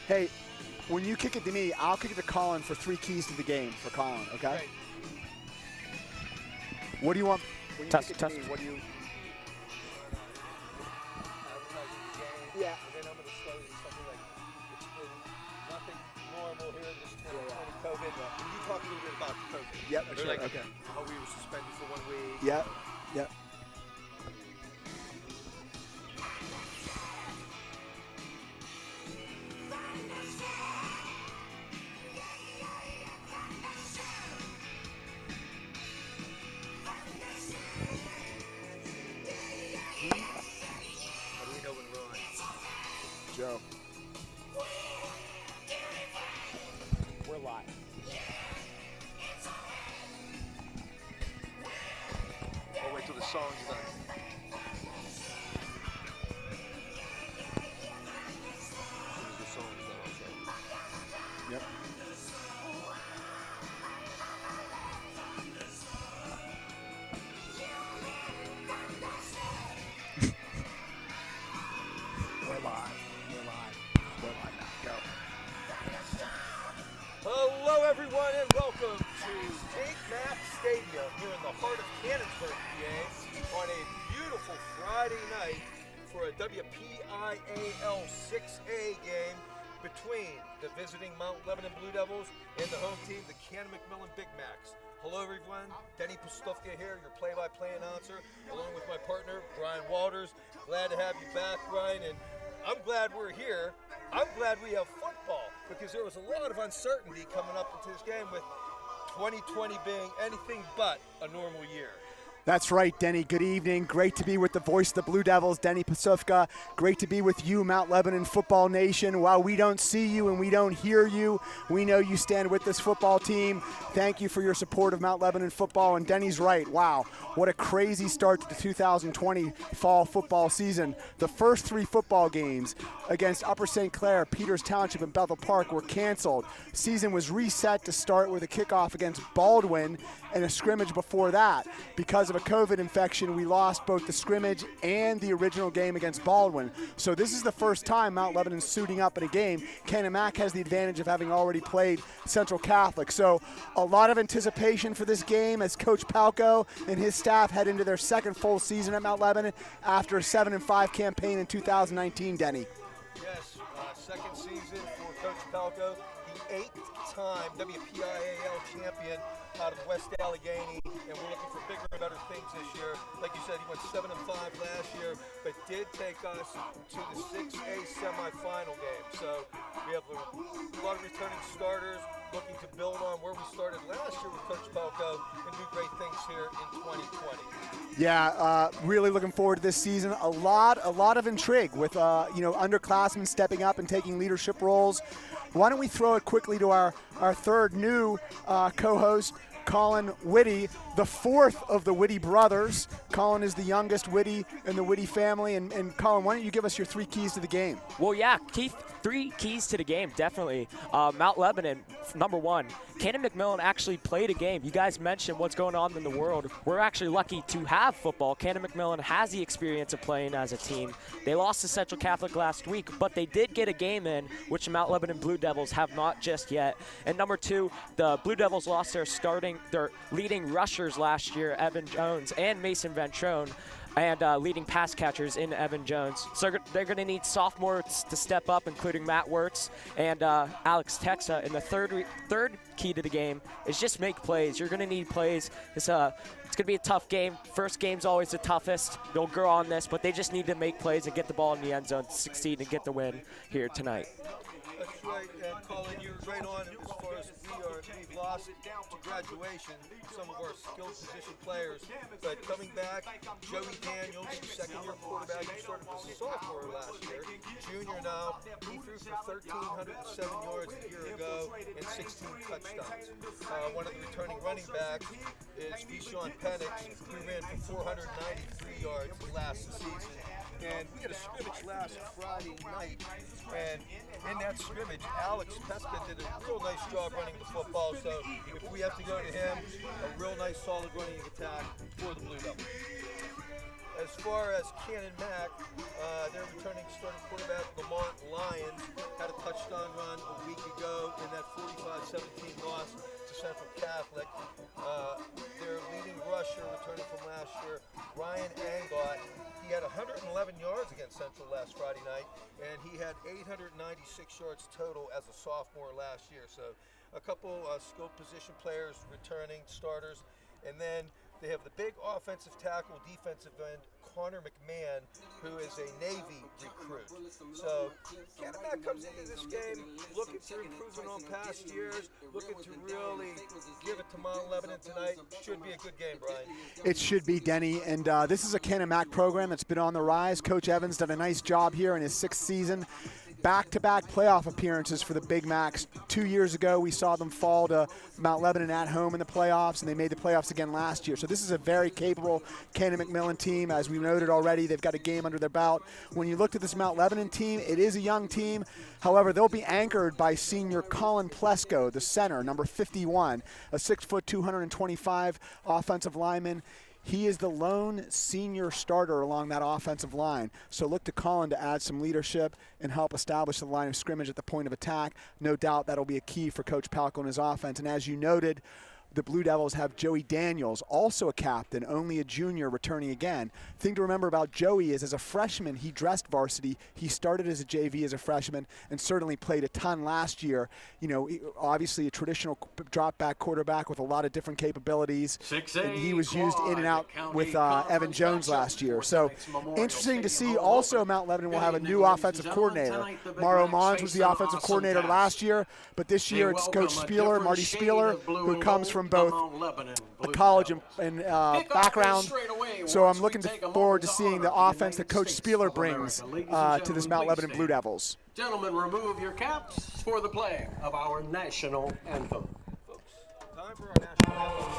Hey, when you kick it to me, I'll kick it to Colin for 3 keys to the game for Colin, okay? Right. What do you want? When you Test, kick it test. to me, what do you... Advertising the game. Yeah. And then I'm going to slow you something like it's been nothing normal here in this 2020 COVID. Can you talk a little bit about COVID? Yep, Or sure, like okay. how we were suspended for 1 week. Yep, yep. How do we know when we're on? Joe. We're live. I'll wait till the song's done. The song's done, I'll say. Yep. We're live. We're live. We're live now. Go. Hello, everyone, and welcome to Timeout Stadium here in the heart of Cannonsburg, PA, on a beautiful Friday night for a WPIAL 6A game between the visiting Mount Lebanon Blue Devils and the home team, the Canon McMillan Big Macs. Hello, everyone. Denny Pustufka here, your play-by-play announcer, along with my partner, Brian Walters. Glad to have you back, Brian, and I'm glad we're here. I'm glad we have football because there was a lot of uncertainty coming up into this game with 2020 being anything but a normal year. That's right, Denny. Good evening. Great to be with the voice of the Blue Devils, Denny Pasufka. Great to be with you, Mount Lebanon Football Nation. While we don't see you and we don't hear you, we know you stand with this football team. Thank you for your support of Mount Lebanon football. And Denny's right. Wow, what a crazy start to the 2020 fall football season. The first 3 football games against Upper St. Clair, Peters Township, and Bethel Park were canceled. Season was reset to start with a kickoff against Baldwin and a scrimmage before that. Because of a COVID infection, we lost both the scrimmage and the original game against Baldwin. So this is the first time Mount Lebanon's suiting up in a game. Canon Mac has the advantage of having already played Central Catholic. So a lot of anticipation for this game as Coach Palco and his staff head into their second full season at Mount Lebanon after a 7-5 campaign in 2019, Denny. Yes, second season for Coach Palco, the 8th-time WPIAL champion out of West Allegheny, and we're looking for bigger and better things this year. Like you said, he went 7-5 last year, but did take us to the 6A semifinal game. So we have a lot of returning starters looking to build on where we started last year with Coach Palco and do great things here in 2020. Yeah, really looking forward to this season. A lot of intrigue with underclassmen stepping up and taking leadership roles. Why don't we throw it quickly to our third new co-host, Colin Whitty, the 4th of the Whitty brothers. Colin is the youngest Whitty in the Whitty family. And Colin, why don't you give us your 3 keys to the game? Well, yeah, Keith, 3 keys to the game, definitely. Mount Lebanon, number 1. Canon McMillan actually played a game. You guys mentioned what's going on in the world. We're actually lucky to have football. Canon McMillan has the experience of playing as a team. They lost to Central Catholic last week, but they did get a game in, which the Mount Lebanon Blue Devils have not just yet. And number 2, the Blue Devils lost their leading rushers last year, Evan Jones and Mason Ventrone, and leading pass catchers in Evan Jones. So they're going to need sophomores to step up, including Matt Wirtz and Alex Texa. And the third key to the game is just make plays. You're going to need plays. It's going to be a tough game. First game's always the toughest. They'll grow on this, but they just need to make plays and get the ball in the end zone to succeed and get the win here tonight. That's right, and Colin, you're right on as far as we've lost to graduation some of our skilled position players, but coming back, Joey Daniels, second-year quarterback, who started as a sophomore last year, junior now, he threw for 1,307 yards a year ago and 16 touchdowns. One of the returning running backs is Vishon Penix, who ran for 493 yards last season. And we had a scrimmage last Friday night, and in that scrimmage, Alex Pesca did a real nice job running the football, so if we have to go to him, a real nice solid running attack for the Blue Devils. As far as Canon Mac, their returning starting quarterback, Lamont Lyons, had a touchdown run against Central last Friday night, and he had 896 yards total as a sophomore last year. So a couple skilled position players returning starters, and then they have the big offensive tackle, defensive end, Connor McMahon, who is a Navy recruit. So Canon comes into this game looking for improvement on past years, looking to really give it to Mount Lebanon tonight. Should be a good game, Brian. It should be, Denny. And this is a Canon Mac program that's been on the rise. Coach Evans done a nice job here in his 6th season. Back-to-back playoff appearances for the Big Macs. 2 years ago, we saw them fall to Mount Lebanon at home in the playoffs, and they made the playoffs again last year. So this is a very capable Canon McMillan team. As we noted already, they've got a game under their belt. When you looked at this Mount Lebanon team, it is a young team. However, they'll be anchored by senior Colin Plesko, the center, number 51, a 6', 225 offensive lineman. He is the lone senior starter along that offensive line. So look to Colin to add some leadership and help establish the line of scrimmage at the point of attack. No doubt that'll be a key for Coach Palco and his offense. And as you noted, the Blue Devils have Joey Daniels, also a captain, only a junior, returning again. Thing to remember about Joey is as a freshman, he dressed varsity. He started as a JV as a freshman and certainly played a ton last year. You know, obviously a traditional drop-back quarterback with a lot of different capabilities. And he was used in and out with Evan Jones last year. So interesting to see. Also, Mount Lebanon will have a new offensive coordinator. Mauro Mons was the offensive coordinator last year, but this year it's Coach Spieler, Marty Spieler, who comes from both a college and background. So I'm looking forward to seeing the offense that Coach Spieler brings to this Mount Lebanon Blue Devils. Gentlemen, remove your caps for the playing of our national anthem. Folks, time for our national anthem.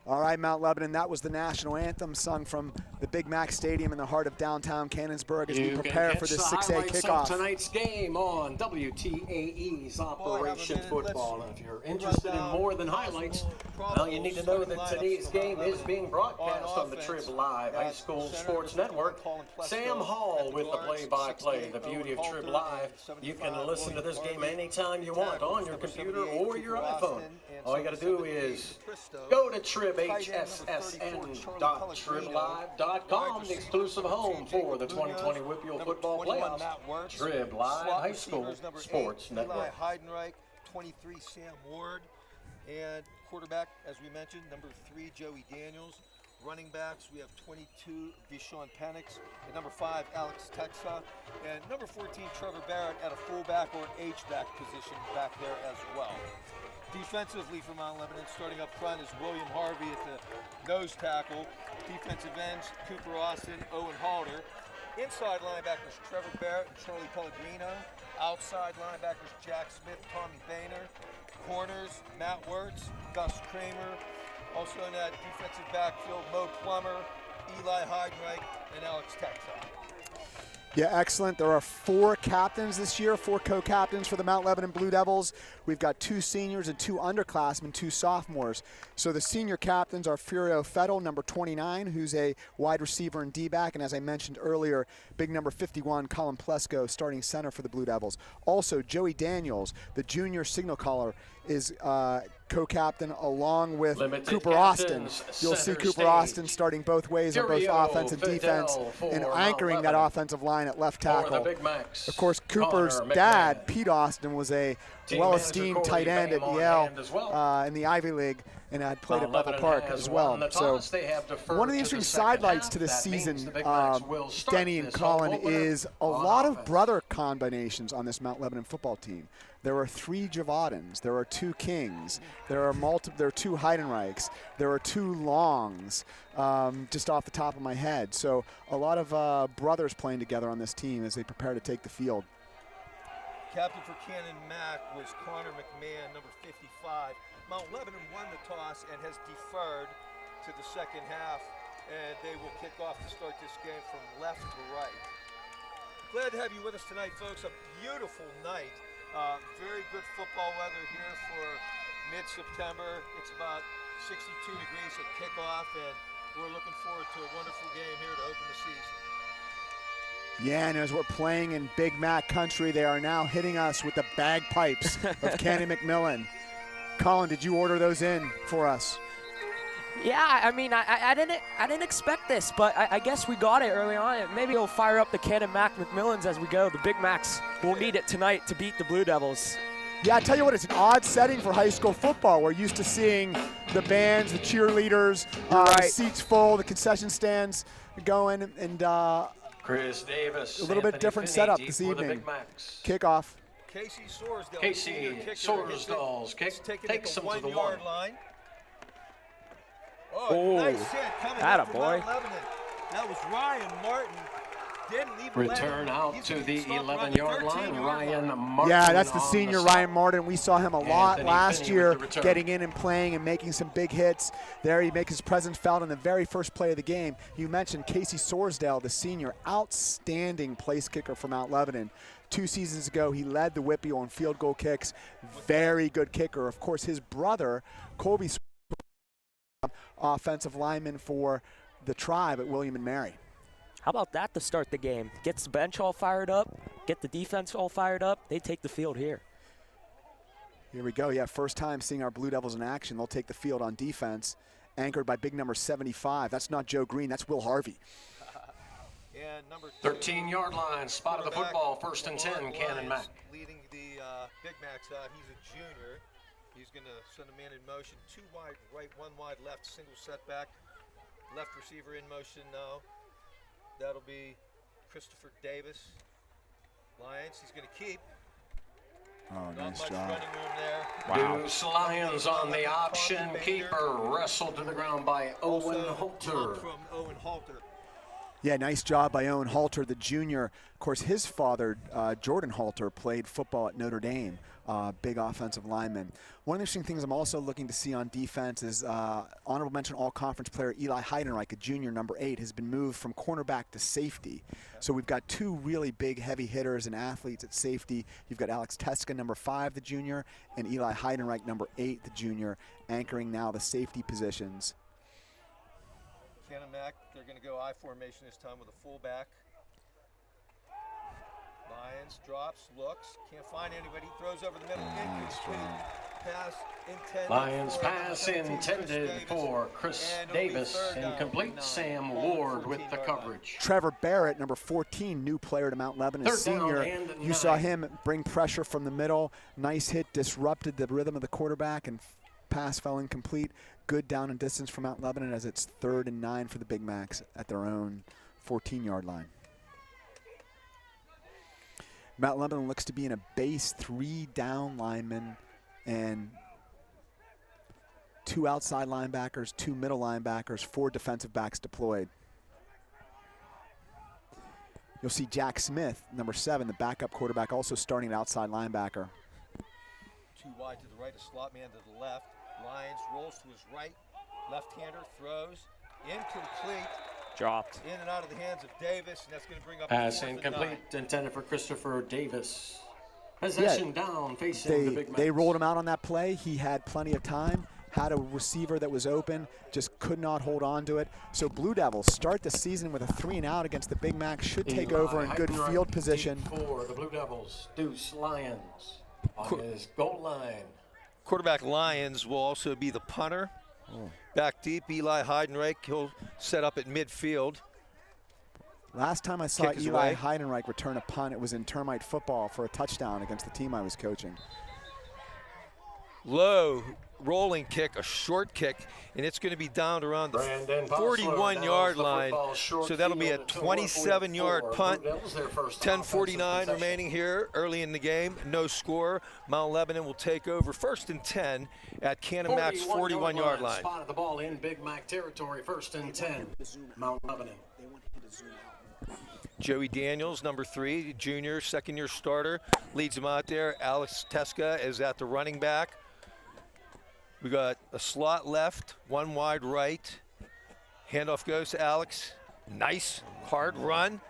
All right, Mount Lebanon, that was the national anthem sung from the Big Mac Stadium in the heart of downtown Cannonsburg as we prepare for this 6A kickoff. Tonight's game on WTAE's Operation Football. And if you're interested in more than highlights, well, you need to know that today's game is being broadcast on the Trib Live High School Sports Network. Sam Hall with the play-by-play. The beauty of Trib Live, you can listen to this game anytime you want on your computer or your iPhone. All you got to do is go to tribhssn.triblive.com, the exclusive home for the 2020 Whippeal Football Playoffs. Trib Live High School Sports Network. Eli Heidenreich, 23 Sam Ward, and quarterback, as we mentioned, number 3 Joey Daniels. Running backs, we have 22 Vishon Penix, and number 5 Alex Texa, and number 14 Trevor Barrett at a fullback or an H-back position back there as well. Defensively for Mount Lebanon, starting up front is William Harvey at the nose tackle. Defensive ends, Cooper Austin, Owen Halter. Inside linebackers, Trevor Barrett and Charlie Pellegrino. Outside linebackers, Jack Smith, Tommy Boehner. Corners, Matt Wirtz, Gus Kramer. Also in that defensive backfield, Mo Plummer, Eli Heidenreich, and Alex Texa. Yeah, excellent. There are 4 captains this year, 4 co-captains for the Mount Lebanon Blue Devils. We've got 2 seniors and 2 underclassmen, 2 sophomores. So the senior captains are Furio Fettel, number 29, who's a wide receiver and D-back, and as I mentioned earlier, big number 51, Colin Plesko, starting center for the Blue Devils. Also, Joey Daniels, the junior signal caller, is co-captain along with Cooper Austin. You'll see Cooper Austin starting both ways on both offense and defense and anchoring that offensive line at left tackle. Of course, Cooper's dad, Pete Austin, was a well-esteemed tight end at Yale in the Ivy League, and had played at Bethel Park as well. So one of the interesting sidelights to this season, Denny and Colin, is a lot of brother combinations on this Mount Lebanon football team. There are 3 Javadins, there are 2 Kings, there are 2 Heidenreichs, there are 2 Longs, just off the top of my head. So a lot of brothers playing together on this team as they prepare to take the field. Captain for Canon Mac was Connor McMahon, number 55. Mount Lebanon won the toss and has deferred to the second half, and they will kick off to start this game from left to right. Glad to have you with us tonight, folks. A beautiful night. Very good football weather here for mid-September. It's about 62 degrees at kickoff, and we're looking forward to a wonderful game here to open the season. Yeah, and as we're playing in Big Mac country, they are now hitting us with the bagpipes of Cannon McMillan. Colin, did you order those in for us? Yeah, I mean, I didn't expect this, but I guess we got it early on. Maybe we'll fire up the Canon Mac McMillans as we go. The Big Macs will need it tonight to beat the Blue Devils. Yeah, I tell you what, it's an odd setting for high school football. We're used to seeing the bands, the cheerleaders, the seats full, the concession stands going, and Chris Davis, a little bit different setup this evening. Kickoff. Casey Sorsdale. Casey Sorsdale's kick takes him to the 1-yard line. Oh, nice hit coming up from Mount Lebanon. That was Ryan Martin. Didn't even return out to the 11-yard line. Ryan Martin. Yeah, that's the senior Ryan Martin. We saw him a lot last year getting in and playing and making some big hits. There he makes his presence felt on the very first play of the game. You mentioned Casey Sorsdale, the senior, outstanding place kicker for Mount Lebanon. 2 seasons ago, he led the Whippy on field goal kicks. Very good kicker. Of course, his brother, Colby, offensive lineman for the Tribe at William and Mary. How about that to start the game? Gets the bench all fired up, get the defense all fired up. They take the field here. Here we go. Yeah, first time seeing our Blue Devils in action. They'll take the field on defense, anchored by big number 75. That's not Joe Green. That's Will Harvey. And number 13-yard line, spot of the football, 1st and 10, Canon Mac. Leading the Big Macs out. He's a junior. He's going to send a man in motion. 2 wide right, 1 wide left, single setback. Left receiver in motion now. That'll be Christopher Davis. Lions, he's going to keep. Oh, Not nice much job. running room there. Wow. Deuce Lions on the option. Keeper wrestled to the ground by Owen Halter. From Owen Halter. Yeah, nice job by Owen Halter, the junior. Of course, his father, Jordan Halter, played football at Notre Dame, big offensive lineman. One of the interesting things I'm also looking to see on defense is honorable mention all-conference player Eli Heidenreich, a junior, number 8, has been moved from cornerback to safety. So we've got 2 really big heavy hitters and athletes at safety. You've got Alex Teska, number 5, the junior, and Eli Heidenreich, number 8, the junior, anchoring now the safety positions. Canon Mac, they're going to go I formation this time with a fullback. Lions drops, looks, can't find anybody, throws over the middle, incomplete pass intended. Lions pass intended for Chris Davis, incomplete. Sam Ward with the coverage. Trevor Barrett, number 14, new player to Mount Lebanon, a senior. You saw him bring pressure from the middle. Nice hit, disrupted the rhythm of the quarterback, and pass fell incomplete. Good down and distance for Mount Lebanon as it's 3rd and 9 for the Big Macs at their own 14-yard line. Mount Lebanon looks to be in a base 3 down linemen and 2 outside linebackers, 2 middle linebackers, 4 defensive backs deployed. You'll see Jack Smith, number 7, the backup quarterback, also starting at outside linebacker. 2 wide to the right, a slot man to the left. Lions rolls to his right, left-hander throws, incomplete. Dropped. In and out of the hands of Davis, and that's going to bring up pass incomplete, intended for Christopher Davis. Possession down, facing the Big Macs. They rolled him out on that play. He had plenty of time, had a receiver that was open, just could not hold on to it. So Blue Devils start the season with a 3-and-out against the Big Macs, should take over in good field position. For the Blue Devils, Deuce Lions on his goal line. Quarterback Lions will also be the punter. Back deep, Eli Heidenreich, he'll set up at midfield. Last time I saw Eli Heidenreich return a punt, it was in termite football for a touchdown against the team I was coaching. low rolling kick, a short kick, and it's going to be down around the 41-yard line. So that'll be a 27-yard punt. 10:49 remaining here early in the game. No score. Mount Lebanon will take over 1st and 10 at Canon Mac's 41-yard line. Spotted the ball in Big Mac territory. 1st and 10. Mount Lebanon. Joey Daniels, number 3, junior, second-year starter, leads him out there. Alex Teska is at the running back. We got a slot left, one wide right. Handoff goes to Alex. Nice hard run.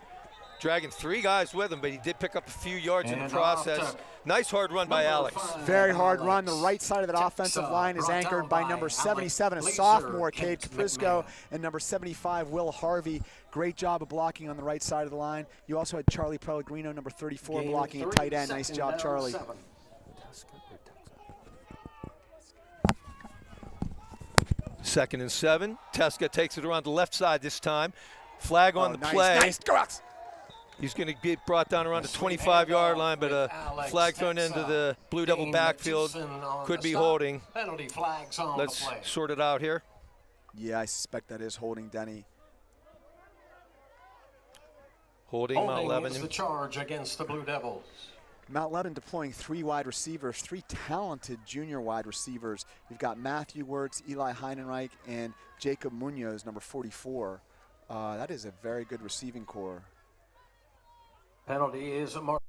Dragging 3 guys with him, but he did pick up a few yards in the process. Nice hard run by Alex. Very hard run. The right side of that offensive line is anchored by number 77, a sophomore, Cade Caprisco, and number 75, Will Harvey. Great job of blocking on the right side of the line. You also had Charlie Pellegrino, number 34, blocking at tight end. Nice job, Charlie. 2nd and 7. Teska takes it around the left side this time. Flag on the play. Nice. Go Alex. He's going to get brought down around the 25-yard line, but a flag thrown into the Blue Devil backfield. Could be holding. Let's sort it out here. Yeah, I suspect that is holding, Denny. Holding Mount Lebanon. The charge against the Blue Devils. Mount Lebanon deploying 3 wide receivers, 3 talented junior wide receivers. You've got Matthew Wirtz, Eli Heinenreich, and Jacob Munoz, number 44. That is a very good receiving core. Penalty is marked.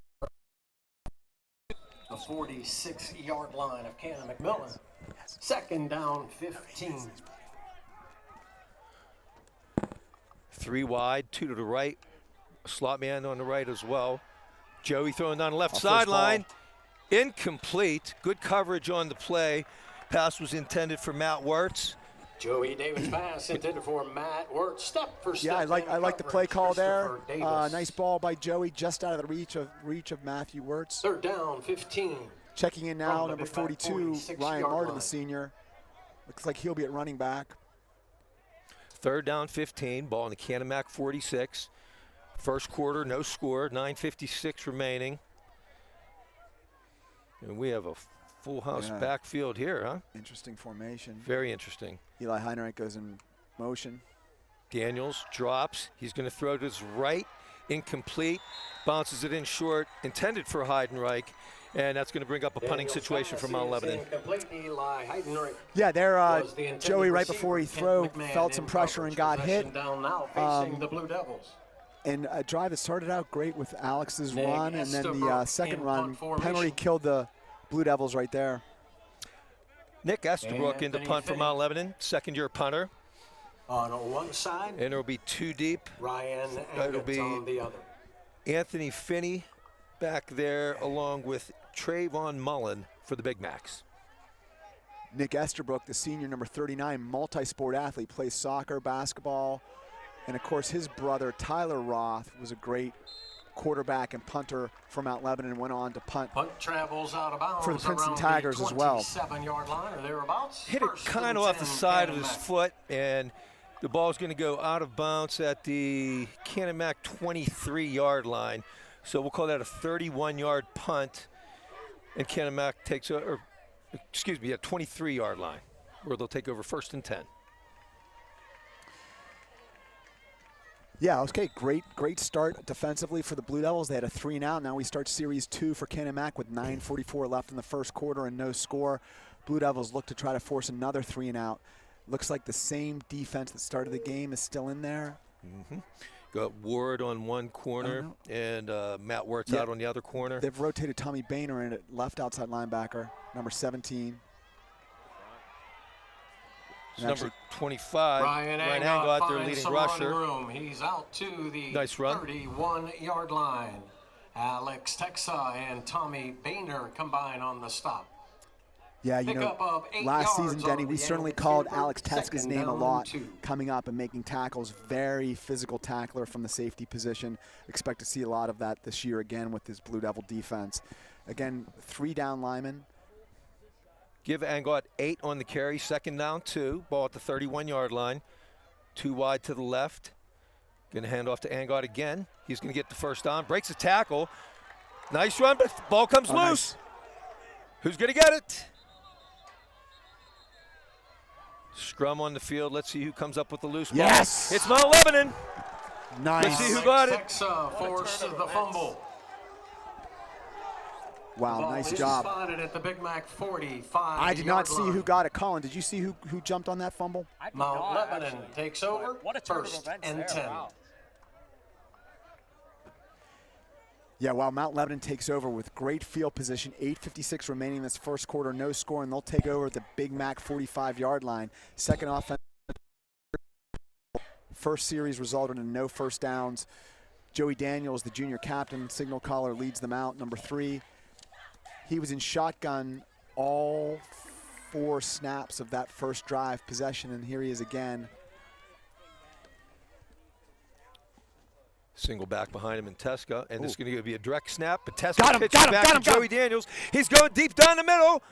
The 46-yard line of Canon McMillan. 2nd down, 15. 3 wide, 2 to the right. Slot man on the right as well. Joey throwing down the left sideline. Incomplete. Good coverage on the play. Pass was intended for Matt Wirtz. Joey Davis pass intended for Matt Wirtz. Step for step. Yeah, I like the play call there. Nice ball by Joey, just out of the reach of Matthew Wirtz. 3rd down, 15. Checking in now, number 42, Ryan Martin, the senior. Looks like he'll be at running back. 3rd down, 15. Ball in the Canon Mac 46. First quarter, no score. 9:56 remaining. And we have a full house backfield here, huh? Interesting formation. Very interesting. Eli Heinrich goes in motion. Daniels drops. He's going to throw to his right. Incomplete. Bounces it in short. Intended for Heidenreich. And that's going to bring up a punting situation for Mount Lebanon. Yeah, there, Joey, right before he threw, felt some pressure and got hit. And a drive that started out great with Alex's run, and then the second run penalty killed the Blue Devils right there. Nick Estabrook in the punt for Mount Lebanon, 2nd-year punter. On one side, and it'll be 2 deep. Ryan it'll be on the other. Anthony Finney back there, along with Trayvon Mullen for the Big Macs. Nick Estabrook, the senior, number 39, multi-sport athlete, plays soccer, basketball, and of course his brother Tyler Roth was a great quarterback and punter for Mount Lebanon and went on to punt travels out of bounds for the Princeton Tigers as well. 27-yard line or thereabouts. Hit it kind of off the side of his foot, and the ball's going to go out of bounds at the Canon Mac 23-yard line. So we'll call that a 31-yard punt, and Canon Mac takes over, excuse me, a 23-yard line, where they'll take over 1st and 10. Yeah, okay, great start defensively for the Blue Devils. They had a 3-and-out. Now we start Series 2 for Canon Mac with 9:44 left in the first quarter and no score. Blue Devils look to try to force another 3-and-out. Looks like the same defense that started the game is still in there. Got Ward on one corner and Matt Wirtz out on the other corner. They've rotated Tommy Boehner in at left outside linebacker, number 17. Number 25, Ryan Angot, their leading rusher. He's out to the nice run. 31-yard line. Alex Texa and Tommy Boehner combine on the stop. Yeah, you know, last season, Denny, we certainly called Alex Teska's name a lot coming up and making tackles. Very physical tackler from the safety position. Expect to see a lot of that this year again with this Blue Devil defense. Again, 3 down linemen. Give Angot 8 on the carry, 2nd down 2. Ball at the 31-yard line. 2 wide to the left. Going to hand off to Angot again. He's going to get the first down. Breaks a tackle. Nice run, but the ball comes loose. Nice. Who's going to get it? Scrum on the field. Let's see who comes up with the loose ball. Yes! It's Mount Lebanon. Nice. Let's see who got it. Texas forced the fumble. Wow, Ball nice is job. spotted at the Big Mac 45. I did not see who got it. Colin, did you see who jumped on that fumble? Mount Lebanon takes over. What a turn of First events and there. 10. Wow. Yeah, while Mount Lebanon takes over with great field position, 8:56 remaining in this first quarter, no score, and they'll take over at the Big Mac 45-yard line. Second offense. First series resulted in no first downs. Joey Daniels, the junior captain, signal caller, leads them out. Number 3. He was in shotgun all 4 snaps of that first drive possession, and here he is again. Single back behind him in Teska, and this is going to be a direct snap. But Teska Got him, pitches got him, back got to him, got Joey him. Daniels. He's going deep down the middle.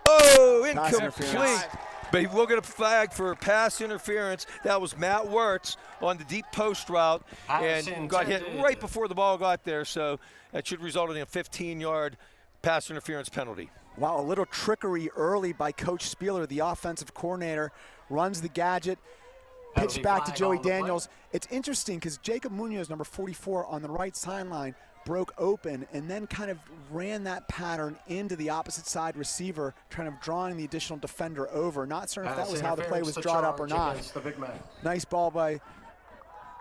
Oh, Pass incomplete. interference. But he will get a flag for pass interference. That was Matt Wirtz on the deep post route Pass and got hit intended. right before the ball got there. So that should result in a 15-yard pass interference penalty. Wow, a little trickery early by Coach Spieler, the offensive coordinator, runs the gadget, pitch Penalty back to flag Joey on the play. Daniels. It's interesting because Jacob Munoz, number 44, on the right sideline, broke open and then kind of ran that pattern into the opposite side receiver, kind of drawing the additional defender over. Not certain if that Pass was how the play was interference, drawn the up or charge not. against the Big Mac. Nice ball by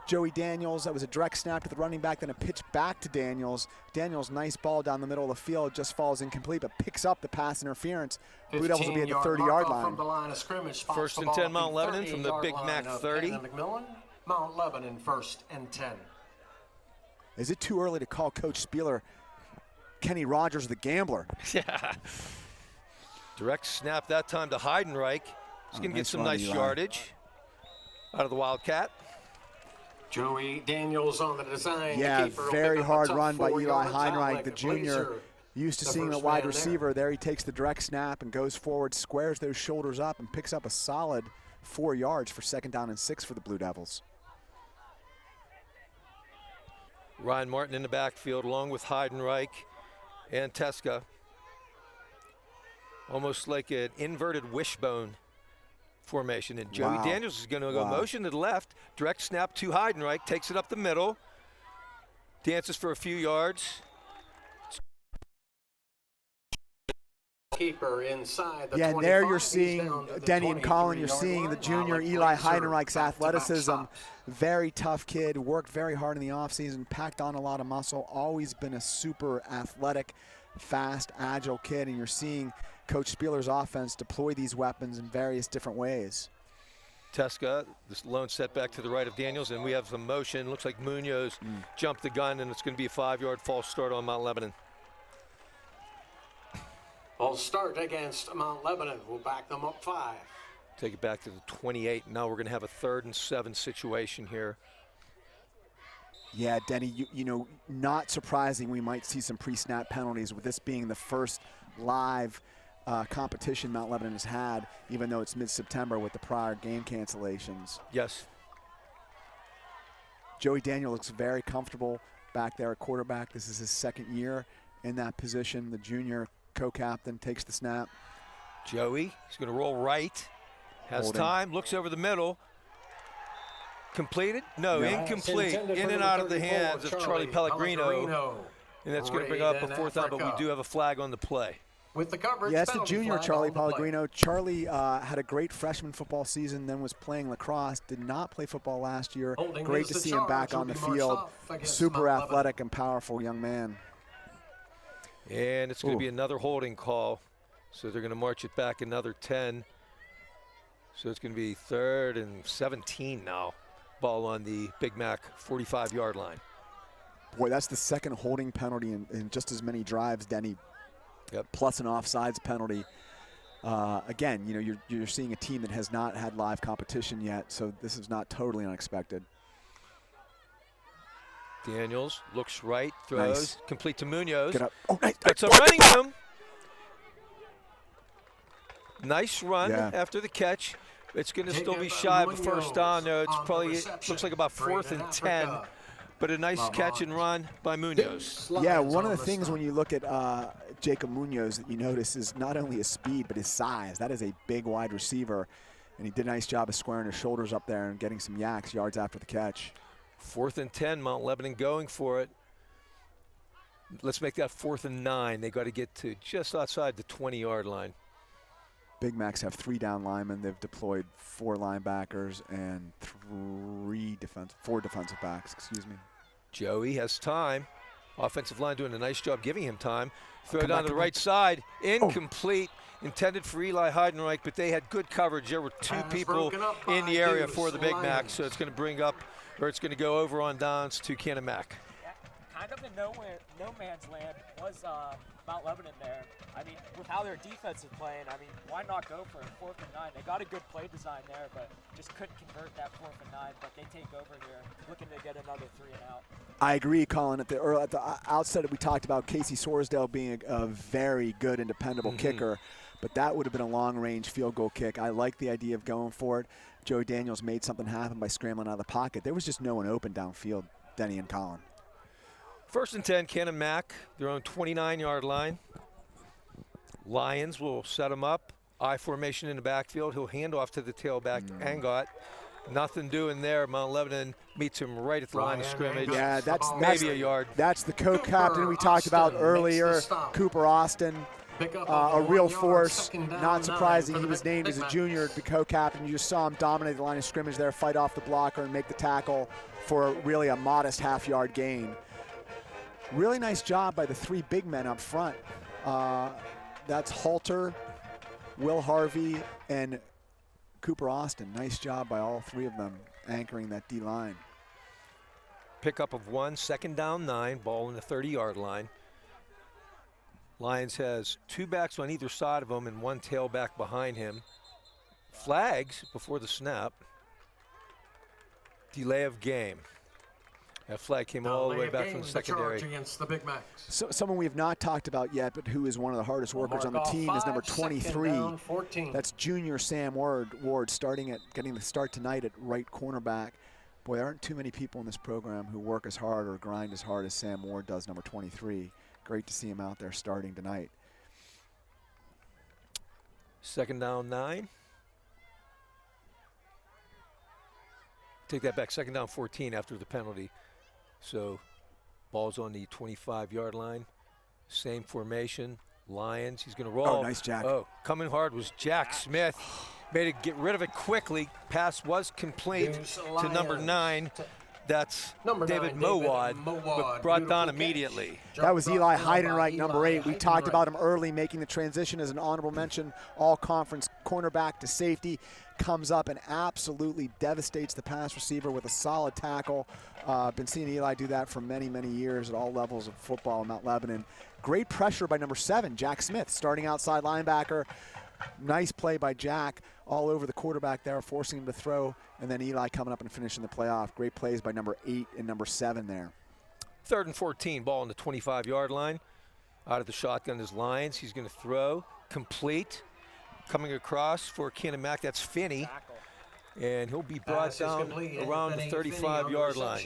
Joey Daniels. That was a direct snap to the running back, then a pitch back to Daniels. Daniels, nice ball down the middle of the field, just falls incomplete, but picks up the pass interference. Blue Devils will be at the 30-yard From line. the line of scrimmage, spots First the and ball 10 at Mount Lebanon from the 30-yard Big line Mac of 30. Canon McMillan. Mount Lebanon, first and 10. Is it too early to call Coach Spieler Kenny Rogers the gambler? Yeah. Direct snap that time to Heidenreich. He's going to get nice some run, nice Eli. yardage out of the Wildcat. Joey Daniels on the design. Yeah, keeper will very pick up a hard tough run by 4 Eli yards. Heinreich, Highlight the the junior. Blazer. Used to The seeing the first wide man there. receiver. There he takes the direct snap and goes forward, squares those shoulders up, and picks up a solid 4 yards for second down and 6 for the Blue Devils. Ryan Martin in the backfield along with Heidenreich and Teska. Almost like an inverted wishbone formation. And Joey Wow. Daniels is going to go Wow. motion to the left. Direct snap to Heidenreich. Takes it up the middle. Dances for a few yards. Keeper inside the Yeah, and there 25. you're He's seeing down to the Denny and Colin. You're 23-yard seeing line. the junior Alec Eli Blazer, Heidenreich's back-to-back athleticism. stops. Very tough kid. Worked very hard in the offseason. Packed on a lot of muscle. Always been a super athletic, fast, agile kid. And you're seeing Coach Spieler's offense deploy these weapons in various different ways. Teska, this lone setback to the right of Daniels, and we have some motion. Looks like Munoz jumped the gun, and it's going to be a 5-yard false start on Mount Lebanon. Will start against Mount Lebanon. We'll back them up 5. Take it back to the 28. Now we're going to have a 3rd and 7 situation here. Yeah, Denny, you know, not surprising we might see some pre-snap penalties with this being the first live competition Mount Lebanon has had, even though it's mid-September with the prior game cancellations. Yes. Joey Daniel looks very comfortable back there at quarterback. This is his 2nd year in that position. The junior co-captain takes the snap. Joey, he's going to roll right. Has Holding. time, looks over the middle. Completed? No, No. incomplete. In and out of the hands of Charlie Pellegrino. And that's going to bring up a 4th down, but we do have a flag on the play. With the coverage, Yeah, it's the penalty junior flag Charlie on the play. Pellegrino. Charlie had a great freshman football season, then was playing lacrosse, did not play football last year. Holding Great is to the see him back charge. on the Will be marched field. off against Super Mount athletic and powerful young man. And it's going Ooh. to be another holding call. So they're going to march it back another 10. So it's going to be 3rd and 17 now. Ball on the Big Mac 45-yard line. Boy, that's the 2nd holding penalty in just as many drives, Denny. Yep. Plus an offsides penalty. Again, you know, you're seeing a team that has not had live competition yet, so this is not totally unexpected. Daniels looks right, throws, Nice. complete to Munoz. Get up. Oh, nice. Got some running room. Nice run Yeah. after the catch. It's going to still be Jacob shy of a Munoz first down there. It's on the probably, reception. looks like about 4th and 10. Africa. But a nice catch and run by Munoz. Yeah, one of the things when you look at Jacob Munoz that you notice is not only his speed, but his size. That is a big wide receiver. and he did a nice job of squaring his shoulders up there and getting some yards after the catch. 4th and 10, Mount Lebanon going for it. Let's make that 4th and 9. They got to get to just outside the 20-yard line. Big Macs have 3 down linemen. They've deployed 4 linebackers and 4 defensive backs, excuse me. Joey has time. Offensive line doing a nice job giving him time. Throw down to the right side. Incomplete. Intended for Eli Heidenreich, but they had good coverage. There were 2 people in the area for the Big Mac, so it's going to bring up, or it's going to go over on downs to Canon Mac. Kind of in no man's land was Mount Lebanon there. I mean, with how their defense is playing, I mean, why not go for a 4th and 9? They got a good play design there, but just couldn't convert that 4th and 9. But they take over here, looking to get another 3 and out. I agree, Colin. At the outset, we talked about Casey Sorsdale being a very good and dependable kicker, but that would have been a long-range field goal kick. I like the idea of going for it. Joey Daniels made something happen by scrambling out of the pocket. There was just no one open downfield, Denny and Colin. 1st and 10, Canon Mac, their own 29-yard line. Lions will set him up. I formation in the backfield. He'll hand off to the tailback, Angot. Nothing doing there. Mount Lebanon meets him right at the line of scrimmage. Yeah, that's maybe a yard. That's the co-captain we talked about earlier, Cooper Austin. A real force. Not surprising he was named as a junior, the co-captain. You just saw him dominate the line of scrimmage there, fight off the blocker, and make the tackle for really a modest half-yard gain. Really nice job by the 3 big men up front. That's Halter, Will Harvey, and Cooper Austin. Nice job by all 3 of them anchoring that D-line. Pickup of 1, 2nd down 9, ball in the 30-yard line. Lions has 2 backs on either side of him and 1 tailback behind him. Flags before the snap. Delay of game. That flag came all the way back from the secondary. Against the Big Macs. So, someone we have not talked about yet, but who is one of the hardest workers on the team is number 23. That's junior Sam Ward getting the start tonight at right cornerback. Boy, there aren't too many people in this program who work as hard or grind as hard as Sam Ward does, number 23. Great to see him out there starting tonight. 2nd down 9. Take that back, 2nd down 14 after the penalty. So ball's on the 25-yard line. Same formation. Lions, he's going to roll. Oh, nice Jack. Oh, coming hard was Jack Smith. Made it get rid of it quickly. Pass was complete to number 9. That's David Mowad, but brought down immediately. That was Eli Heidenreich, number 8. We talked about him early, making the transition as an honorable mention, all-conference cornerback to safety. Comes up and absolutely devastates the pass receiver with a solid tackle. Been seeing Eli do that for many, many years at all levels of football in Mount Lebanon. Great pressure by number 7, Jack Smith, starting outside linebacker. Nice play by Jack all over the quarterback there, forcing him to throw, and then Eli coming up and finishing the play off. Great plays by number 8 and number 7 there. 3rd and 14, ball on the 25-yard line. Out of the shotgun is Lions. He's going to throw, complete. Coming across for Canon Mac, that's Finney. And he'll be brought down around the 35-yard line.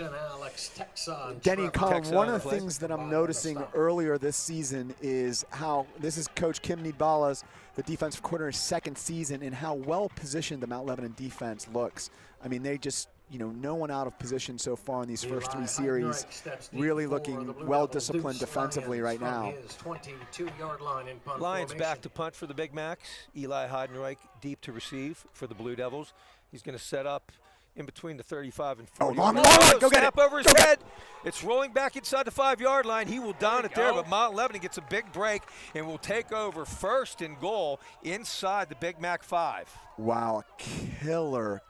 Denny and Colin, one of the things that I'm noticing earlier this season is how this is Coach Kim Nidbala's, the defensive coordinator's 2nd season, and how well positioned the Mount Lebanon defense looks. I mean, they just, no one out of position so far in these first 3 series. Really looking well disciplined defensively right now. Lions back to punt for the Big Macs. Eli Heidenreich deep to receive for the Blue Devils. He's going to set up in between the 35 and 40. Go get it. Over his head. It's rolling back inside the 5-yard line. He will down it there, but Mount Lebanon gets a big break and will take over 1st and goal inside the Big Mac 5. Wow, killer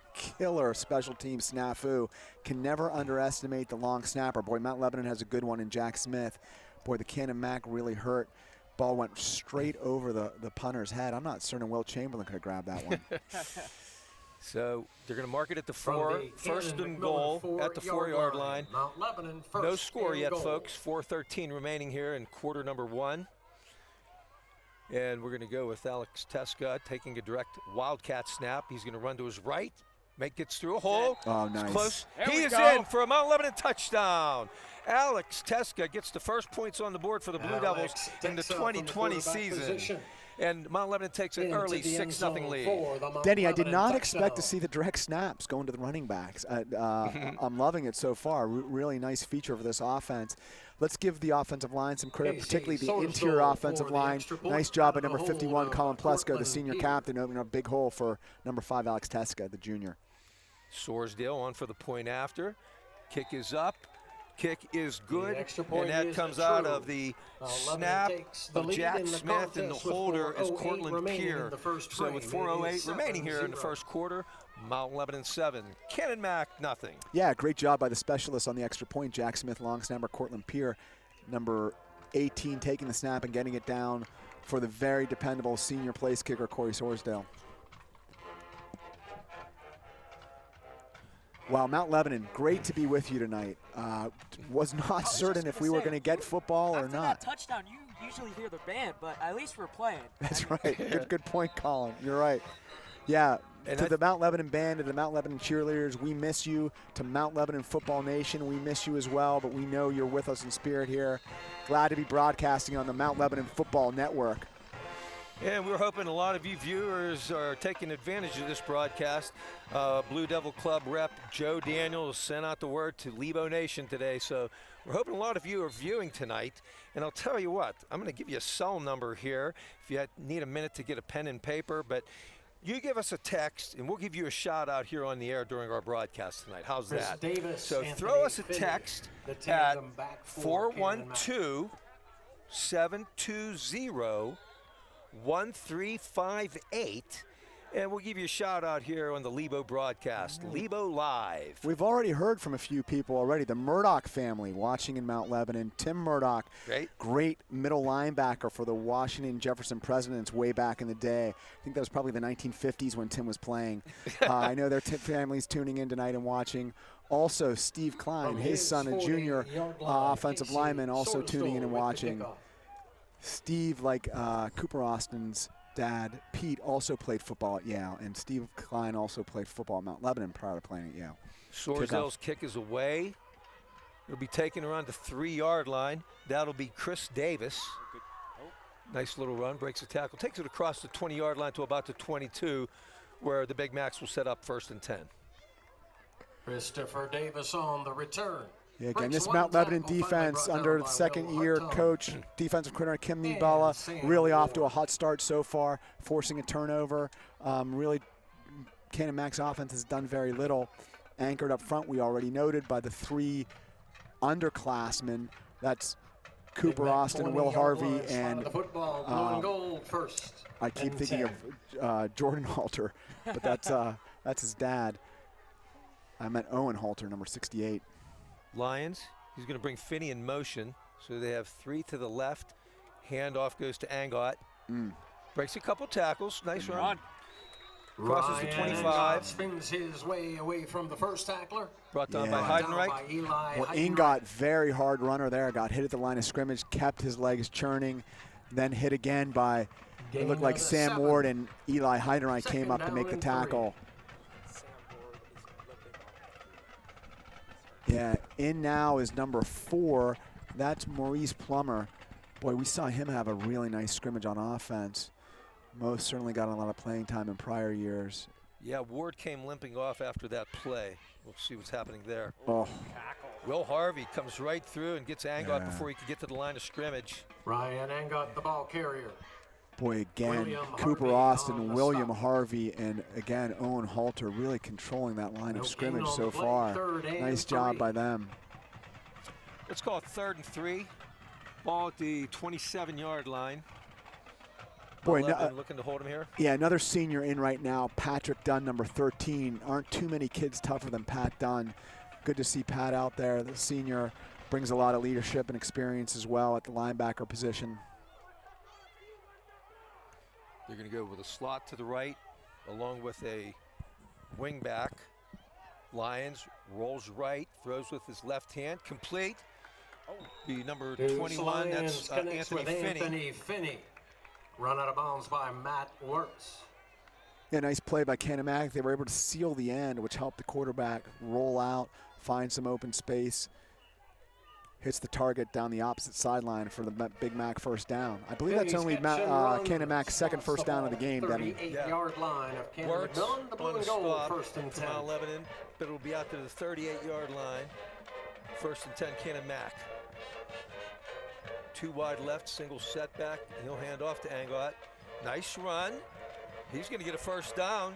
special team snafu. Can never underestimate the long snapper. Boy, Mount Lebanon has a good one in Jack Smith. Boy, the Canon Mac really hurt. Ball went straight over the punter's head. I'm not certain Will Chamberlain could have grabbed that one. So they're going to mark it at the 4, 1st and goal at the 4-yard line. No score yet, folks. 4:13 remaining here in quarter number 1. And we're going to go with Alex Teska taking a direct Wildcat snap. He's going to run to his right. Gets through a hole. Oh, nice. It's close. He is in for a Mount Lebanon touchdown. Alex Teska gets the first points on the board for the Blue Devils in the 2020 season. and Mount Lebanon takes an early 6-0 lead. Denny, I did not expect to see the direct snaps going to the running backs. I'm loving it so far. Really nice feature for this offense. Let's give the offensive line some credit, particularly the interior offensive line. Nice job by number 51, Colin Plesko, the senior captain, opening a big hole for number 5, Alex Teska, the junior. Sorsdale on for the point after. Kick is up. Kick is good, and that comes out of the snap of Jack Smith, and the holder is Cortland Peer. So with 4:08 remaining here in the first quarter, Mount Lebanon 7, Canon Mac nothing. Yeah, great job by the specialist on the extra point. Jack Smith, long snapper, Cortland Peer, number 18, taking the snap and getting it down for the very dependable senior place kicker, Corey Sorsdale. Wow, Mount Lebanon, great to be with you tonight. Was not certain if we were going to get football or not. After that touchdown, you usually hear the band, but at least we're playing. That's right. Good point, Colin. You're right. Yeah, and to the Mount Lebanon band, to the Mount Lebanon cheerleaders, we miss you. To Mount Lebanon Football Nation, we miss you as well, but we know you're with us in spirit here. Glad to be broadcasting on the Mount Lebanon Football Network. And we're hoping a lot of you viewers are taking advantage of this broadcast. Blue Devil Club rep Joe Daniels sent out the word to Lebo Nation today, so we're hoping a lot of you are viewing tonight. And I'll tell you what, I'm going to give you a cell number here if you need a minute to get a pen and paper, but you give us a text, and we'll give you a shout out here on the air during our broadcast tonight. How's that? So throw us a text at 412-720-1358, and we'll give you a shout out here on the Lebo broadcast, Lebo Live. We've already heard from a few people already. The Murdoch family watching in Mount Lebanon. Tim Murdoch, great middle linebacker for the Washington Jefferson Presidents way back in the day. I think that was probably the 1950s when Tim was playing. I know their family's tuning in tonight and watching. Also, Steve Klein, his son, a junior offensive lineman, also tuning in and watching. Steve, like Cooper Austin's dad, Pete, also played football at Yale, and Steve Klein also played football at Mount Lebanon prior to playing at Yale. Sorsdale's kick is away. It'll be taken around the 3-yard line. That'll be Chris Davis. Nice little run, breaks the tackle, takes it across the 20-yard line to about the 22, where the Big Macs will set up 1st and 10. Christopher Davis on the return. Yeah, again, this Mount Lebanon defense under the second-year coach, defensive coordinator Kim Niebella, really off to a hot start so far, forcing a turnover. Really, Canon Mac's offense has done very little. Anchored up front, we already noted, by the 3 underclassmen. That's Cooper Austin, Will Harvey, and I keep thinking of Jordan Halter, but that's his dad. I meant Owen Halter, number 68. Lions, he's going to bring Finney in motion. So they have 3 to the left. Handoff goes to Angot. Breaks a couple tackles. Nice run. Crosses the 25. Spins his way away from the first tackler. Brought down by Heidenreich. Well, Ingot, very hard runner there. Got hit at the line of scrimmage, kept his legs churning, then hit again by, it looked like Sam Ward, and Eli Heidenreich came up to make the tackle. Yeah, in now is number 4. That's Maurice Plummer. Boy, we saw him have a really nice scrimmage on offense. Most certainly got a lot of playing time in prior years. Yeah, Ward came limping off after that play. We'll see what's happening there. Oh. Will Harvey comes right through and gets Angot before he could get to the line of scrimmage. Ryan Angot, the ball carrier. Boy, again, Cooper Austin, William Harvey, and again, Owen Halter really controlling that line of scrimmage so far. Nice job by them. Let's call it 3rd and 3. Ball at the 27-yard line. Boy, looking to hold him here. Yeah, another senior in right now, Patrick Dunn, number 13. Aren't too many kids tougher than Pat Dunn. Good to see Pat out there. The senior brings a lot of leadership and experience as well at the linebacker position. They're going to go with a slot to the right, along with a wing back. Lions rolls right, throws with his left hand, complete. The number 21, that's Anthony Finney. Run out of bounds by Matt Wirtz. Yeah, nice play by Canon Mac. They were able to seal the end, which helped the quarterback roll out, find some open space. hits the target down the opposite sideline for the Big Mac first down. I believe that's only Canon Mac's second first down of the game, Denny. 38-yard line of Canon Works McMillan, the blue on the and gold, stop first and to 10. Mount Lebanon, but it'll be out to the 38-yard line. First and 10, Canon Mac. 2 wide left, single setback. He'll hand off to Angot. Nice run. He's going to get a first down.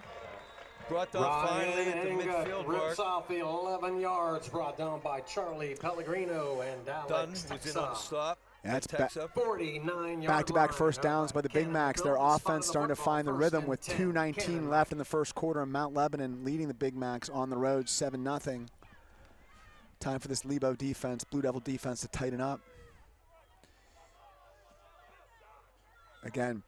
Brought down finally at the midfield mark. Rips off 11 yards, brought down by Charlie Pellegrino and Alex Dunn was in on the stop. Yeah, it's 49-yard back-to-back first downs by the Big Macs. Their offense starting to find the rhythm with 2:19 left in the first quarter, and Mount Lebanon leading the Big Macs on the road 7-0. Time for this Lebo defense, Blue Devil defense, to tighten up. Again,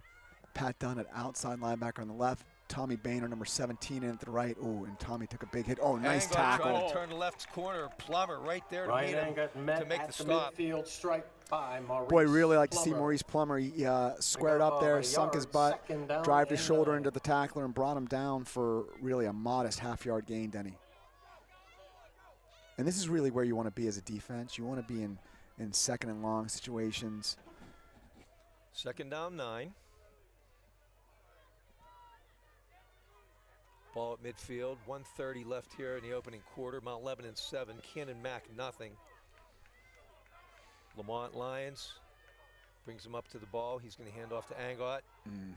Pat Dunn at outside linebacker on the left. Tommy Boehner, number 17, in at the right. Oh, and Tommy took a big hit. Oh, nice tackle. Trying to turn the left corner. Plummer right there to meet him to make the stop. Midfield strike by Maurice Boy, really like to see Plummer. Maurice Plummer. He squared up there, sunk his butt, drived his shoulder into the tackler, and brought him down for really a modest half-yard gain, Denny. And this is really where you want to be as a defense. You want to be in second and long situations. Second down 9. Ball at midfield. 1:30 left here in the opening quarter. Mount Lebanon 7. Canon Mac nothing. Lamont Lyons brings him up to the ball. He's going to hand off to Angot.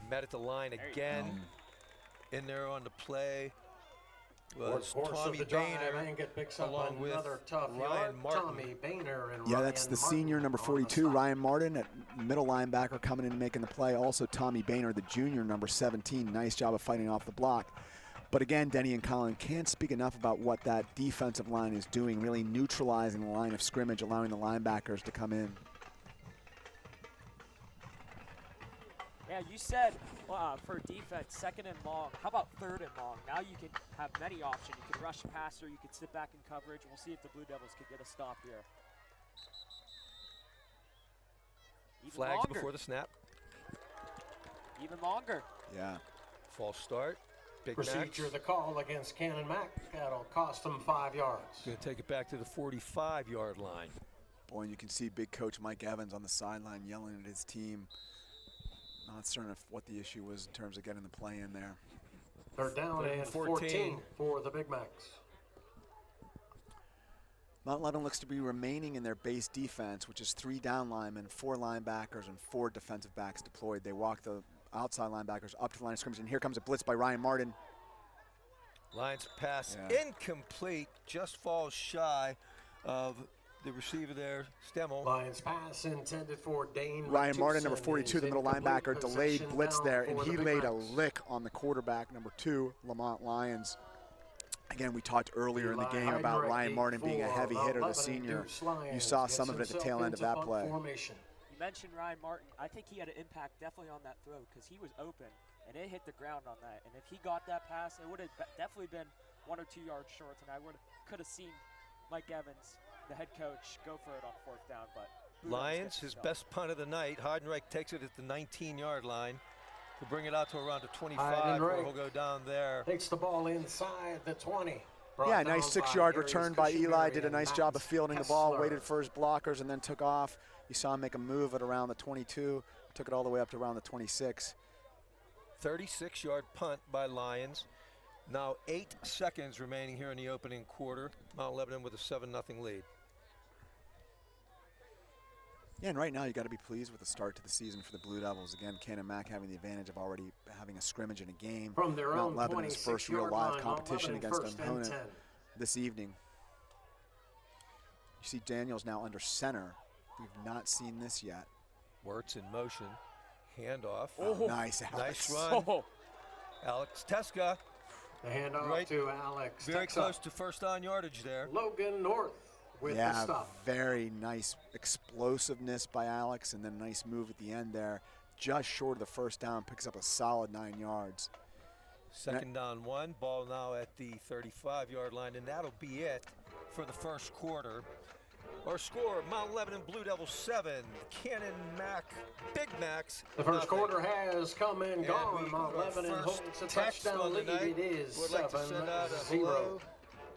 Met at the line again. In there on the play was Tommy Boehner along with Ryan Martin. Tommy Boehner and Yeah, that's the senior, number 42, Ryan Martin, at middle linebacker, coming in and making the play. Also Tommy Boehner, the junior, number 17. Nice job of fighting off the block. But again, Denny and Colin, can't speak enough about what that defensive line is doing, really neutralizing the line of scrimmage, allowing the linebackers to come in. Yeah, you said for defense, second and long. How about third and long? Now you can have many options. You can rush passer, you can sit back in coverage. We'll see if the Blue Devils can get a stop here. Even Flags longer. before the snap. Even longer. Yeah. False start. Big Procedure, Macs. the call against Canon Mac. That'll cost them 5 yards. Going to take it back to the 45-yard line. Boy, and you can see big coach Mike Evans on the sideline yelling at his team. Not certain what the issue was in terms of getting the play in there. They're down and 14 for the Big Macs. Mount Lebanon looks to be remaining in their base defense, which is 3 down linemen, 4 linebackers, and 4 defensive backs deployed. They walk the outside linebackers up to the line of scrimmage, and here comes a blitz by Ryan Martin. Lions pass incomplete, just falls shy of the receiver there, Stemmel. Lions pass intended for Dane Ryan Martin, Matusson, number 42, the middle linebacker, delayed blitz there, and he laid a lick on the quarterback, number 2, Lamont Lyons. Again, we talked earlier in the game about Ryan Martin being a heavy hitter, the senior. You saw some of it at the tail end of that play. You mentioned Ryan Martin. I think he had an impact definitely on that throw because he was open, and it hit the ground on that. And if he got that pass, it would have definitely been 1 or 2 yards short, and I could have seen Mike Evans, the head coach, go for it on 4th down. But Lions, his best punt of the night. Hardenreich takes it at the 19-yard line. He'll bring it out to around the 25, where he'll go down there. Takes the ball inside the 20. Yeah, nice 6-yard return by Eli. Did a nice job of fielding the ball, waited for his blockers, and then took off. You saw him make a move at around the 22, took it all the way up to around the 26. 36-yard punt by Lions. Now 8 seconds remaining here in the opening quarter. Mount Lebanon with a 7-0 lead. Yeah, and right now you got to be pleased with the start to the season for the Blue Devils. Again, Canon Mac having the advantage of already having a scrimmage in a game. From their Mount own Lebanon's first real live competition against an 10. opponent this evening. You see Daniels now under center. We've not seen this yet. Wirtz in motion. Handoff. Oh, nice, Alex. Nice run. Oh. Alex Teska. The handoff to Alex. Very close to first down yardage there. Logan North with the stop. Very nice explosiveness by Alex, and then a nice move at the end there. Just short of the first down, picks up a solid 9 yards. Second down 1. Ball now at the 35-yard line, and that'll be it for the first quarter. Our score, Mount Lebanon Blue Devils 7, Canon Mac, Big Macs. The first quarter has come and gone. Mount Lebanon holds a touchdown lead. It is 7-0.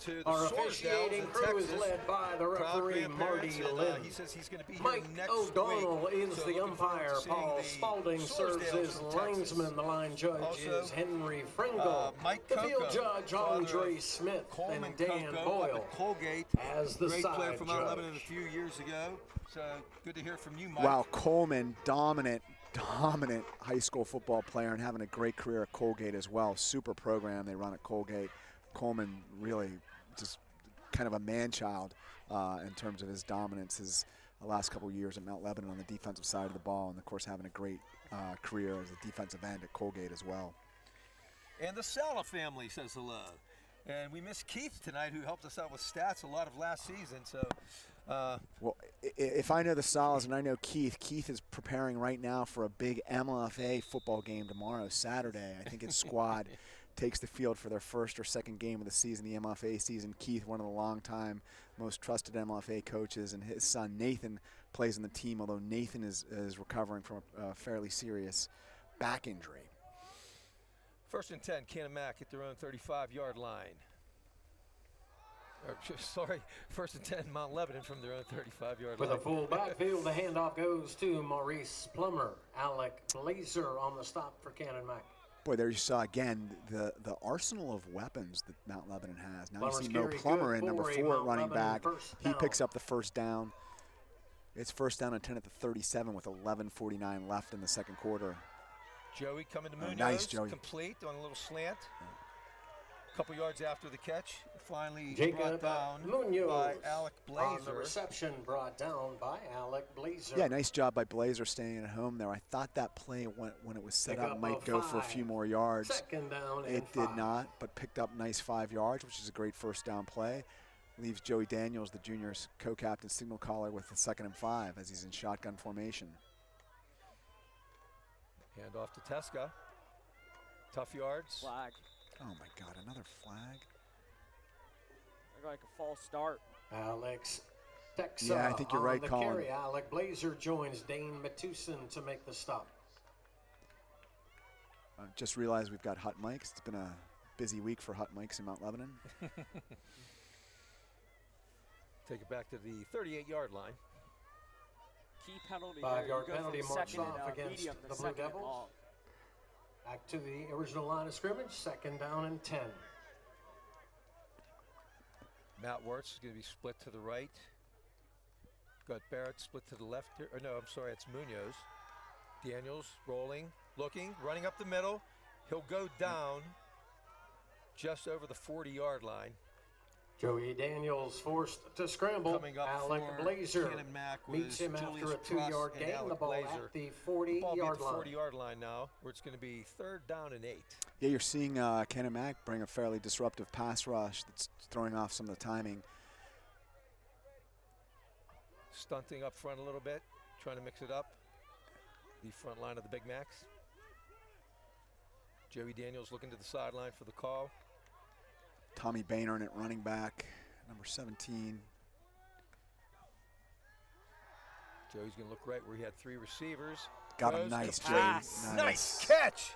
to the Our Soarsdales officiating in crew is Texas. led by the Proud referee grandparents, Marty and, Lynn. he says he's going to be here Mike next O'Donnell week. is So the looking forward umpire. to seeing Paul the Spalding serves Soarsdales as from Texas. linesman. The line judge Also, is Henry Fringle. Mike The field Coco, judge father Andre of Smith Coleman and Dan Coco up Boyle at Colgate. as the Great player side from Mount judge. Lebanon a few years ago. So good to hear from you, Mike. Wow, Coleman, dominant high school football player and having a great career at Colgate as well. Super program they run at Colgate. Coleman really just kind of a man-child in terms of his dominance his last couple of years at Mount Lebanon on the defensive side of the ball, and of course having a great career as a defensive end at Colgate as well. And the Sala family says hello. And we miss Keith tonight, who helped us out with stats a lot of last season. So, well, if I know the Salas and I know Keith is preparing right now for a big MLFA football game tomorrow, Saturday. I think his squad takes the field for their first or second game of the season, the MLFA season. Keith, one of the longtime, most trusted MLFA coaches, and his son Nathan plays on the team, although Nathan is recovering from a fairly serious back injury. 1st and 10, Canon at their own 35-yard line. Or, sorry, 1st and 10, Mount Lebanon from their own 35-yard line. With a full backfield, the handoff goes to Maurice Plummer. Alec Blazer on the stop for Canon Mac. Boy, there you saw again the arsenal of weapons that Mount Lebanon has. Now Plummer's you see Mo carry Plummer good in, number for a 4 Mount running Lebanon back. first He down. picks up the first down. It's 1st down and 10 at the 37 with 11:49 left in the second quarter. Joey coming to Munoz, nice, Joey. complete on a little slant. A couple yards after the catch, finally Jacob brought down Munoz by Alec on the Blazer. reception, brought down by Alec Blazer. Yeah, nice job by Blazer staying at home there. I thought that play when it was set Pick up up might of go for a 5. few more yards. 2nd down and It did 5. not, but picked up nice 5 yards, which is a great first down play. Leaves Joey Daniels, the junior's co-captain, signal caller with the 2nd and 5 as he's in shotgun formation. Hand off to Teska. Tough yards. Flag. Oh my God, another flag. Looked like a false start. Alex Texa Yeah, I think you're on right, the Colin. carry. Alec Blazer joins Dane Matuson to make the stop. Just realized we've got hot mics. It's been a busy week for hot mics in Mount Lebanon. Take it back to the 38-yard line. Key penalty. 5-yard there. You go penalty from marks second off and, against medium the to Blue second and Devils. long. Back to the original line of scrimmage, 2nd down and 10. Matt Wirtz is going to be split to the right. Got Barrett split to the left here. Or no, I'm sorry, it's Munoz. Daniels rolling, looking, running up the middle. He'll go down just over the 40-yard line. Joey Daniels forced to scramble. Coming up Alec for Blazer Canon Mac meets was him Julius after a 2-yard Truss and gain. Alec The ball Blazer. at the Ball be at 40-yard the line. 40-yard line now, where it's going to be 3rd down and 8. Yeah, you're seeing Canon Mac bring a fairly disruptive pass rush that's throwing off some of the timing. Stunting up front a little bit, trying to mix it up. The front line of the Big Macs. Joey Daniels looking to the sideline for the call. Tommy Boehner at running back, number 17. Joey's going to look right where he had 3 receivers. Got him Throws, nice, Joey. pass. Nice catch.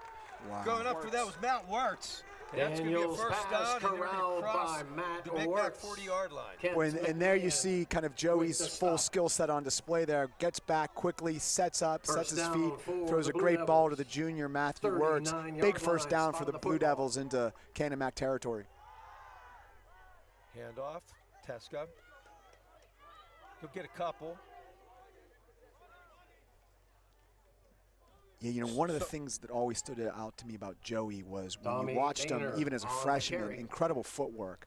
Wow. Going up for that was Matt Wirtz. And that's going to be a Daniels 1st pass down, and they're going corralled to cross by Matt the Big Mac Wirtz. 40-yard line. Kent Boy, and there you McMahon see kind of with Joey's the full stop. skill set on display there. Gets back quickly, sets up, First sets his down feet, for throws the a Blue great ball to Devils. the junior Matthew Wirtz. 39-yard Big first line, down spot for the the Blue football. Devils into Canon Mac territory. Handoff, Teska. He'll get a couple. Yeah, you know, one of the things that always stood out to me about Joey was when Tommy you watched him, Boehner even as a on the freshman, carry. incredible footwork,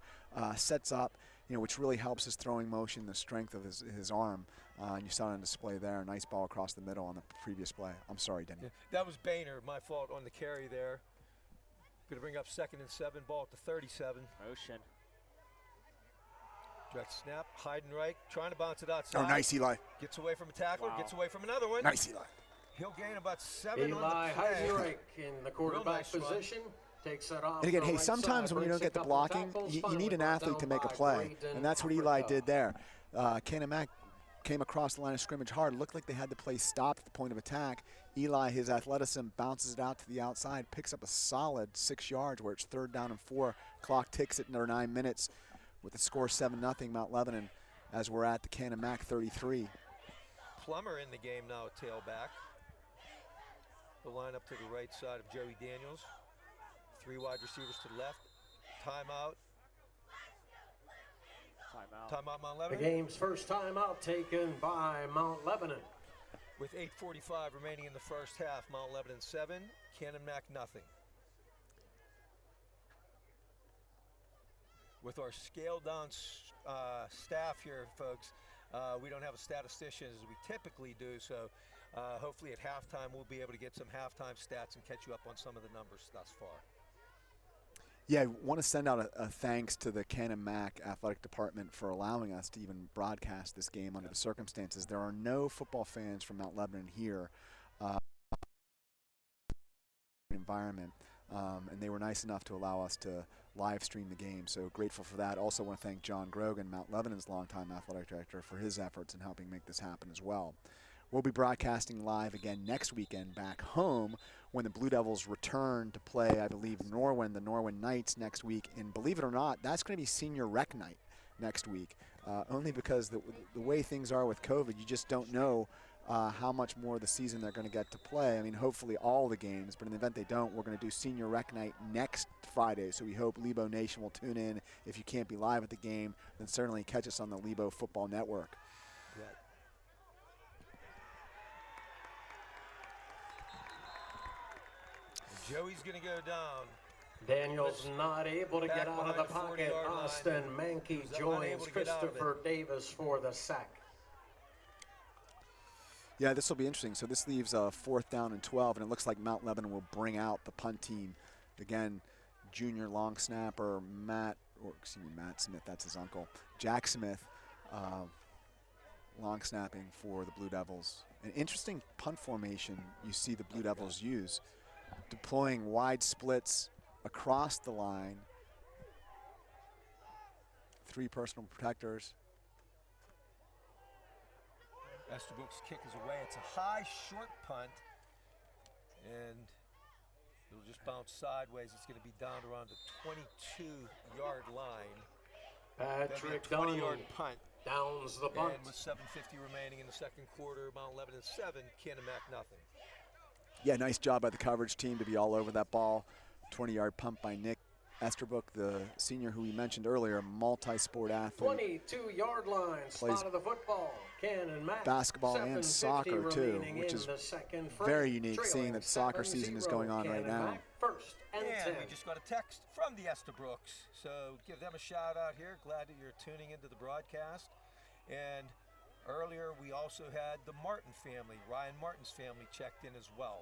sets up, you know, which really helps his throwing motion, the strength of his arm. And you saw it on display there. Nice ball across the middle on the previous play. I'm sorry, Denny. Yeah, that was Boehner, my fault on the carry there. Going to bring up 2nd and 7, ball at the 37. Motion. Direct snap, Hayden Reich trying to bounce it outside. Oh, nice, Eli. Gets away from a tackler, Wow. gets away from another one. Nice, Eli. He'll gain about 7 Eli on the play. Heidenreich in the quarterback nice run. position. Takes that off. And again, the hey, right sometimes side, when you don't breaks a get the couple blocking, tackles, you finally need an brought athlete to down make a by play. Braden And that's what Eli Africa. did there. Canon Mac came across the line of scrimmage hard. Looked like they had the play stopped at the point of attack. Eli, his athleticism, bounces it out to the outside, picks up a solid 6 yards where it's 3rd down and 4. Clock ticks at 9 minutes. with the score 7-0 Mount Lebanon as we're at the Canon Mac 33. Plummer in the game now at tailback. The lineup to the right side of Joey Daniels. 3 wide receivers to the left. Timeout. Timeout Mount The Lebanon. game's first timeout taken by Mount Lebanon. With 8:45 remaining in the first half, Mount Lebanon 7, Canon Mac nothing. With our scaled down staff here, folks, we don't have a statistician as we typically do, so hopefully at halftime we'll be able to get some halftime stats and catch you up on some of the numbers thus far. Yeah, I want to send out a thanks to the Canon Mac Athletic Department for allowing us to even broadcast this game under the circumstances. There are no football fans from Mount Lebanon here. Environment, and they were nice enough to allow us to live stream the game, so grateful for that. Also want to thank John Grogan, Mount Lebanon's longtime athletic director, for his efforts in helping make this happen as well. We'll be broadcasting live again next weekend back home when the Blue Devils return to play, I believe, the Norwin Knights next week. And believe it or not, that's going to be senior rec night next week, only because the way things are with COVID, you just don't know how much more of the season they're going to get to play. I mean, hopefully all the games, but in the event they don't, we're going to do senior rec night next Friday. So we hope Lebo Nation will tune in. If you can't be live at the game, then certainly catch us on the Lebo Football Network. Yeah. Joey's going to go down. Daniels not able to Back get out of the behind the pocket. 40-yard line. Austin Mankey Was unable joins to get out of it. Christopher Davis for the sack. Yeah, this will be interesting. So this leaves 4th down and 12, and it looks like Mount Lebanon will bring out the punt team. Again, junior long snapper Matt Smith, that's his uncle, Jack Smith, long snapping for the Blue Devils. An interesting punt formation you see the Blue Devils use, deploying wide splits across the line, 3 personal protectors. Estabrook's kick is away. It's a high, short punt, and it'll just bounce sideways. It's going to be down around the 22-yard line. Patrick 20-yard Dunn punt. downs the punt. And with 7:50 remaining in the second quarter, Mount Lebanon 7, Canon Mac nothing. Yeah, nice job by the coverage team to be all over that ball. 20-yard punt by Nick Estabrook, the senior who we mentioned earlier, multi-sport athlete. 22-yard line, spot of the football. Canon Mac. Basketball and soccer too, which is very unique, seeing that soccer season is going on right now. First and 10. We just got a text from the Estabrooks, so give them a shout out here. Glad that you're tuning into the broadcast. And earlier we also had the Martin family, Ryan Martin's family, checked in as well.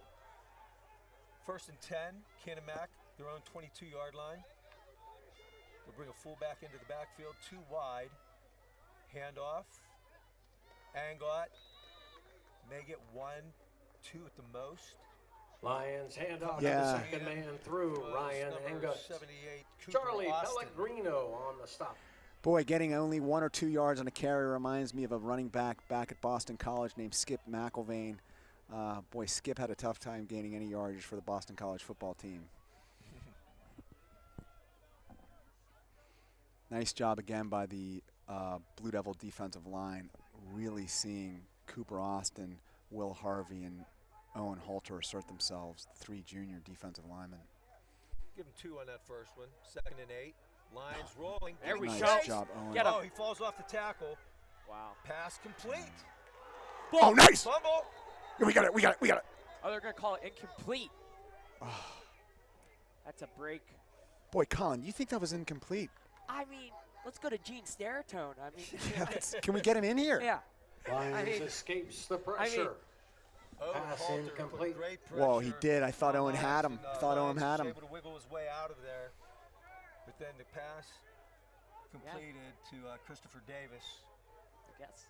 1st and 10, Canon Mac, their own 22-yard line. They'll bring a fullback into the backfield, 2 wide. Handoff. Angot may get 1, 2 at the most. Lions hand off Yeah. to the second man through. Ryan Number Engut. 78, Cooper Charlie Austin. Pellegrino on the stop. Boy, getting only 1 or 2 yards on a carry reminds me of a running back at Boston College named Skip McIlvain. Boy, Skip had a tough time gaining any yardage for the Boston College football team. Nice job again by the Blue Devil defensive line, really seeing Cooper Austin, Will Harvey, and Owen Halter assert themselves, 3 junior defensive linemen. Give him 2 on that first one. 2nd and 8. Lions rolling. There we Nice go. job, Owen. Get him. Oh, he falls off the tackle. Wow. Pass complete. Oh, nice! Fumble. We got it. Oh, they're going to call it incomplete. That's a break. Boy, Colin, you think that was incomplete? I mean, let's go to Gene Steratone. I mean, Yeah, can we get him in here? yeah. Lions escapes the pressure. Owen Pass Halter incomplete. put great Whoa, he pressure did. I thought on Owen had him. Lions, Thought Owen Lions had was him. able to wiggle his way out of there. But then the pass completed to Christopher Davis, I guess.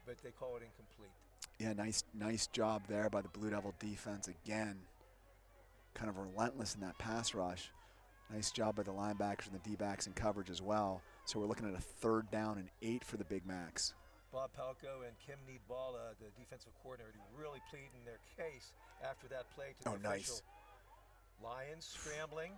but they call it incomplete. Yeah, nice job there by the Blue Devil defense again. Kind of relentless in that pass rush. Nice job by the linebackers and the D-backs in coverage as well. So we're looking at a 3rd down and 8 for the Big Macs. Bob Pelko and Kim Needball, the defensive coordinator, really pleading their case after that play to the official. Nice. Lions scrambling.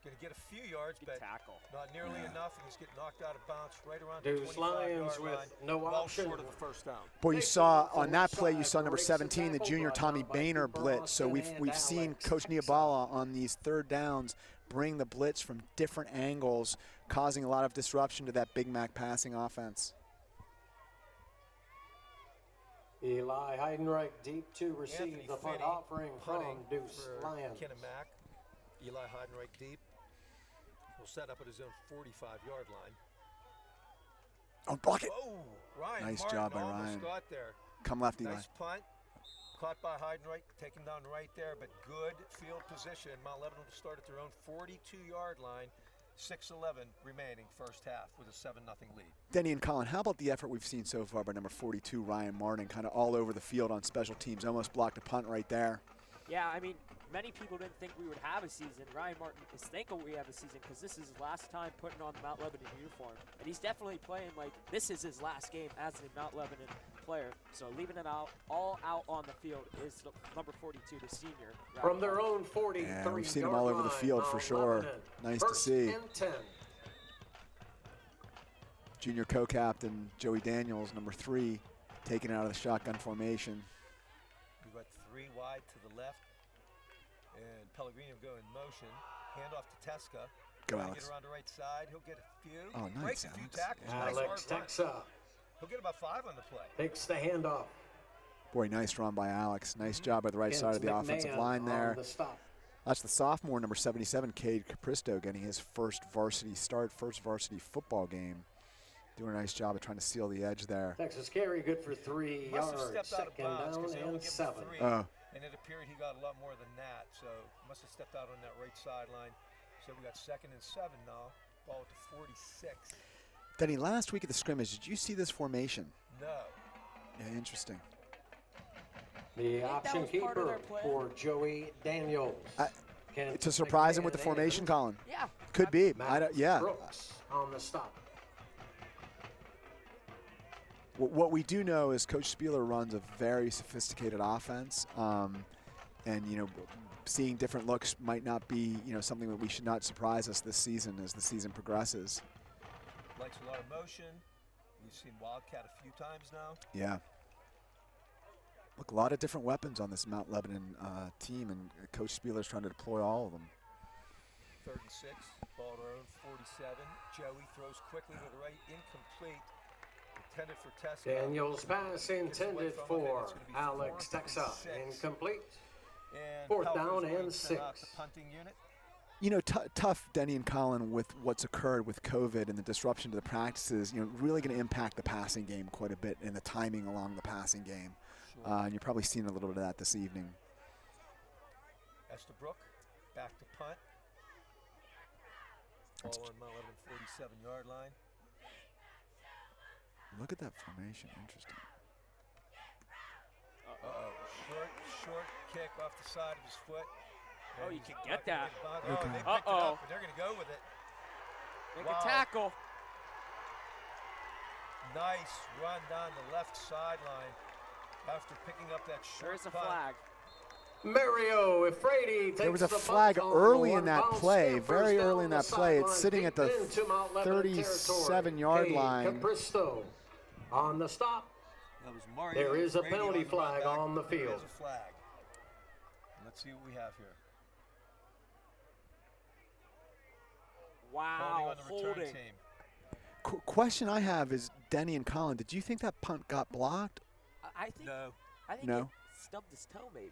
Going to get a few yards, but tackle. not nearly enough, and he's getting knocked out of bounds right around Deuce the Lions 25-yard with line. no well option. short of the first down. Boy, you saw on that play, you saw number 17, the junior Tommy Boehner blitz. So we've seen Coach Niabala on these third downs bring the blitz from different angles, causing a lot of disruption to that Big Mac passing offense. Eli Heidenreich deep to receive Anthony the punt Finney offering from punting Deuce for Lions. Mack. Eli Heidenreich deep. Will set up at his own 45-yard line. Oh, block it. Oh, Ryan Nice Martin job by almost Ryan. got there. Come left, Eli. Nice punt. Caught by Heidenreich, taken down right there, but good field position. Mount Lebanon will start at their own 42-yard line. 6:11 remaining first half with a 7-0 lead. Denny and Colin, how about the effort we've seen so far by number 42, Ryan Martin, kind of all over the field on special teams, almost blocked a punt right there. Yeah, I mean, many people didn't think we would have a season. Ryan Martin is thankful we have a season because this is his last time putting on the Mount Lebanon uniform. And he's definitely playing like this is his last game as a Mount Lebanon player. So leaving it all out on the field is the number 42, the senior. From their own 43. Yeah, we've seen them all over the field for sure. Nice to see. First and 10. Junior co-captain Joey Daniels, number 3, taken out of the shotgun formation. We've got 3 wide to the left, and Pellegrino go in motion. Hand off to Tesca. Go, Trying to Alex. get around the right side. He'll get a few. Oh, nice, Breaks a few Alex. tackles. Alex Nice hard Texa run. He'll get about 5 on the play. takes the handoff. Boy, nice run by Alex. Nice job by the right side of the Against offensive McMahon line there. on the stop. That's the sophomore, number 77, Cade Capristo, getting his first varsity start, first varsity football game. Doing a nice job of trying to seal the edge there. Texas carry good for 3 Must have yards. stepped out of Second bounds because down they only and give him 7. 3. Oh. And it appeared he got a lot more than that, so must have stepped out on that right sideline. So we got 2nd and 7 now. Ball to 46. Denny, last week at the scrimmage, did you see this formation? No. Yeah, interesting. The that option was part of keeper their plan. for Joey Daniels. To surprise him with the formation, Colin? Yeah. Could be. Matt Yeah. Brooks on the stop. What we do know is Coach Spieler runs a very sophisticated offense, and seeing different looks might not be something that we should not surprise us this season as the season progresses. Likes a lot of motion. We've seen Wildcat a few times now. Yeah. Look, a lot of different weapons on this Mount Lebanon team, and Coach Spieler's trying to deploy all of them. 3rd and 6. Ball to our own 47. Joey throws quickly to the right, incomplete. Intended for Tesca. Daniels pass intended for Alex Texa. Incomplete. And 4th down Peller's going and to send out 6. the punting unit. Tough, Denny and Colin, with what's occurred with COVID and the disruption to the practices, really going to impact the passing game quite a bit and the timing along the passing game. Sure. And you're probably seeing a little bit of that this evening. Estabrook back to punt. Ball on Mount Lebanon 47-yard line. Look at that formation. Interesting. Short kick off the side of his foot. Oh, And you he's can not get gonna that. it by- Okay. Oh, they picked it Uh-oh. up, and they're going to go with it. Make Wow. a tackle. Nice run down the left sideline after picking up that short There's a punt. flag. Mario Efredi takes There was a the flag punt on early the in that one-bounce play, scampers very down early in the that play. It's sideline, sitting at the deep into Mount Lebanon 37-yard territory. line. Capristo on the stop. That was Mario There is a Efredi penalty on the flag run back. on the There field. is a flag. Let's see what we have here. Wow, Holding on the return holding. team. Question I have is, Denny and Colin, did you think that punt got blocked? I think No, I think No. it stubbed his toe maybe.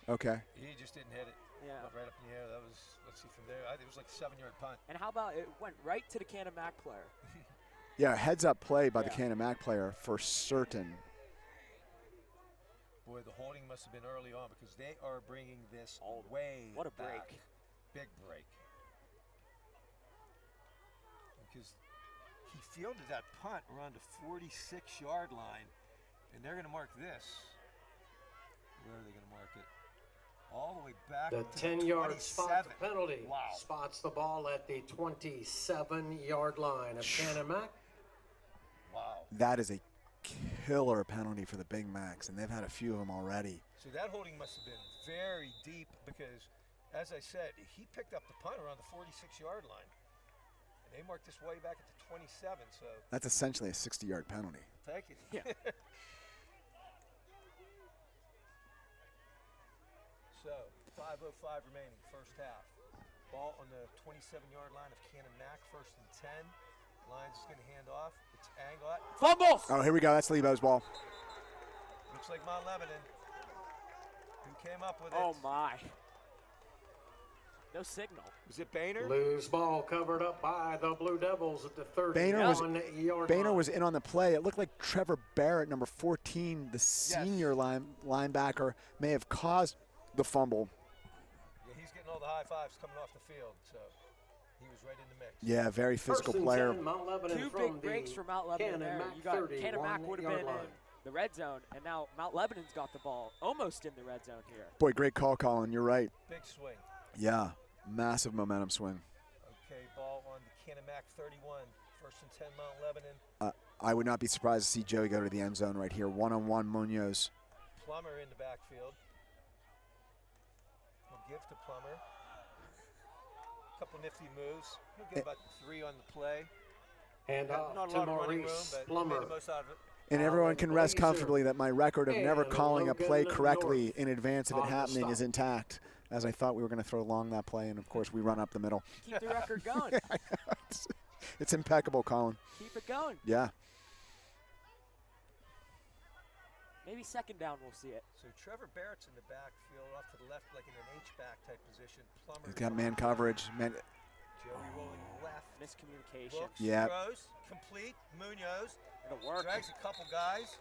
Okay. he just didn't hit it. Yeah. Went right up in the air. That was, let's see from there. I think it was like a 7-yard punt. And how about it went right to the Canon Mac player? Yeah, heads-up play by the Yeah. Canon Mac player for certain. Boy, the holding must have been early on because they are bringing this Oh, way what a back. break. Big break. Because he fielded that punt around the 46-yard line, and they're going to mark this. Where are they going to mark it? All the way back The to 10-yard spot 27. penalty. Wow. Spots the ball at the 27-yard line of Canon Mac. Wow. That is a killer penalty for the Big Macs, and they've had a few of them already. So that holding must have been very deep because As I said, he picked up the punt around the 46-yard line. And they marked this way back at the 27, so. That's essentially a 60-yard penalty. Thank you. Yeah. So, 5:05 remaining, first half. Ball on the 27-yard line of Canon Mac, 1st and 10. Lions is going to hand off. It's Anglot. Fumble! Oh, here we go. That's Lebo's ball. Looks like Mount Lebanon. Who came up with it? Oh, my. No signal. Was it Boehner? Loose ball covered up by the Blue Devils at the 31-yard Boehner line. was in on the play. It looked like Trevor Barrett, number 14, the senior linebacker, may have caused the fumble. Yeah, he's getting all the high fives coming off the field, so he was right in the mix. Yeah, very physical 1st and player. 10, Mount Lebanon 2 from big breaks the for Mount Lebanon Canon there. Mac You got Canon Mac would have been 31-yard in the red zone, and now Mount Lebanon's got the ball almost in the red zone here. Boy, great call, Colin. You're right. Big swing. Yeah, massive momentum swing. Okay, ball on the Canon Mac 31. 1st and 10, Mount Lebanon. I would not be surprised to see Joey go to the end zone right here. One-on-one, Munoz. Plummer in the backfield. We'll give to Plummer. Couple nifty moves. He'll get about 3 on the play. And Not off a to lot of running room, Maurice but he Plummer. made the most out of it. And everyone can rest comfortably that my record of never And calling a play Logan correctly North in advance of it on the happening stop. is intact, as I thought we were going to throw long that play, and of course we run up the middle. Keep the record going. It's impeccable, Colin. Keep it going. Yeah. Maybe 2nd down we'll see it. So Trevor Barrett's in the backfield, off to the left, like in an H-back type position. Plummer. He's got man coverage. Man, Joey rolling left. Miscommunication. Looks, Yeah. throws, complete. Munoz It'll work. drags a couple guys.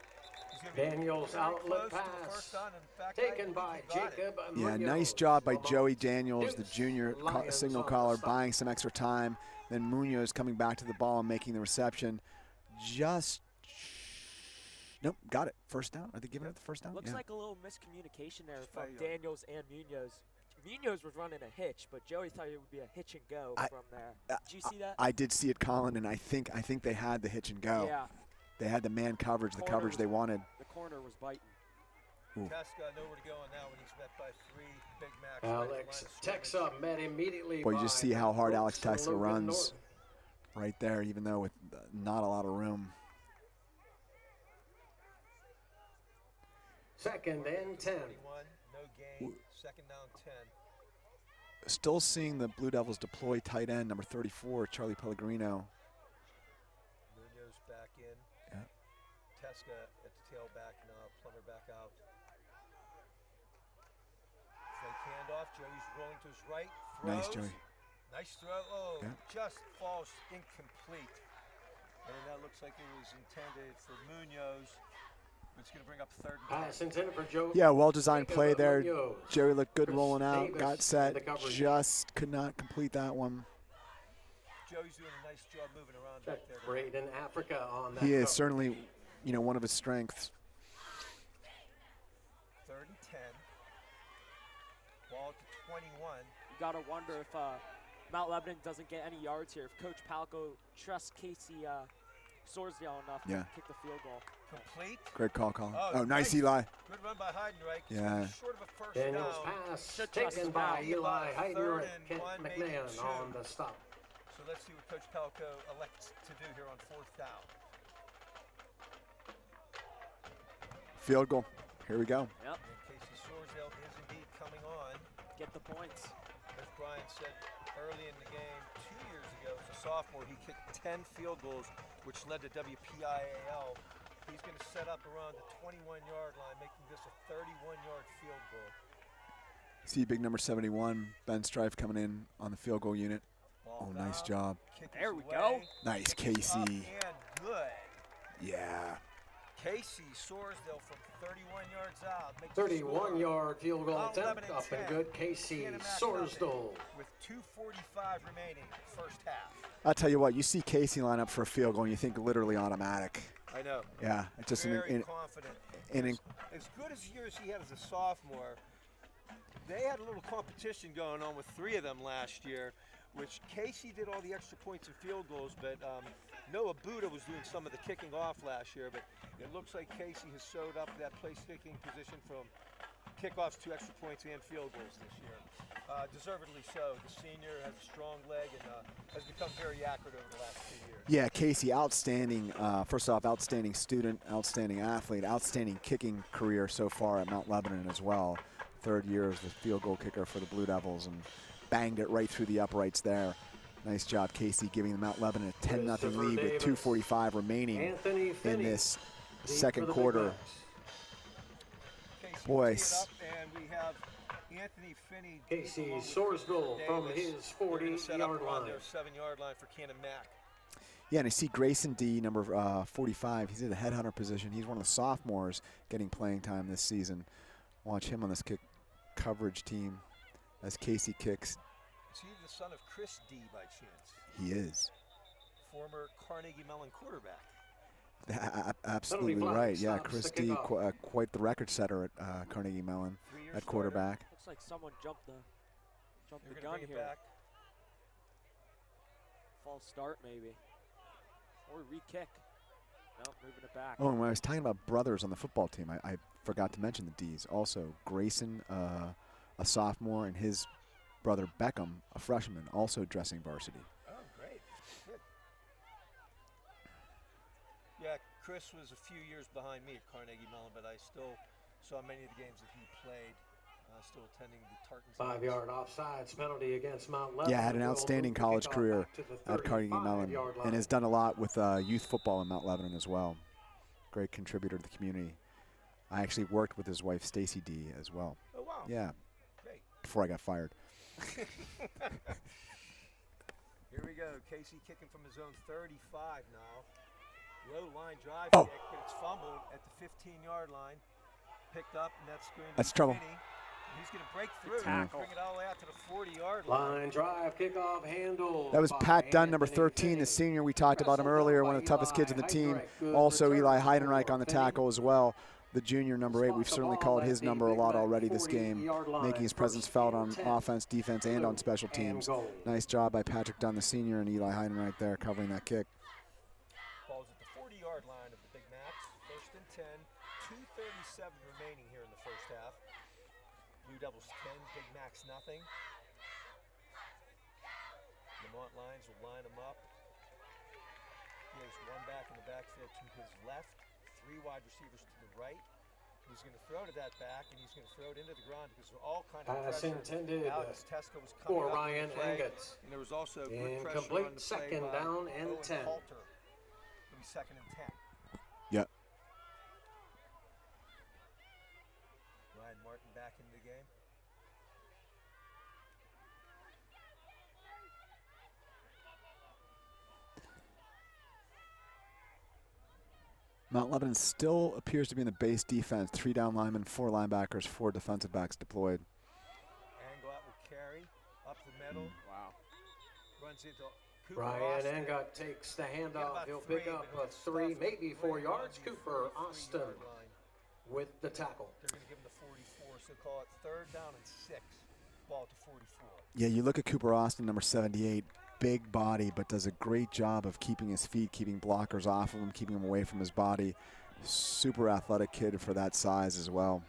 He's gonna be Daniels very outlet close to the pass first down. In fact, I taken think by he got it. Jacob yeah, Munoz. nice job by Lamont Joey Daniels, the Dukes, junior Lions signal on the caller, stop. buying some extra time. Then Munoz coming back to the ball and making the reception. Nope, got it. First down. Are they giving it the first down? Looks Yeah. like a little miscommunication there by, from Daniels and Munoz. Munoz was running a hitch, but Joey thought it would be a hitch and go from there. Did you see that? I did see it, Colin, and I think they had the hitch and go. Yeah. They had the man coverage, the Corner coverage was- they wanted. The corner was biting. Tess got nowhere to go on that when he's met by 3 Big Macs. Alex Texa met immediately. Boy, you just see how hard Alex Brooks and Texa Logan runs Norton. right there, even though with not a lot of room. 2nd and 10. 21, no gain. 2nd down 10. Still seeing the Blue Devils deploy tight end number 34, Charlie Pellegrino. Munoz back in. Yeah. Teska at the tailback now. Plummer back out. Fake handoff. Joey's rolling to his right. Throws. Nice, Joey. Nice throw. Oh, Yeah. just falls incomplete. And that looks like it was intended for Munoz. It's going to bring up 3rd and 10. Pass intended for Joe. Yeah, well-designed Jacob play there. Munoz. Joey looked good Chris rolling out, Davis got in the set, coverage. just could not complete that one. Joey's doing a nice job moving around back there. Braden Africa on that. He is coverage. certainly, one of his strengths. 3rd and 10. Ball to 21. You got to wonder if Mount Lebanon doesn't get any yards here. If Coach Palco trusts Casey Sorsdale enough Yeah. to kick the field goal. Complete. Great call, Colin. Oh, Oh, nice, nice. Eli. Good run by Heidenreich. Yeah. Short of a first Daniels down. pass Should trust taken him by now. Eli About 3rd Heidenreich. and Kent 1, maybe McMahon 2. on the stop. So let's see what Coach Palco elects to do here on 4th down. Field goal. Here we go. Yep. And Casey Sorsdale is indeed coming on. Get the points. As Brian said early in the game, 2 years ago, as a sophomore, he kicked 10 field goals, which led to WPIAL. He's going to set up around the 21-yard line, making this a 31-yard field goal. See big number 71, Ben Strife coming in on the field goal unit. Ball Oh, nice down, job. kick is There we away, go. Nice, up Casey. and good. Yeah. Casey Sorsdale from 31 yards out. Makes 31-yard field goal Mount attempt. Lebanon Up 10, and good. Casey Canon Mac Sorsdale. nothing, with 2:45 remaining, first half. I'll tell you what, you see Casey line up for a field goal and you think literally automatic. I know. Yeah, it's just Very confident. an As good as years he had as a sophomore, they had a little competition going on with 3 of them last year, which Casey did all the extra points and field goals, but Noah Buddha was doing some of the kicking off last year, but it looks like Casey has sewed up that place kicking position from kickoffs, 2 extra points, and field goals this year. Deservedly so. The senior has a strong leg and has become very accurate over the last 2 years. Yeah, Casey, outstanding. First off, outstanding student, outstanding athlete, outstanding kicking career so far at Mount Lebanon as well. 3rd year as the field goal kicker for the Blue Devils and banged it right through the uprights there. Nice job, Casey, giving the Mount Lebanon a 10-0 lead with 2:45 remaining in this second quarter. Boys. And we have Anthony Finney. Casey Sorsville from his 40-yard line. Their 7-yard line for Canon Mac. Yeah, and I see Grayson D, number 45. He's in the headhunter position. He's one of the sophomores getting playing time this season. Watch him on this kick coverage team as Casey kicks. Is he the son of Chris D by chance? He is. Former Carnegie Mellon quarterback. Absolutely right. Yeah, Chris D, quite the record setter at Carnegie Mellon at quarterback. Looks like someone jumped the gun here. Back. False start maybe. Or re-kick. Nope, moving it back. Oh, and when I was talking about brothers on the football team, I forgot to mention the D's. Also, Grayson, a sophomore, and his brother Beckham, a freshman, also dressing varsity. Oh, great. Good. Yeah, Chris was a few years behind me at Carnegie Mellon, but I still saw many of the games that he played. Still attending the Tartans. 5-yard offsides penalty against Mount Lebanon. Yeah, had an outstanding college career at Carnegie Mellon and has done a lot with youth football in Mount Lebanon as well. Great contributor to the community. I actually worked with his wife, Stacy D, as well. Oh, wow. Yeah. Great. Before I got fired. Here we go. Casey kicking from his own 35 now. Low line drive kick, but it's fumbled at the 15-yard line. Picked up, and that's going to That's trouble. Finney. He's going to break through, bring it all the way out to the 40-yard line. line. Drive, kickoff, handle. That was Pat Dunn, number 13, the senior. We talked about him earlier, one of the toughest kids on the team. Also, Eli Heidenreich on the tackle as well. The junior, number 8, we've certainly called his number a lot already this game, making his presence felt on offense, defense, and on special teams. Nice job by Patrick Dunn, the senior, and Eli Heidenreich there covering that kick. Ball's at the 40-yard line of the Big Macs. 1st and 10, 2:37 remaining here in the first half. Blue Devils 10, Big Macs nothing. Lamont Lyons will line them up. There's one back in the backfield to his left, 3 wide receivers to the right. He's going to throw to that back, and he's going to throw it into the ground because they're all kind of pass pressure. intended Alex Tesco was coming for up Ryan Engels. and there was also good pressure Incomplete, on the second play by down and Owen 10. Halter. It'll be 2nd and 10. Yep. Ryan Martin back in the game. Mount Lebanon still appears to be in the base defense. 3 down linemen, 4 linebackers, 4 defensive backs deployed. Anglot will carry up the middle. Wow. Runs into Cooper Ryan Austin. Engot takes the handoff. About He'll 3, pick up but a 3, maybe 4 right yards. around the Cooper 43-yard Austin line. with the tackle. They're going to give him the 44, so call it 3rd down and 6. Ball to 44. Yeah, you look at Cooper Austin, number 78, big body, but does a great job of keeping his feet, keeping blockers off of him, keeping him away from his body. Super athletic kid for that size as well.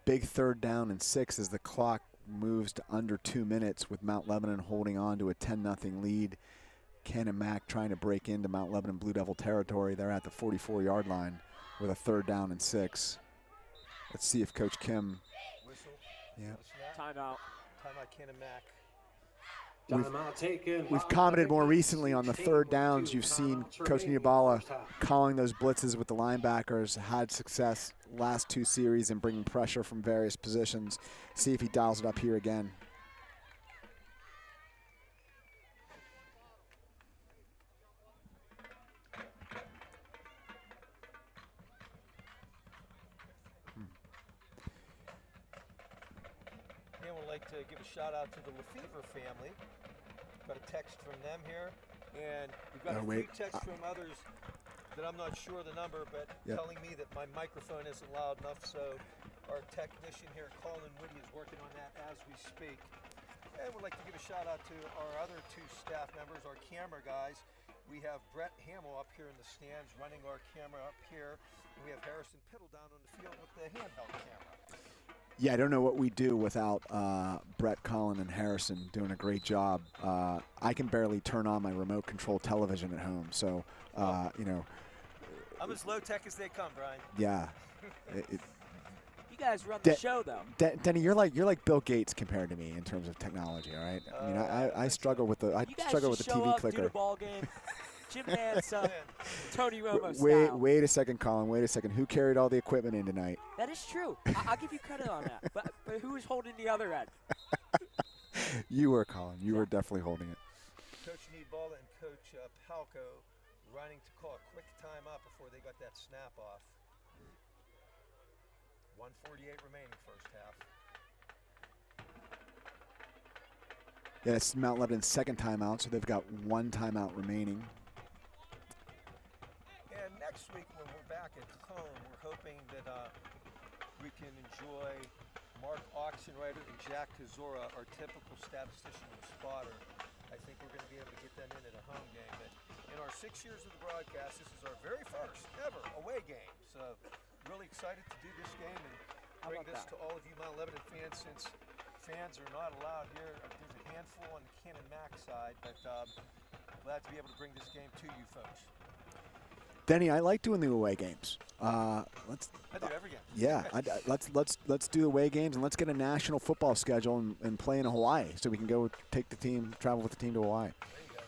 Big 3rd down and 6 as the clock moves to under 2 minutes with Mount Lebanon holding on to a 10-0 lead. Ken and Mac trying to break into Mount Lebanon Blue Devil territory. They're at the 44-yard line with a 3rd down and 6. Let's see if Coach Kim. Whistle. Yeah. Timeout. Timeout, Canon Mac. Timeout taken. We've commented more recently on the 3rd downs. You've seen Coach Niabala calling those blitzes with the linebackers, had success last 2 series in bringing pressure from various positions. See if he dials it up here again. And would like to give a shout out to the Lefevre family. Got a text from them here, and we've got a few texts from others that I'm not sure the number, but telling me that my microphone isn't loud enough, so our technician here, Colin Whitty, is working on that as we speak. And we'd like to give a shout out to our other 2 staff members, our camera guys, We have Brett Hamill up here in the stands running our camera up here, and we have Harrison Piddle down on the field with the handheld camera. Yeah, I don't know what we do without Brett, Colin, and Harrison doing a great job. I can barely turn on my remote control television at home, so you know. I'm as low tech as they come, Brian. Yeah. You guys run the show, though. Denny, you're like Bill Gates compared to me in terms of technology. All right. I mean, I struggle with the TV clicker. Do the ball game. Jim Nance, Tony Romo Wait a second, Colin. Wait a second. Who carried all the equipment in tonight? That is true. I'll give you credit on that. But who was holding the other end? You were, Colin. You were definitely holding it. Coach Needball and Coach Palco running to call a quick timeout before they got that snap off. 1:48 remaining first half. Yeah, it's Mount Lebanon's second timeout, so they've got one timeout remaining. And next week when we're back at home, we're hoping that we can enjoy Mark Oxenreiter and Jack Kazora, our typical statistician and spotter. I think we're going to be able to get them in at a home game. But in our 6 years of the broadcast, this is our very first ever away game. So really excited to do this game and bring this to all of you Mount Lebanon fans, since fans are not allowed here. There's a handful on the Canon Max side, but glad to be able to bring this game to you folks. Denny, I like doing the away games. I do every game. Yeah, let's do away games, and let's get a national football schedule and play in Hawaii, so we can go travel with the team to Hawaii. There you go.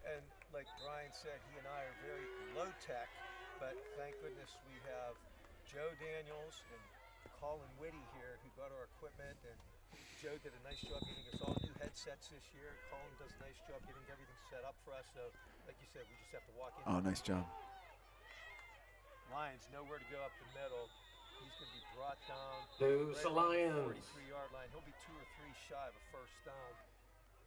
And like Brian said, he and I are very low tech, but thank goodness we have Joe Daniels and Colin Whitty here who got our equipment, and Joe did a nice job getting us all new headsets this year. Colin does a nice job getting everything set up for us. So, like you said, we just have to walk in. Oh, nice job. Lions nowhere to go up the middle. He's going to be brought down. Lose the Lions. 43-yard line. He'll be 2 or 3 shy of a first down.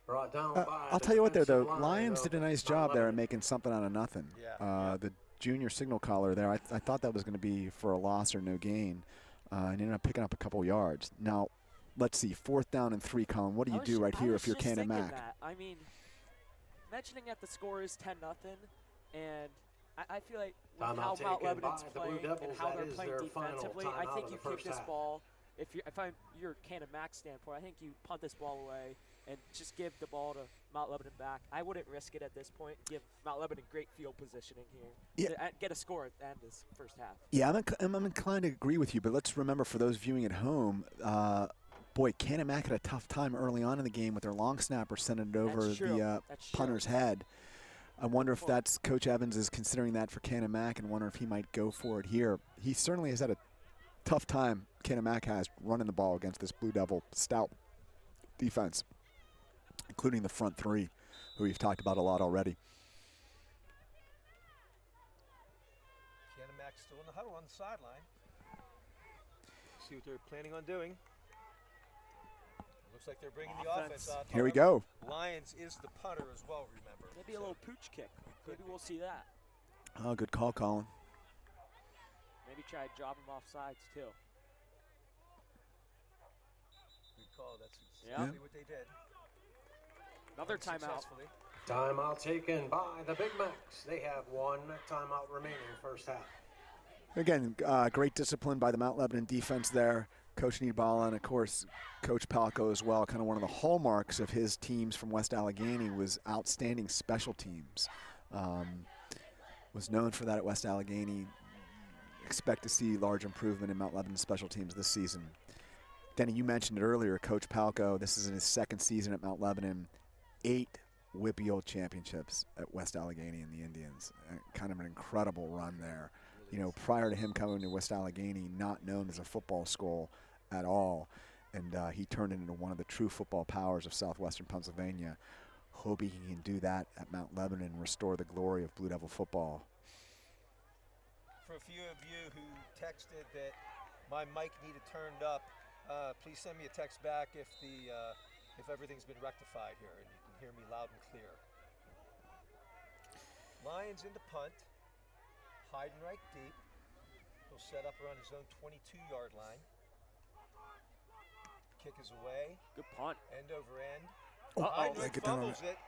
Brought down by I'll tell you what, though, Lions did a nice job there in making something out of nothing. Yeah. The junior signal caller there, I thought that was going to be for a loss or no gain, and ended up picking up a couple yards. Now, let's see, 4th down and 3, Colin. What do you do right here if you're Canon Mac? That. I mean, mentioning that the score is 10-0, and I feel like with how Mount Lebanon's playing and how they're playing defensively, I think you kick this ball. If I'm your Canon Mac standpoint, I think you punt this ball away and just give the ball to Mount Lebanon back. I wouldn't risk it at this point. Give Mount Lebanon great field positioning here. Yeah. Get a score at the end of this first half. Yeah, I'm inclined to agree with you, but let's remember for those viewing at home, boy, Canon Mac had a tough time early on in the game with their long snapper sending it over the punter's head. I wonder if that's Coach Evans is considering that for Canon Mac, and wonder if he might go for it here. He certainly has had a tough time, Canon Mac has, running the ball against this Blue Devil stout defense, including the front three, who we've talked about a lot already. Canon Mac still in the huddle on the sideline. See what they're planning on doing. Looks like they're bringing the offense out. Here we go. Lions is the punter as well, remember. Maybe a little pooch kick. Maybe we'll see that. Oh, good call, Colin. Maybe try to drop him off sides, too. Good call. That's exactly what they did. Another timeout. Timeout taken by the Big Macs. They have one timeout remaining first half. Again, great discipline by the Mount Lebanon defense there. Coach Niedbala and, of course, Coach Palco as well. Kind of one of the hallmarks of his teams from West Allegheny was outstanding special teams. Was known for that at West Allegheny. Expect to see large improvement in Mount Lebanon special teams this season. Denny, you mentioned it earlier, Coach Palco, this is in his 2nd season at Mount Lebanon. 8 WPIAL championships at West Allegheny and the Indians. Kind of an incredible run there. You know, prior to him coming to West Allegheny, not known as a football school at all, and he turned it into one of the true football powers of southwestern Pennsylvania. Hoping he can do that at Mount Lebanon and restore the glory of Blue Devil football. For a few of you who texted that my mic needed turned up, please send me a text back if everything's been rectified here and you can hear me loud and clear. Lions into punt. Hiding right deep. He'll set up around his own 22-yard line. Kick is away. Good punt. End over end. They get down on fumbles it.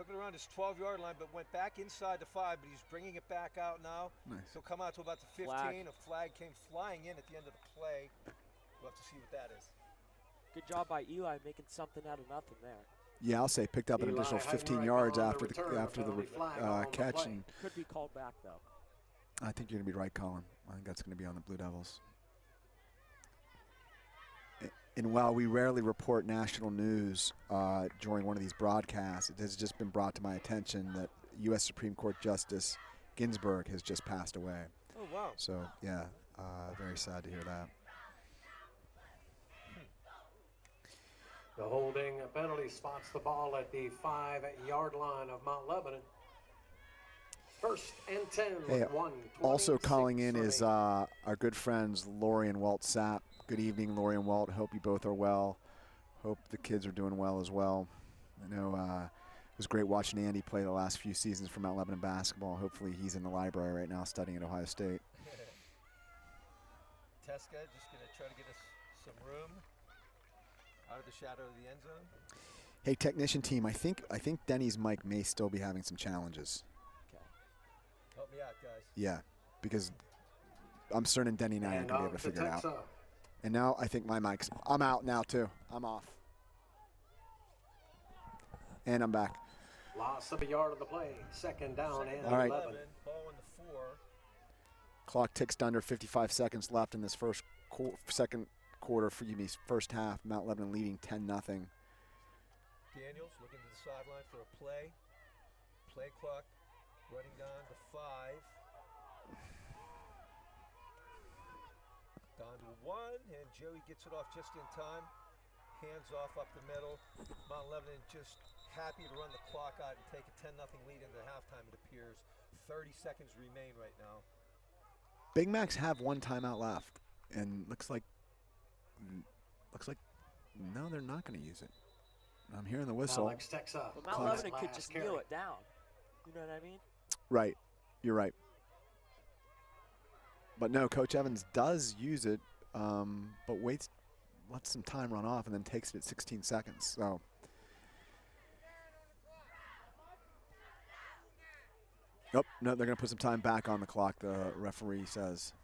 Took it around his 12-yard line, but went back inside the 5, but he's bringing it back out now. Nice. He'll come out to about the 15. Flag. A flag came flying in at the end of the play. We'll have to see what that is. Good job by Eli making something out of nothing there. Yeah, I'll say picked up an additional 15 yards after the catch, and Could be called back, though. I think you're going to be right, Colin. I think that's going to be on the Blue Devils. And while we rarely report national news during one of these broadcasts, it has just been brought to my attention that U.S. Supreme Court Justice Ginsburg has just passed away. Oh, wow. So, yeah, very sad to hear that. The holding penalty spots the ball at the 5-yard line of Mount Lebanon. 1st and 10 Hey, with 1:26 also calling in is remaining. our good friends Lori and Walt Sapp. Good evening, Lori and Walt. Hope you both are well. Hope the kids are doing well as well. I know it was great watching Andy play the last few seasons for Mount Lebanon basketball. Hopefully he's in the library right now studying at Ohio State. Teska just going to try to get us some room out of the shadow of the end zone. Hey, technician team, I think Denny's mic may still be having some challenges. Okay. Help me out, guys. Yeah, because I'm certain Denny and I aren't going to be able to figure it out. Texas. And now I think my mic's – I'm out now too. I'm off. And I'm back. Loss of a yard of the play. 2nd down and All right. 11. Ball in the 4. Clock ticks to under 55 seconds left in this second quarter, first half. Mount Lebanon leading 10-0. Daniels looking to the sideline for a play. Play clock running down to 5. Down to 1, and Joey gets it off just in time. Hands off up the middle. Mount Lebanon just happy to run the clock out and take a 10-0 lead into halftime, it appears. 30 seconds remain right now. Big Macs have one timeout left, and looks like no, they're not going to use it. I'm hearing the whistle. Alex Texas. But Mount Lebanon could just kneel it down. You know what I mean? Right. You're right. But no, Coach Evans does use it, but lets some time run off and then takes it at 16 seconds. So. Nope, no, they're going to put some time back on the clock, the referee says.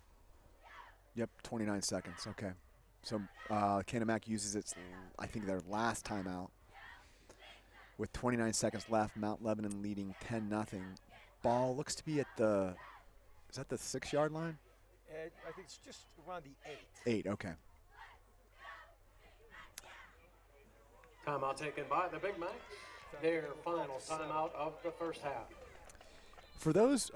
Yep, 29 seconds, okay. So Canon Mac uses its, I think, their last timeout. With 29 seconds left, Mount Lebanon leading 10-0. Ball looks to be at the, is that the 6-yard line? I think it's just around the 8, okay. Timeout taken by the Big Macs. Their final timeout of the first half. For those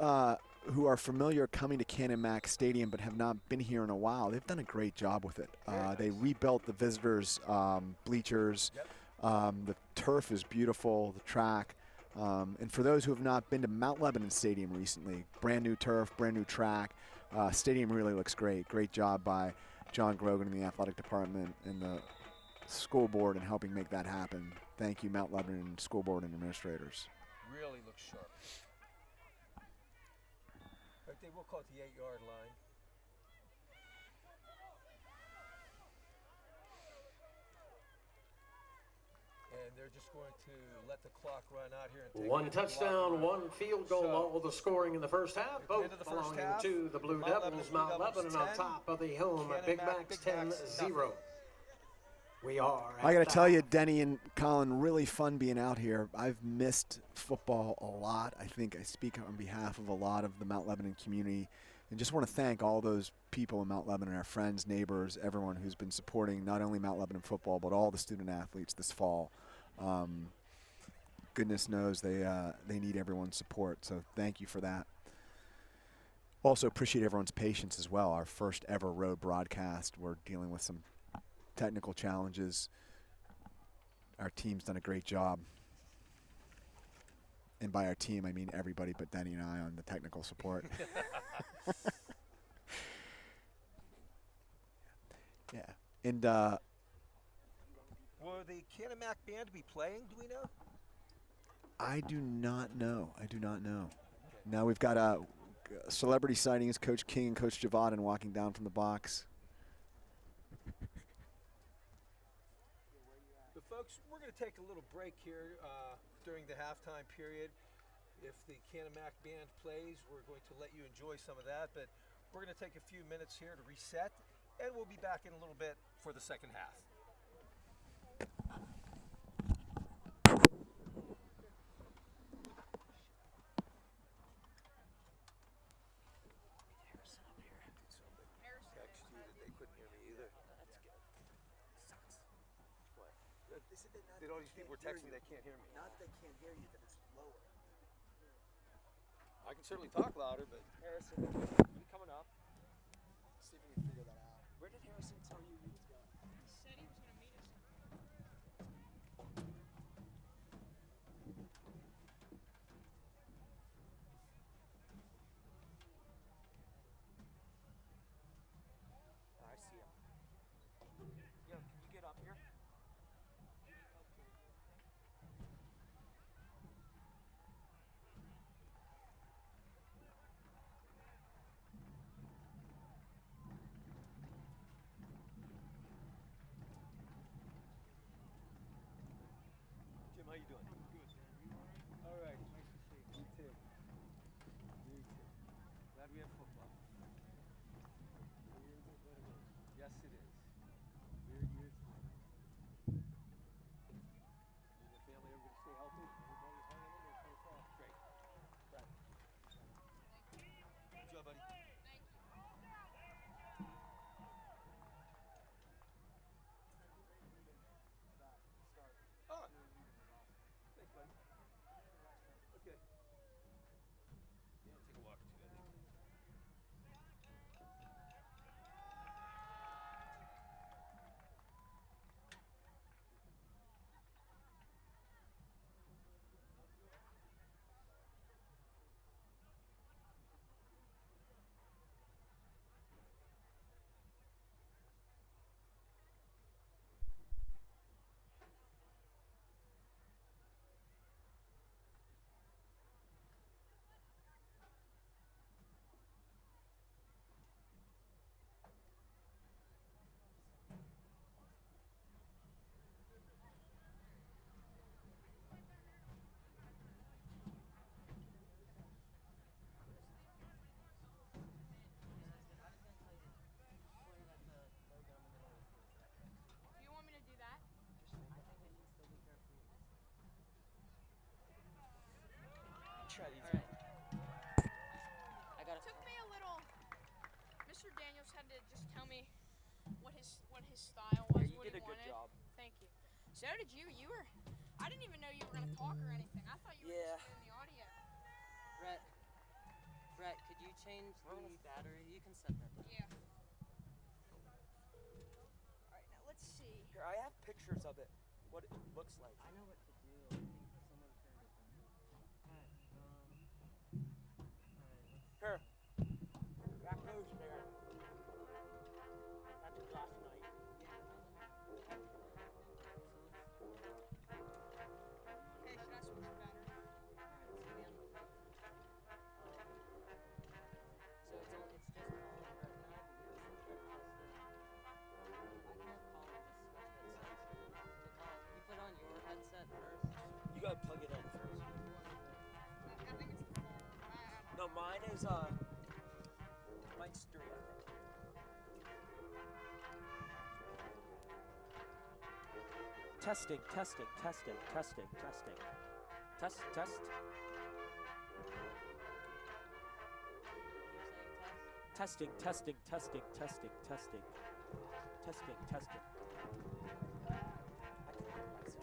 who are familiar coming to Canon Mac Stadium but have not been here in a while, they've done a great job with it. They rebuilt the visitors' bleachers. The turf is beautiful, the track. And for those who have not been to Mount Lebanon Stadium recently, brand new turf, brand new track. Stadium really looks great. Great job by John Grogan and the athletic department and the school board in helping make that happen. Thank you, Mount Lebanon school board and administrators. Really looks sharp. They will call it the 8-yard line. And they're just going to let the clock run out here. And take One touchdown, one field goal, all the scoring in the first half. Both belonging to the Blue Devils. Mount Lebanon on top of the home. Big Macs 10-0. We are. I got to tell you, Denny and Colin, really fun being out here. I've missed football a lot. I think I speak on behalf of a lot of the Mount Lebanon community. And just want to thank all those people in Mount Lebanon, our friends, neighbors, everyone who's been supporting not only Mount Lebanon football, but all the student athletes this fall. Goodness knows they need everyone's support, so thank you for that. Also appreciate everyone's patience as well. Our first ever road broadcast. We're dealing with some technical challenges. Our team's done a great job. And by our team, I mean everybody but Denny and I on the technical support. Yeah. And will the Canon Mac band be playing? Do we know? I do not know. I do not know. Now we've got celebrity sightings, Coach King and Coach Javaden walking down from the box. But folks, we're going to take a little break here during the halftime period. If the Canon band plays, we're going to let you enjoy some of that, but we're going to take a few minutes here to reset, and we'll be back in a little bit for the second half. Text you that they couldn't hear me either. That's good. Sucks. What? All these people were texting they can't hear me. Not they can't hear you, that it's lower. I can certainly talk louder, but Harrison, you coming up? See if we can figure that out. Where did Harrison tell you he was going? He said he was going to meet us. I see him. Yo, can you get up here? Jim, how you doing? Good, man. You all right? All right. Nice to see you. You too. You too. Glad we have football. Yes, it is. Weird years. You and the family, everybody stay healthy? Everybody's hanging in there so far. Great. Right. Good job, buddy. Thank you. Oh. Thanks, buddy. Okay. Yeah, take a walk or two, I think. Do you want me to do that? Try these. All right. I got It took me a little. Mr. Daniels had to just tell me what his style was. Yeah, you what did he a good wanted. job. Thank you. So did you. You were. I didn't even know you were gonna talk or anything. I thought you were Yeah. just doing the audio. Brett, could you change the battery? You can set that down. Yeah. All right. Now let's see. Here, I have pictures of it. What it looks like. I know what to do. I think someone turned it down. Alright, Here. That goes there. That's a glass night. Okay. Should I switch the battery? So it's just calling right now, but we just try to test it. I can't call it, just switch headsets. To call it, you put on your headset first. You gotta plug it in first. I think it's the phone. I No, mine is mine's 3, I think. Testing. Test. You're saying test? Testing. I can hear myself.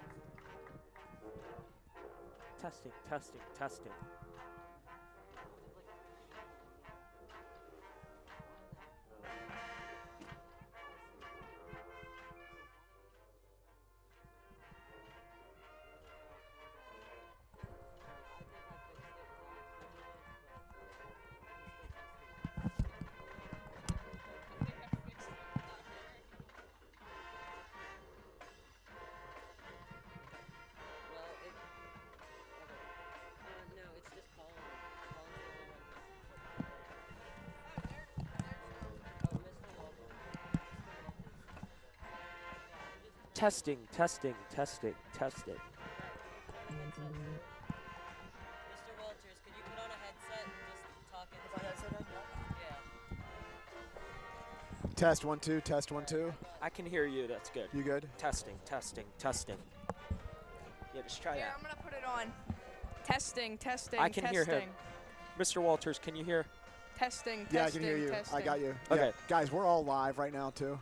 Testing. Testing. headset. Mr. Walters, could you put on a headset and just talk into it? Yeah. Test 1 2. Test 1 2. I can hear you. That's good. You good? Testing, testing, testing. Yeah, just try Here, that. I'm gonna put it on. Testing, testing, I can testing. hear him. Mr. Walters, can you hear? Testing, testing, Yeah, I can hear you. testing. I got you. Okay. Yeah. Guys, we're all live right now too.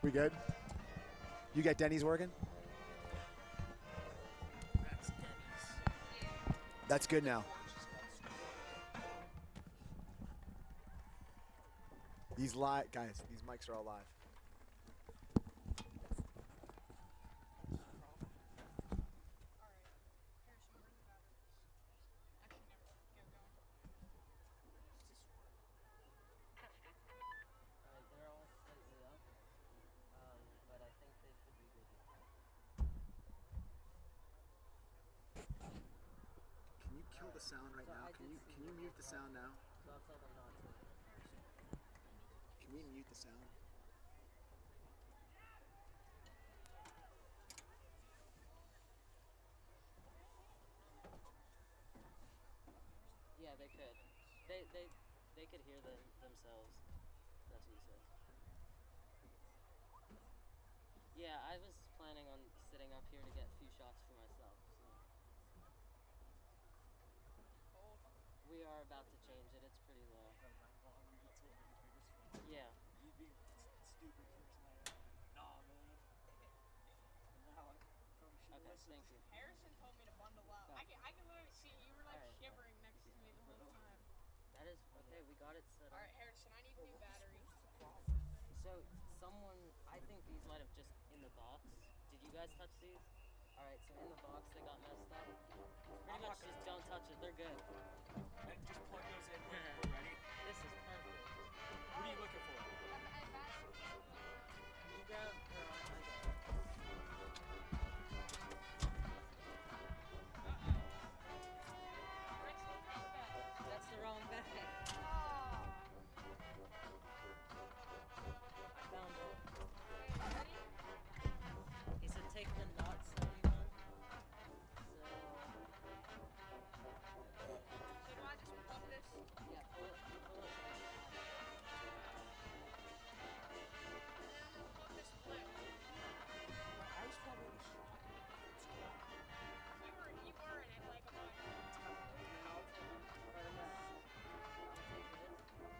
We good? You got Denny's working? That's good now. These live, guys. These mics are all live. They're all slightly up, but I think they should be good. Can you kill the sound right now? Can you mute the sound now? So I'll tell them not to. Can we mute the sound? Yeah, they could. They could hear themselves. That's what he says. Yeah, I was planning on sitting up here to get a few shots for myself. So. We are about to change it. It's pretty low. Yeah. Okay, thank you. Harrison told me to bundle up. I can literally see you were like Alright. shivering next to me the whole time. That is okay. We got it set up. All right, Harrison, I need new batteries. So someone, I think these might have just in the box. Did you guys touch these? All right, so in the box they got messed up. Pretty much just don't touch it. They're good. Just plug those in when we're ready. This is perfect. What are you looking for? You grab her on. I got it. That's the wrong bag. I found it. He said take the knots that we want. So. So do I just plug this? Yeah, pull it. And then I'm gonna plug this blue. I was probably the shot. You were in it like a bunch. I'll take it. I'll take it. Oh wait, no. Around.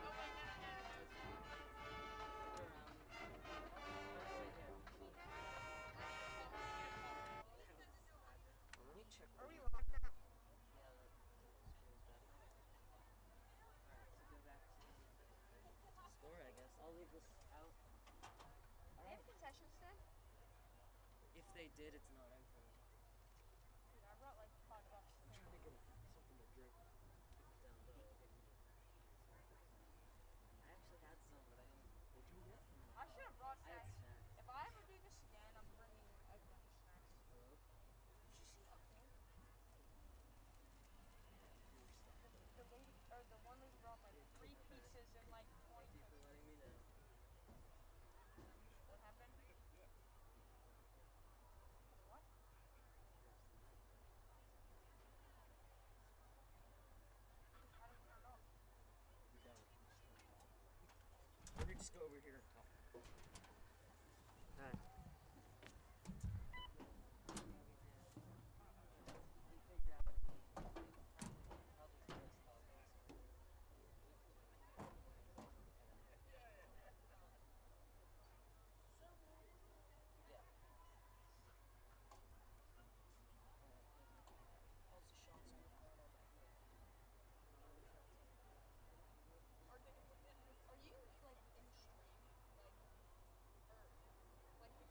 Right here. Let me check. Are we locked now? Yeah, that screws back. Alright, so go back to score, I guess. I'll leave this out. They have a concession stand? If they did, it's not open. Dude, I brought like $5. I'm trying to get something to drink. Down below. I actually had some, but I didn't. What'd you get? I should have brought I had snacks. snacks. If I ever do this again, I'm bringing a bunch of snacks. Hello? Did you see that thing? The lady, or the one lady brought like 3 pieces and like 20 Thank you for letting me know. What happened? What? How do you turn it off? Let me just go over here and talk. Alright. We figured out how this first talk is. Yeah. How's the shots going on back there? Are you like in stream? Like, or like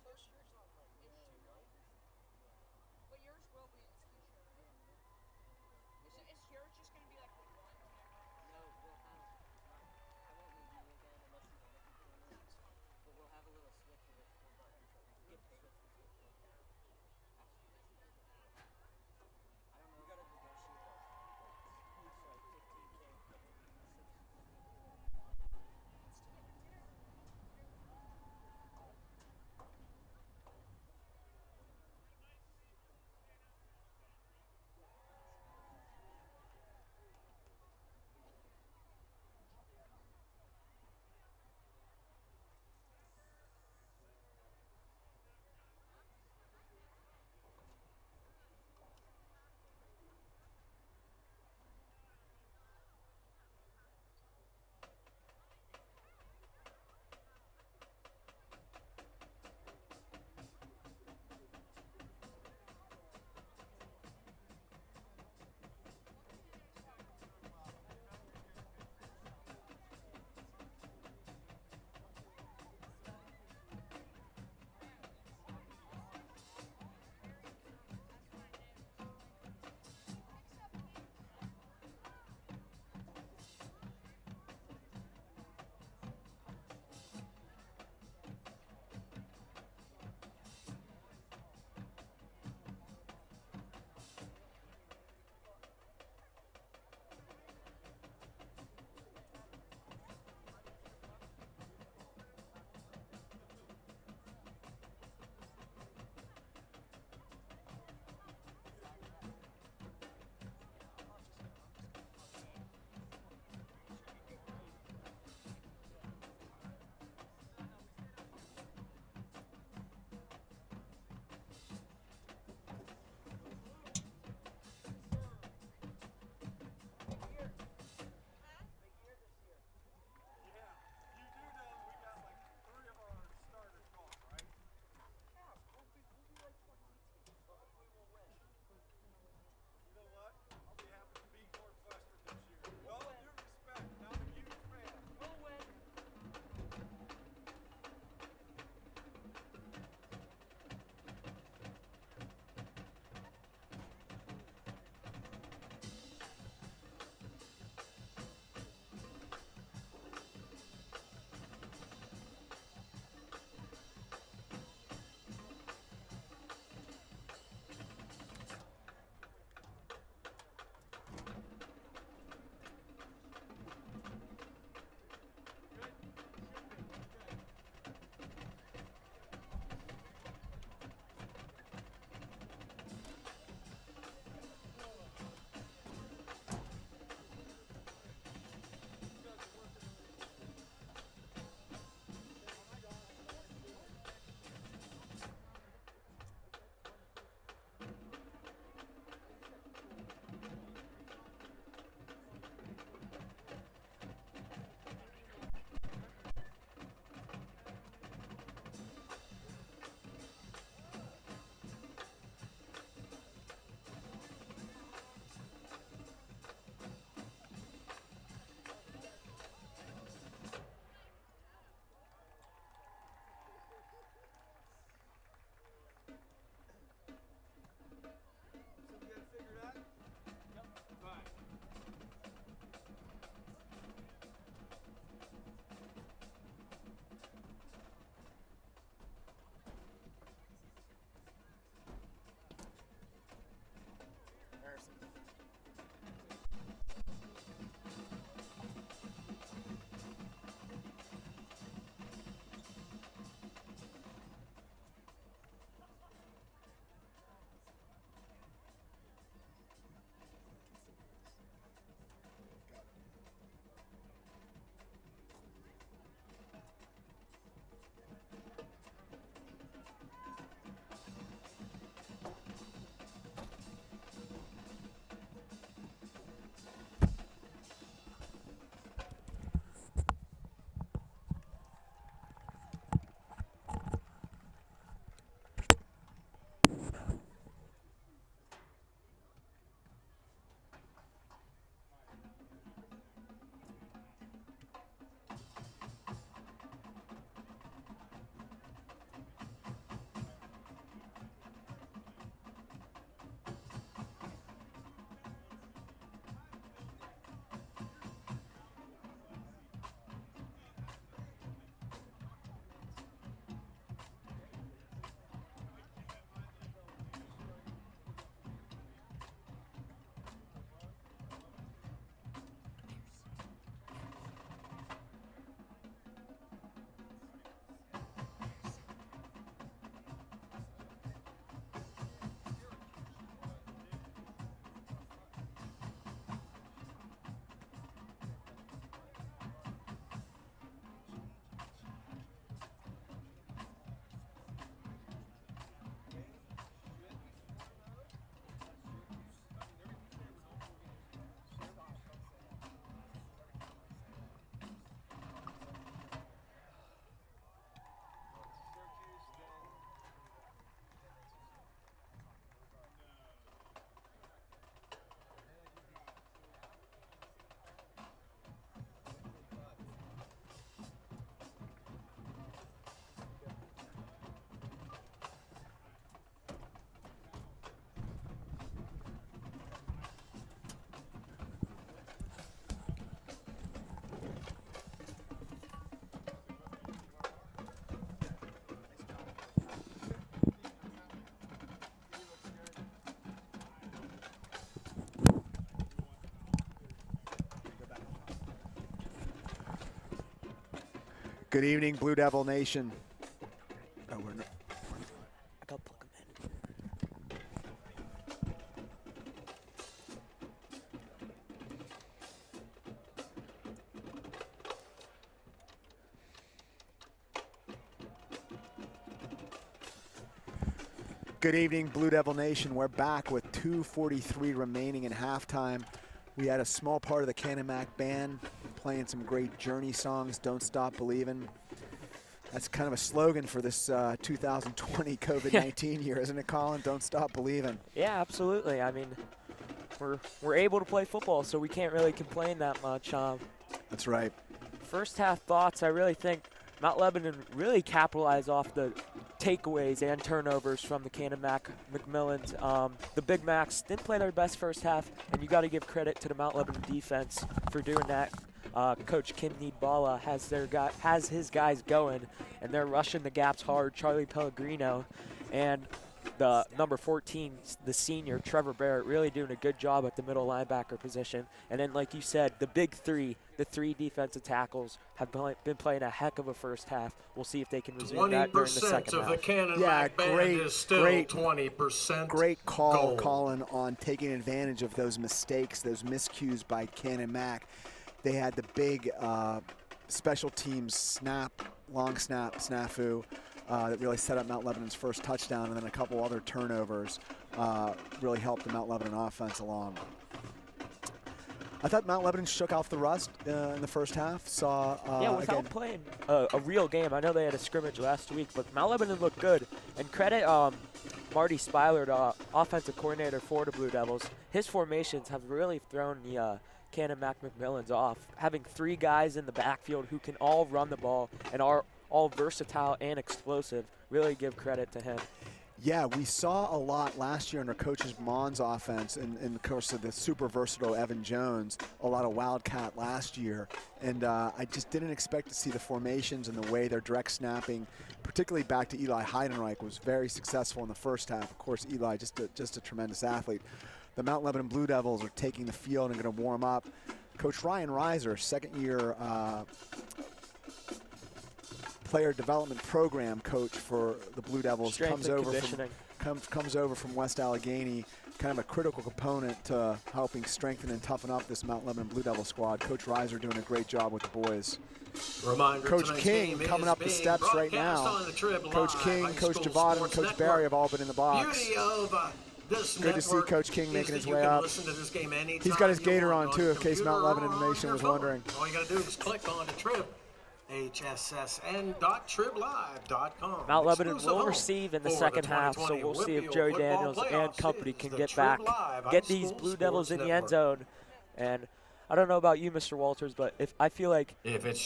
Good evening, Blue Devil Nation. Oh, we're not. I gotta plug 'em Good evening, Blue Devil Nation. We're back with 2:43 remaining in halftime. We had a small part of the Canon Mac band playing some great Journey songs, Don't Stop Believin'. That's kind of a slogan for this 2020 COVID-19 year, isn't it, Colin? Don't stop believing. Yeah, absolutely. I mean, we're able to play football, so we can't really complain that much. That's right. First half thoughts, I really think Mount Lebanon really capitalized off the takeaways and turnovers from the Canon Mac McMillans. The Big Macs didn't play their best first half, and you got to give credit to the Mount Lebanon defense for doing that. Coach Kim Needballa has his guys going, and they're rushing the gaps hard. Charlie Pellegrino and the number 14, the senior, Trevor Barrett, really doing a good job at the middle linebacker position. And then, like you said, the big three, the three defensive tackles, have been playing a heck of a first half. We'll see if they can resume that during the second 20% of half. the Canon Yeah, Mac band great, is still great, 20% Great call, gold. Colin, on taking advantage of those mistakes, those miscues by Canon Mac. They had the big special teams long snap, snafu, that really set up Mount Lebanon's first touchdown, and then a couple other turnovers really helped the Mount Lebanon offense along. I thought Mount Lebanon shook off the rust in the first half. Yeah, without playing a real game. I know they had a scrimmage last week, but Mount Lebanon looked good. And credit Marty Speiler, the offensive coordinator for the Blue Devils. His formations have really thrown the Canon Mac McMillans off. Having three guys in the backfield who can all run the ball and are all versatile and explosive, really give credit to him. Yeah, we saw a lot last year under Coach Mon's offense, and of course the super versatile Evan Jones, a lot of Wildcat last year. And I just didn't expect to see the formations and the way they're direct snapping, particularly back to Eli Heidenreich, was very successful in the first half. Of course, Eli, just a tremendous athlete. The Mount Lebanon Blue Devils are taking the field and going to warm up. Coach Ryan Reiser, second-year player development program coach for the Blue Devils, comes over from West Allegheny, kind of a critical component to helping strengthen and toughen up this Mount Lebanon Blue Devil squad. Coach Reiser doing a great job with the boys. Reminder, Coach King coming up the steps right now. Coach King, Coach Javada, and Coach Barry have all been in the box. Good to see Coach King making his way up. He's got his gator on too, in case Mount Lebanon Nation was wondering. All you got to do is click on the Trib, hssn.triblive.com. Mount Lebanon will receive in the second half, so we'll see if Joey Daniels and company can get back, get these Blue Devils in the end zone. And I don't know about you, Mr. Walters, but I feel like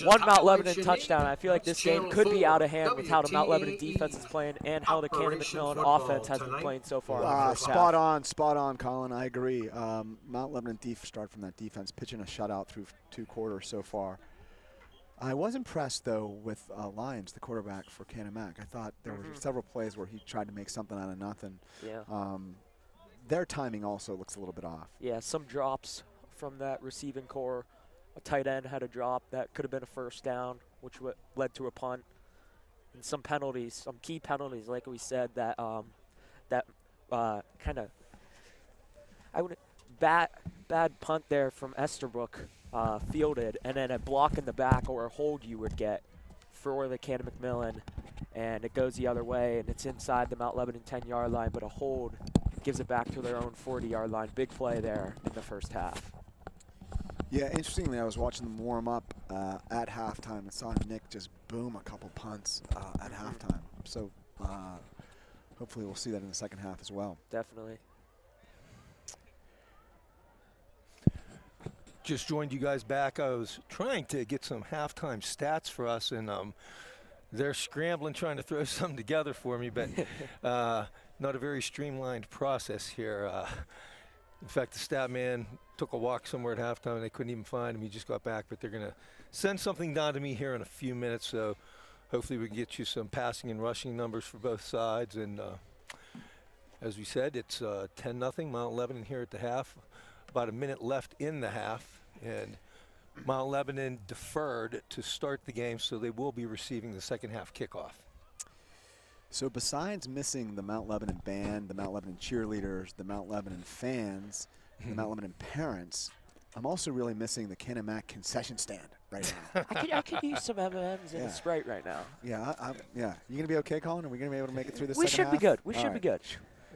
one Mount Lebanon touchdown, I feel like this game could be out of hand with how the Mount Lebanon defense is playing and how the Canon McMillan offense has been playing so far. Spot on, Colin. I agree. Mount Lebanon started from that defense, pitching a shutout through 2 quarters so far. I was impressed, though, with Lyons, the quarterback for Canon Mac. I thought there were several plays where he tried to make something out of nothing. Yeah. Their timing also looks a little bit off. Yeah, some drops from that receiving core. A tight end had a drop that could have been a first down, which led to a punt. And some penalties, some key penalties, like we said, that kind of bad punt there from Esterbrook fielded, and then a block in the back or a hold you would get for the Canon McMillan, and it goes the other way, and it's inside the Mount Lebanon 10-yard line, but a hold gives it back to their own 40-yard line. Big play there in the first half. Yeah, interestingly, I was watching them warm up at halftime and saw Nick just boom a couple punts at halftime. So hopefully we'll see that in the second half as well. Definitely. Just joined you guys back. I was trying to get some halftime stats for us, and they're scrambling trying to throw something together for me, but not a very streamlined process here. In fact, the stat man took a walk somewhere at halftime, and they couldn't even find him. He just got back, but they're going to send something down to me here in a few minutes, so hopefully we can get you some passing and rushing numbers for both sides. And as we said, it's 10-0 Mount Lebanon here at the half. About a minute left in the half, and Mount Lebanon deferred to start the game, so they will be receiving the second half kickoff. So besides missing the Mount Lebanon band, the Mount Lebanon cheerleaders, the Mount Lebanon fans, the Mount Lebanon parents, I'm also really missing the Canon concession stand right now. I could use some M&Ms and a Sprite right now. Yeah, yeah. You gonna be okay, Colin? Are we gonna be able to make it through this? We second should be half? good. We All should right. be good.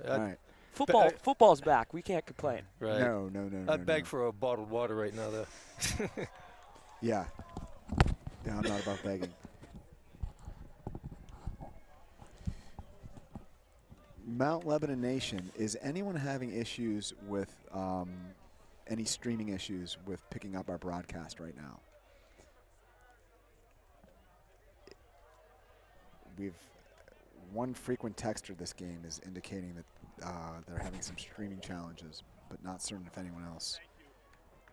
All right. Football's back. We can't complain. Right. No. I'd beg for a bottled water right now, though. Yeah. Yeah, I'm not about begging. Mount Lebanon Nation, is anyone having issues with any streaming issues with picking up our broadcast right now? One frequent texter this game is indicating that they're having some streaming challenges, but not certain if anyone else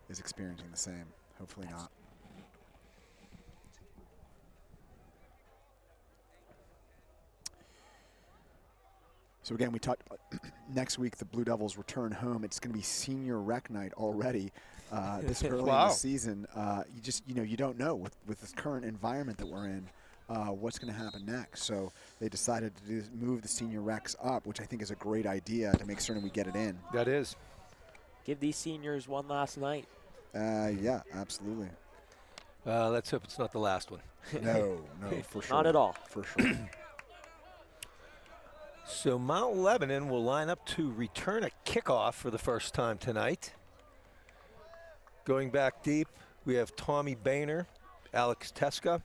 is experiencing the same. Hopefully not. So again, we talked next week the Blue Devils return home. It's going to be senior rec night already this early in the season. You don't know with this current environment that we're in what's going to happen next. So they decided to move the senior recs up, which I think is a great idea to make certain we get it in. That is. Give these seniors one last night. Yeah, absolutely. Let's hope it's not the last one. No, for sure. Not at all. For sure. So Mount Lebanon will line up to return a kickoff for the first time tonight. Going back deep, we have Tommy Boehner, Alex Teska.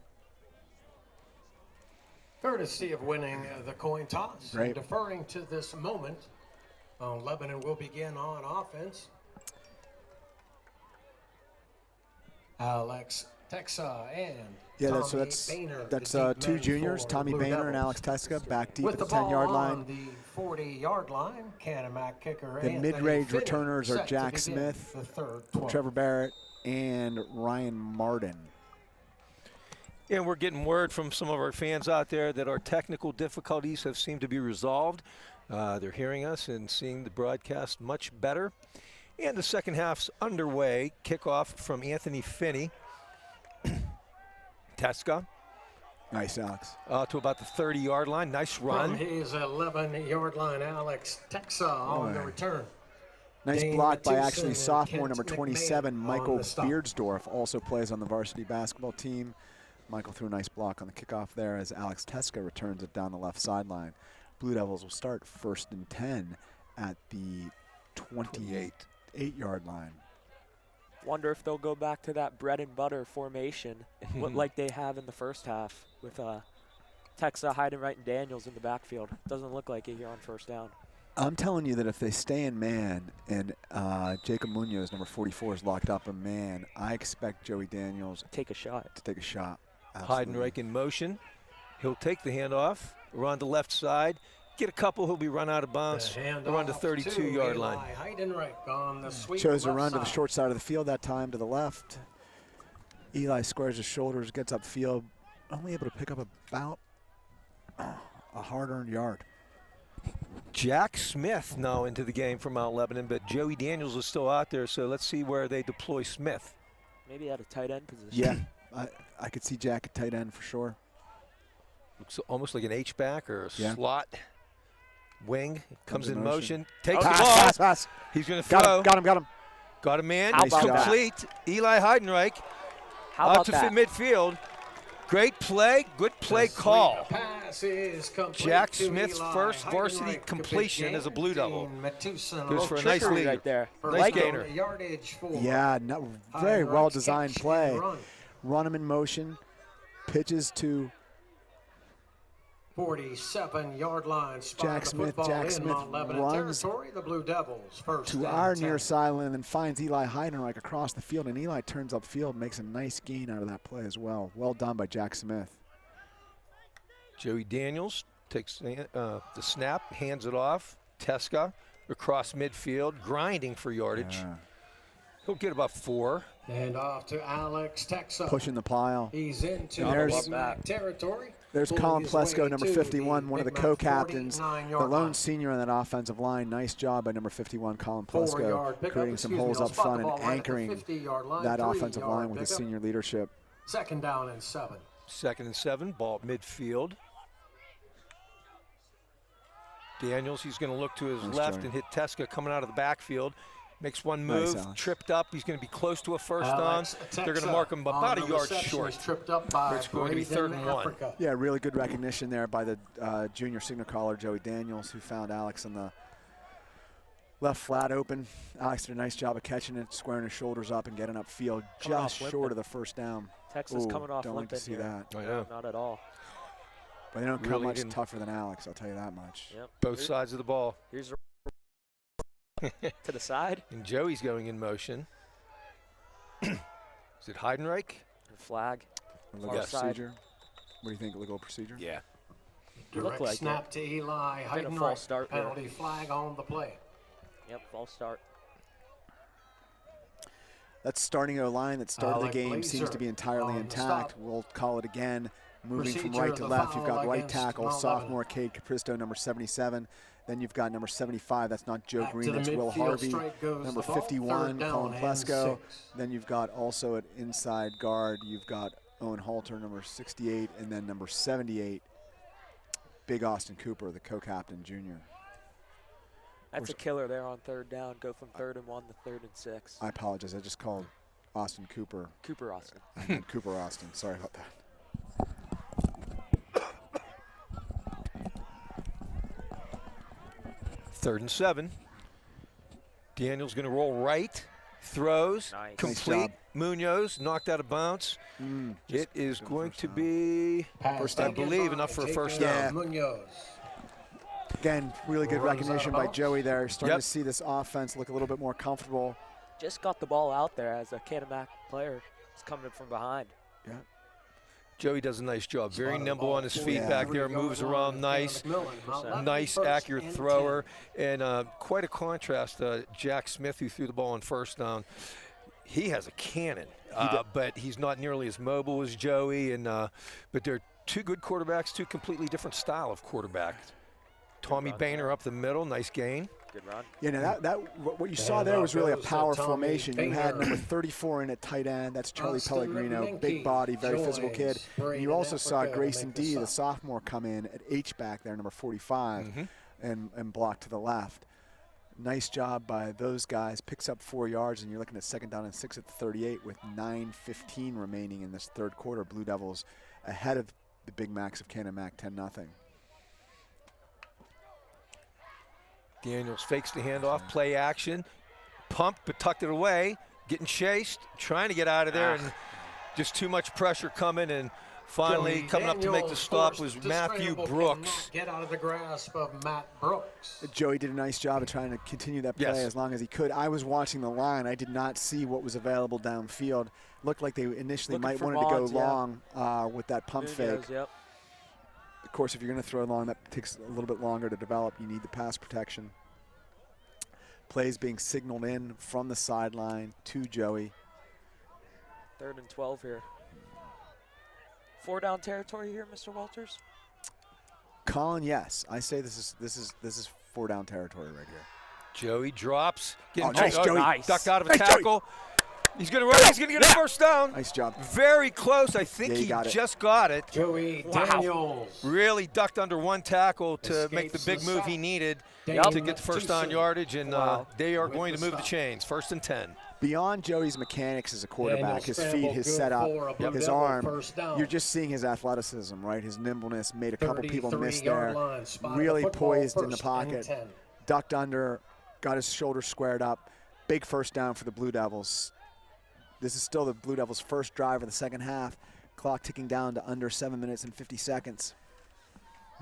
Courtesy of winning the coin toss. Right. And deferring to this moment, Lebanon will begin on offense. Alex Texa and that's Boehner, two juniors, Tommy Boehner and Alex Teska, back deep at the 10-yard line. On the 40-yard line, Canon kicker. The mid-range returners are Jack Smith, Trevor Barrett, and Ryan Martin. And we're getting word from some of our fans out there that our technical difficulties have seemed to be resolved. They're hearing us and seeing the broadcast much better. And the second half's underway. Kickoff from Anthony Finney. Teska. Nice, Alex. To about the 30-yard line. Nice run. From his 11-yard line, Alex Texa on the return. Nice Dane block by Matusson actually and sophomore Kent number 27, McMahon Michael on the stop. Beardsdorf, also plays on the varsity basketball team. Michael threw a nice block on the kickoff there as Alex Teska returns it down the left sideline. Blue Devils will start 1st and 10 at the 28-yard line. Wonder if they'll go back to that bread and butter formation, like they have in the first half with Texa, Heidenreich, and Daniels in the backfield. Doesn't look like it here on first down. I'm telling you that if they stay in man and Jacob Munoz, number 44, is locked up in man, I expect Joey Daniels to take a shot. Absolutely. Heidenreich in motion. He'll take the handoff around the left side. Get a couple, he'll be run out of bounds around the 32-yard line. Chose a run to the short side of the field that time to the left. Eli squares his shoulders, gets upfield, only able to pick up about a hard-earned yard. Jack Smith now into the game for Mount Lebanon, but Joey Daniels is still out there, so let's see where they deploy Smith. Maybe at a tight end position. Yeah, I could see Jack at tight end for sure. Looks almost like an H-back or a slot wing. Comes in motion. Takes the ball. Pass. He's going to throw. Got him. Got a man. How It's about complete. Eli Heidenreich out to midfield. Great play. Good play call. Jack Smith's first varsity completion as a Blue Devil. Goes for a nice lead right there. Nice gainer. Yeah, very well-designed play. Run him in motion. Pitches to 47-yard line. Jack Smith runs the Blue Devils first to our near sideline and finds Eli Heidenreich across the field, and Eli turns upfield, makes a nice gain out of that play as well. Well done by Jack Smith. Joey Daniels takes the snap, hands it off. Teska across midfield, grinding for yardage. Yeah. He'll get about 4. And off to Alex Texa. Pushing the pile. He's into there's Big Mac territory. There's pulling Colin his way Plesko, number to 51, the one of the Big Mac co-captains, the 49-yard lone line. senior on that offensive line. Nice job by number 51, Colin 4-yard Plesko, pickup. creating some Excuse me, holes I'll up spot front the and ball right at the anchoring 50-yard line. that offensive 3-yard line with his pickup. senior leadership. 2nd down and 7. 2nd and 7, ball at midfield. Daniels, he's going to look to his Nice left job. and hit Teska coming out of the backfield. Makes one Nice, move, Alex. tripped up. He's going to be close to a first down. Alex They're going to Texa mark him on about a the yard reception short. is tripped up by It's going to be 3rd and 1. Africa. Yeah, really good recognition there by the junior signal caller, Joey Daniels, who found Alex in the left flat open. Alex did a nice job of catching it, squaring his shoulders up and getting upfield Coming off just limping. short of the first down. Texas Ooh, coming off don't like to limping see here. that. I know. Not at all. But they don't come Really much didn't- tougher than Alex, I'll tell you that much. Yep. Both sides of the ball. Here's a to the side. And Joey's going in motion. Is it Heidenreich? And flag. Legal Yes. procedure. What do you think, legal procedure? Yeah. Look Direct like snap to Eli. Been a Heidenreich. false start there. Penalty flag on the play. Yep, false start. That starting O-line that started Alec the game seems Blazer to be entirely on the intact. stop. We'll call it again. Moving from Procedure, right to the left, you've got foul right against tackle, Mount sophomore Cade Capristo, number 77. Then you've got number 75, that's not Joe Back to Green, the that's Will midfield Harvey. strike goes Number the ball. 51, 3rd down Colin and Plesko. 6. Then you've got also at inside guard, you've got Owen Halter, number 68, and then number 78, Big Austin Cooper, the co-captain junior. That's a killer there on 3rd down. Go from 3rd and 1 to 3rd and 6. I apologize, I just called Austin Cooper. Cooper Austin. Cooper Austin, sorry about that. Third and 7. Daniel's going to roll right. Throws. Nice. Complete. Nice job. Munoz knocked out of bounds. It is going to be, Pass I taken believe, by enough for a Jacob first Yeah. down. Munoz. Again, really good Runs out recognition of by bounds. Joey there. Starting Yep. to see this offense look a little bit more comfortable. Just got the ball out there as a Canon player is coming from behind. Yeah. Joey does a nice job. Very Spotted nimble ball on his at feet Yeah. back 43 there, yard moves line. around nice. McMillan, Mount Lebanon Nice, first accurate and thrower, and quite a contrast. Jack Smith, who threw the ball on first down, he has a cannon, but he's not nearly as mobile as Joey. And but they're two good quarterbacks, two completely different style of quarterbacks. Tommy run Boehner there. up the middle, nice gain. Good run. Yeah, now what you saw And there out was really a goes power Tommy formation. You had Boehner. number 34 in at tight end. That's Charlie Austin Pellegrino, McMinkey big body, very physical kid. joins And Braden you also saw Africa to Grayson make the D, the stop. sophomore, come in at H-back there, number 45, and block to the left. Nice job by those guys. Picks up 4 yards, and you're looking at 2nd down and 6 at the 38 with 9:15 remaining in this third quarter. Blue Devils ahead of the Big Macs of Canon Mac 10-0. Daniels fakes the handoff, play action, pumped but tucked it away, getting chased, trying to get out of there, and just too much pressure coming, and finally Joey coming up to make the Daniels stop forced was to Matthew scramble, Brooks. cannot get out of the grasp of Matt Brooks. Joey did a nice job of trying to continue that play Yes. as long as he could. I was watching the line. I did not see what was available downfield. Looked like they initially Looking might for wanted to go Bonds, yeah. long with that pump Munoz, fake. Yep. Of course, if you're going to throw long, that takes a little bit longer to develop. You need the pass protection. Plays being signaled in from the sideline to Joey. 3rd and 12 here. 4 down territory here, Mr. Walters. Colin, yes, I say this is 4 down territory right here. Joey drops, getting nice, Joey. Nice. ducked out of a Nice, Joey. tackle. He's going to run. He's going to get a first down. Nice job. Very close. I think Yeah, he he got it. just got it. Joey Wow. Daniels. Really ducked under one tackle to make the Escapes big the move he sack. needed Yep. to get the first down yardage, and Wow. they are With going the to move the stop. chains. 1st and 10. Beyond Joey's mechanics as a quarterback, Daniels his scrambled, feet, his good setup, for a Blue his Devil arm, first down. you're just seeing his athleticism, right? His nimbleness, made a couple people miss 33-yard there. line, spotted Really the football, poised in the 1st pocket, and 10. ducked under, got his shoulders squared up. Big first down for the Blue Devils. This is still the Blue Devils' first drive of the second half. Clock ticking down to under 7 minutes and 50 seconds.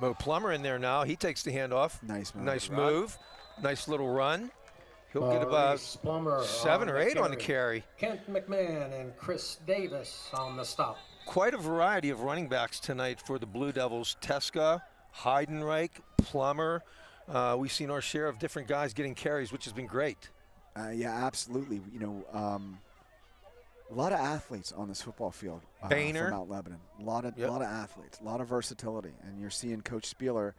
Mo Plummer in there now. He takes the handoff. Nice move. Nice move. Nice little run. He'll get about Maurice Plummer 7 or 8 on the carry. carry. Kent McMahon and Chris Davis on the stop. Quite a variety of running backs tonight for the Blue Devils. Teska, Heidenreich, Plummer. We've seen our share of different guys getting carries, which has been great. Yeah, absolutely. You know, A lot of athletes on this football field Boehner. for Mount Lebanon. A lot of athletes, a lot of versatility. And you're seeing Coach Spieler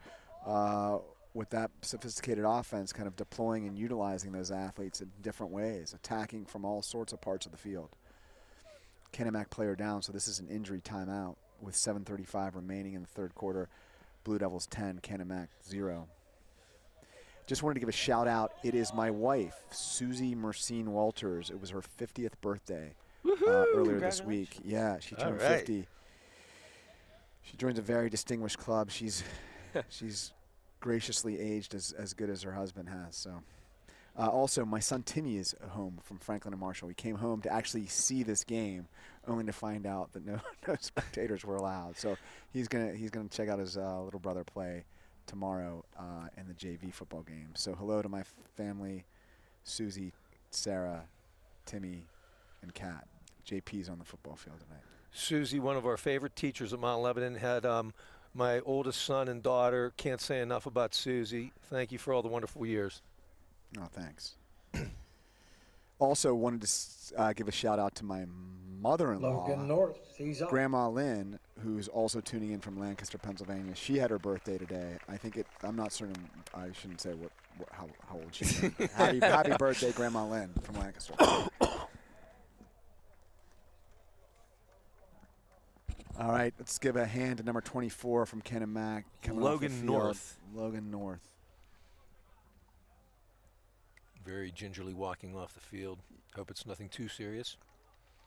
with that sophisticated offense kind of deploying and utilizing those athletes in different ways, attacking from all sorts of parts of the field. Kenemac player down, so this is an injury timeout with 7:35 remaining in the third quarter. Blue Devils 10, Kenemac 0. Just wanted to give a shout out. It is my wife, Susie Mercine Walters. It was her 50th birthday earlier this week. Yeah, she turned 50. She joins a very distinguished club. She's graciously aged as good as her husband has. So, also, my son Timmy is home from Franklin and Marshall. We came home to actually see this game, only to find out that no spectators were allowed. So he's gonna check out his little brother play tomorrow in the JV football game. So hello to my family, Susie, Sarah, Timmy, and Kat. JP's on the football field tonight. Susie, one of our favorite teachers at Mount Lebanon, had my oldest son and daughter. Can't say enough about Susie. Thank you for all the wonderful years. Oh, thanks. Also wanted to give a shout out to my mother-in-law, Logan North, he's up. Grandma Lynn, who's also tuning in from Lancaster, Pennsylvania. She had her birthday today. I'm not certain. I shouldn't say how old she is. happy birthday, Grandma Lynn from Lancaster. All right, let's give a hand to number 24 from Kenemac. Logan North. Logan North. Very gingerly walking off the field. Hope it's nothing too serious.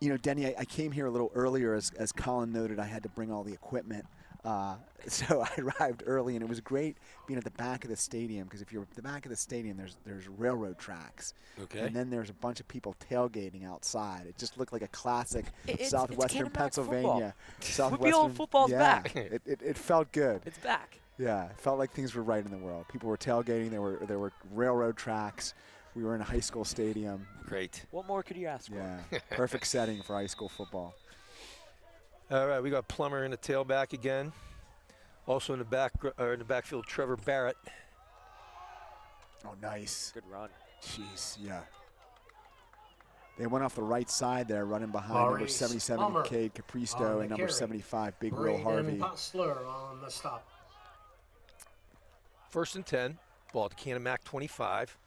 You know, Denny, I came here a little earlier. As Colin noted, I had to bring all the equipment. So I arrived early, and it was great being at the back of the stadium, because if you're at the back of the stadium, there's railroad tracks. Okay. And then there's a bunch of people tailgating outside. It just looked like a classic It's Southwestern Kenemac Pennsylvania. Southwestern football's back. It felt good. It's back. Yeah, it felt like things were right in the world. People were tailgating. There were railroad tracks. We were in a high school stadium. Great. What more could you ask for? Yeah, perfect setting for high school football. All right, we got Plummer in the tailback again. Also in the backfield, Trevor Barrett. Oh, nice. Good run. Jeez, yeah. They went off the right side there, running behind number Maurice 77, Plummer Cade Capristo, and number carry. 75, Big Will Braden Harvey. Postler on the stop. 1st and 10. Ball to Kenemac 25.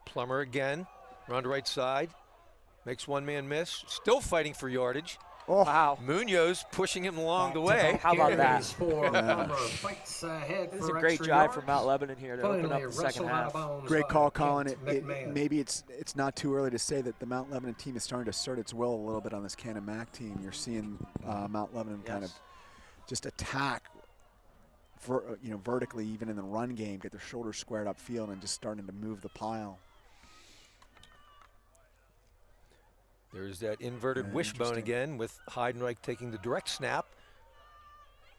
Plummer again. Run to right side. Makes one man miss. Still fighting for yardage. Oh, Wow. Munoz pushing him along the way. How about that? This This is a great drive from Mount Lebanon here to open up the second half. great call, Colin. Maybe it's not too early to say that the Mount Lebanon team is starting to assert its will a little bit on this Kenemac team. You're seeing Mount Lebanon kind of just attack vertically, even in the run game, get their shoulders squared up field and just starting to move the pile. There's that inverted wishbone again with Heidenreich taking the direct snap.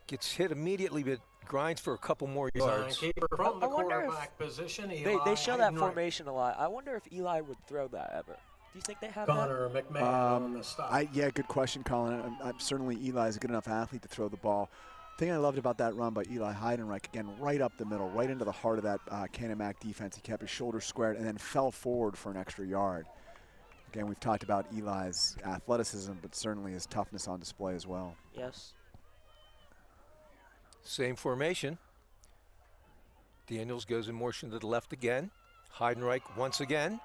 Gets hit immediately, but grinds for a couple more yards. From the I wonder if quarterback position, They show that formation a lot. I wonder if Eli would throw that ever. Do you think they have that? Connor McMahon on the stop. Yeah, good question, Colin. Certainly Eli's a good enough athlete to throw the ball. The thing I loved about that run by Eli Heidenreich, again, right up the middle, right into the heart of that Kenemac defense. He kept his shoulders squared and then fell forward for an extra yard. Again, we've talked about Eli's athleticism, but certainly his toughness on display as well. Yes. Same formation. Daniels goes in motion to the left again. Heidenreich once again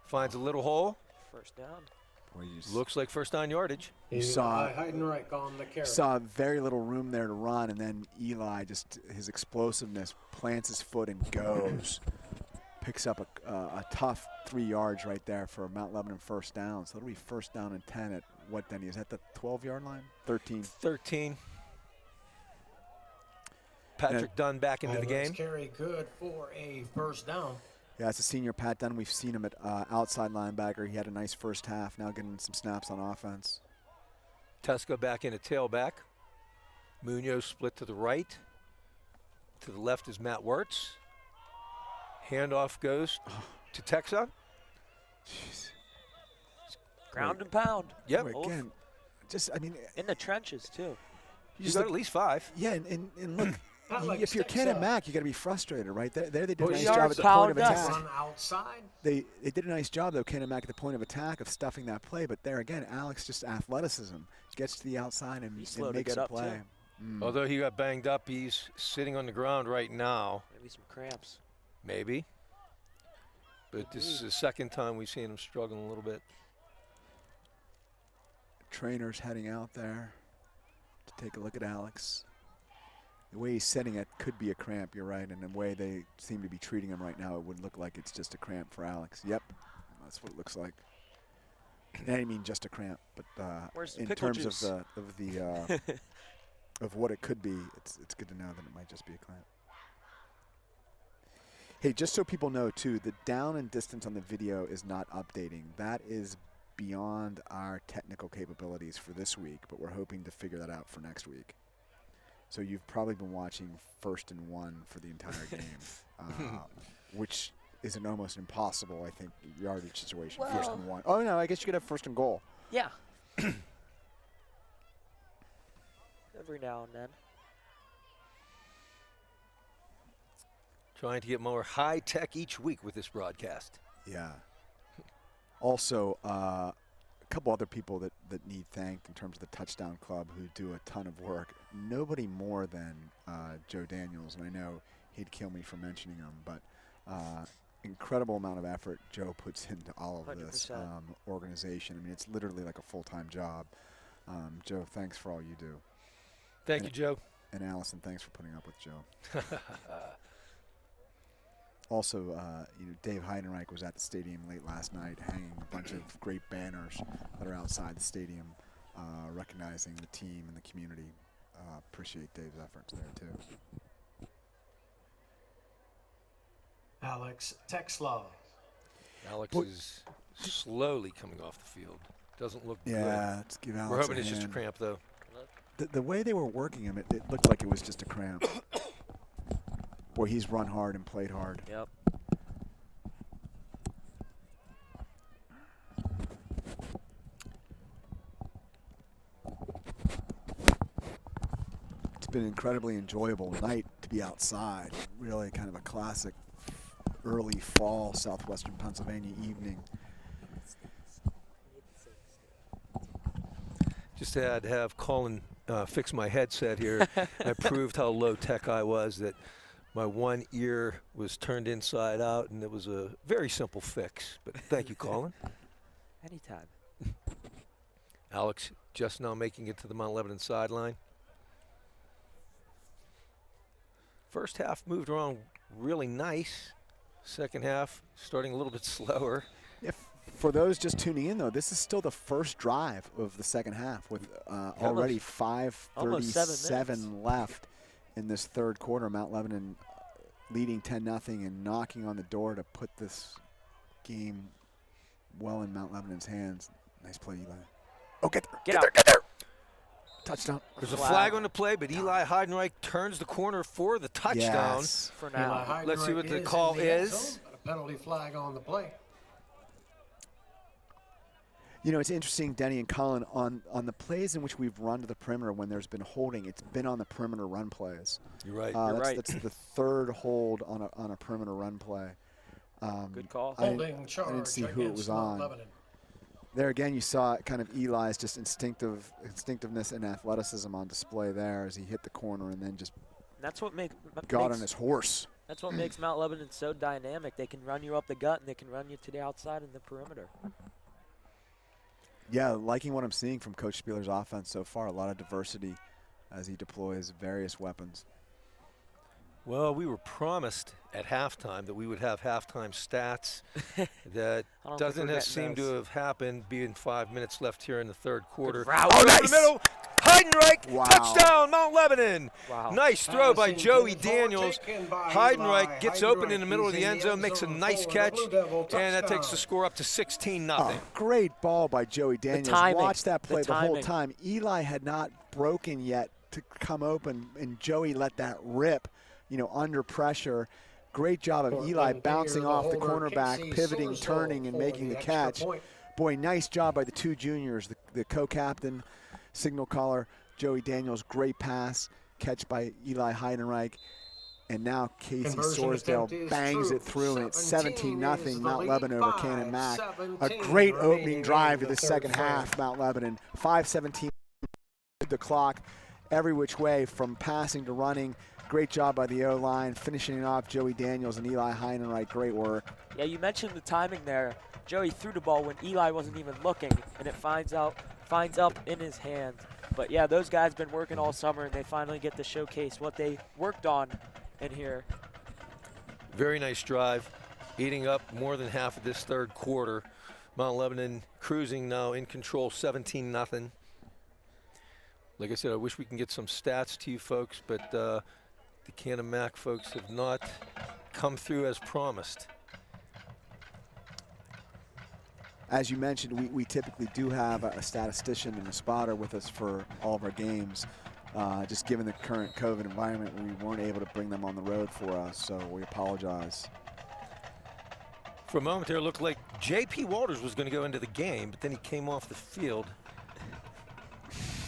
finds a little hole. First down. Boy, Looks like first down yardage. You saw Heidenreich on the carry. saw very little room there to run, and then Eli, just his explosiveness, plants his foot and goes. Picks up a tough 3 yards right there for Mount Lebanon first down. So it'll be first down and 10 at what, Denny? Is that the 12-yard line? 13. 13. Patrick Dunn back into the game. Carry good for a first down. Yeah, it's a senior Pat Dunn. We've seen him at outside linebacker. He had a nice first half, now getting some snaps on offense. Tesco back in at tailback. Munoz split to the right. To the left is Matt Wirtz. Handoff goes to Texa. Jeez. Ground and pound. Yep. Boy, again, just, I mean. In the trenches, too. You got at least 5. Yeah, and look, if you're Ken and Mac, you got to be frustrated, right? There they did a nice yards job at the plowed point of dust. attack. Run outside. They did a nice job, though, Ken and Mac, at the point of attack of stuffing that play. But there again, Alex, just athleticism, gets to the outside and slow to makes get a up, play. Although he got banged up, he's sitting on the ground right now. Maybe some cramps. Maybe. But this is the second time we've seen him struggling a little bit. Trainer's heading out there to take a look at Alex. The way he's setting it could be a cramp, you're right, and the way they seem to be treating him right now, it would look like it's just a cramp for Alex. Yep, that's what it looks like. I didn't mean just a cramp, but in terms juice? of the of what it could be, it's good to know that it might just be a clamp. Hey, just so people know too, the down and distance on the video is not updating. That is beyond our technical capabilities for this week, but we're hoping to figure that out for next week. So you've probably been watching 1st and 1 for the entire game, which is an almost impossible, I think, yardage situation. Well, 1st and 1. Oh no, I guess you could have 1st and goal. Yeah. Every now and then. Trying to get more high tech each week with this broadcast. Yeah. Also, a couple other people that need thanked in terms of the Touchdown Club who do a ton of work. Nobody more than Joe Daniels, and I know he'd kill me for mentioning him, but incredible amount of effort Joe puts into all of this 100%. organization. I mean, it's literally like a full-time job. Joe, thanks for all you do. Thank you, Joe. And Allison, thanks for putting up with Joe. Also, Dave Heidenreich was at the stadium late last night, hanging a bunch of great banners that are outside the stadium, recognizing the team and the community. Appreciate Dave's efforts there too. Alex Texlove. Alex is slowly coming off the field. Doesn't look Yeah, good. let's give Alex We're hoping a it's just a hand. cramp, though. The way they were working him, it looked like it was just a cramp. Boy, he's run hard and played hard. Yep. It's been an incredibly enjoyable night to be outside. Really kind of a classic early fall southwestern Pennsylvania evening. Just had to have Colin fix my headset here. I proved how low tech I was, that my one ear was turned inside out, and it was a very simple fix. But thank you, Colin. Anytime. Alex just now making it to the Mount Lebanon sideline. First half moved around really nice. Second half starting a little bit slower. For those just tuning in, though, this is still the first drive of the second half with already 5:37 left in this third quarter. Mount Lebanon leading 10-0 and knocking on the door to put this game well in Mount Lebanon's hands. Nice play, Eli. Oh, get there. Touchdown. There's a flag on the play, but Eli Heidenreich turns the corner for the touchdown. Yes. For now. Let's see what the call is. A penalty flag on the play. You know, it's interesting, Denny and Colin, on the plays in which we've run to the perimeter when there's been holding, it's been on the perimeter run plays. You're right. That's the third hold on a perimeter run play. Good call. I didn't see who it was on. Lebanon. There again, you saw kind of Eli's just instinctiveness and athleticism on display there as he hit the corner and then just That's what got on his horse. That's what makes Mount Lebanon so dynamic. They can run you up the gut and they can run you to the outside in the perimeter. Yeah, liking what I'm seeing from Coach Spieler's offense so far. A lot of diversity as he deploys various weapons. Well, we were promised at halftime that we would have halftime stats. That doesn't seem to have happened, being 5 minutes left here in the third quarter. Oh, nice. In the middle. Heidenreich, Wow. Touchdown, Mount Lebanon. Wow. Nice throw by Joey Daniels. Heidenreich gets open in the middle of the end zone, makes a nice catch, and that takes the score up to 16-0. Oh, great ball by Joey Daniels. timing, Watch that play the whole timing. time. Eli had not broken yet to come open, and Joey let that rip, under pressure. Great job of Eli bouncing off the cornerback, pivoting, turning, and making the catch. Boy, nice job by the two juniors, the co-captain, signal caller, Joey Daniels. Great pass, catch by Eli Heidenreich. And now Casey Conversion Sorsdale attempt is bangs true. it through, and it's 17-0 is the Mount lead. Lebanon over Canon Mac. A 5:17 great opening remaining drive in to the the second third half, frame. Mount Lebanon. 5:17 the clock every which way from passing to running. Great job by the O-line, finishing it off Joey Daniels and Eli Heidenreich. Great work. Yeah, you mentioned the timing there. Joey threw the ball when Eli wasn't even looking, and it finds up in his hand. But yeah, those guys been working all summer, and they finally get to showcase what they worked on in here. Very nice drive, eating up more than half of this third quarter. Mount Lebanon cruising now in control, 17-0. Like I said, I wish we can get some stats to you folks, but the Canon Mac folks have not come through as promised. As you mentioned, we typically do have a statistician and a spotter with us for all of our games. Just given the current COVID environment, we weren't able to bring them on the road for us, so we apologize. For a moment there, it looked like J.P. Walters was going to go into the game, but then he came off the field.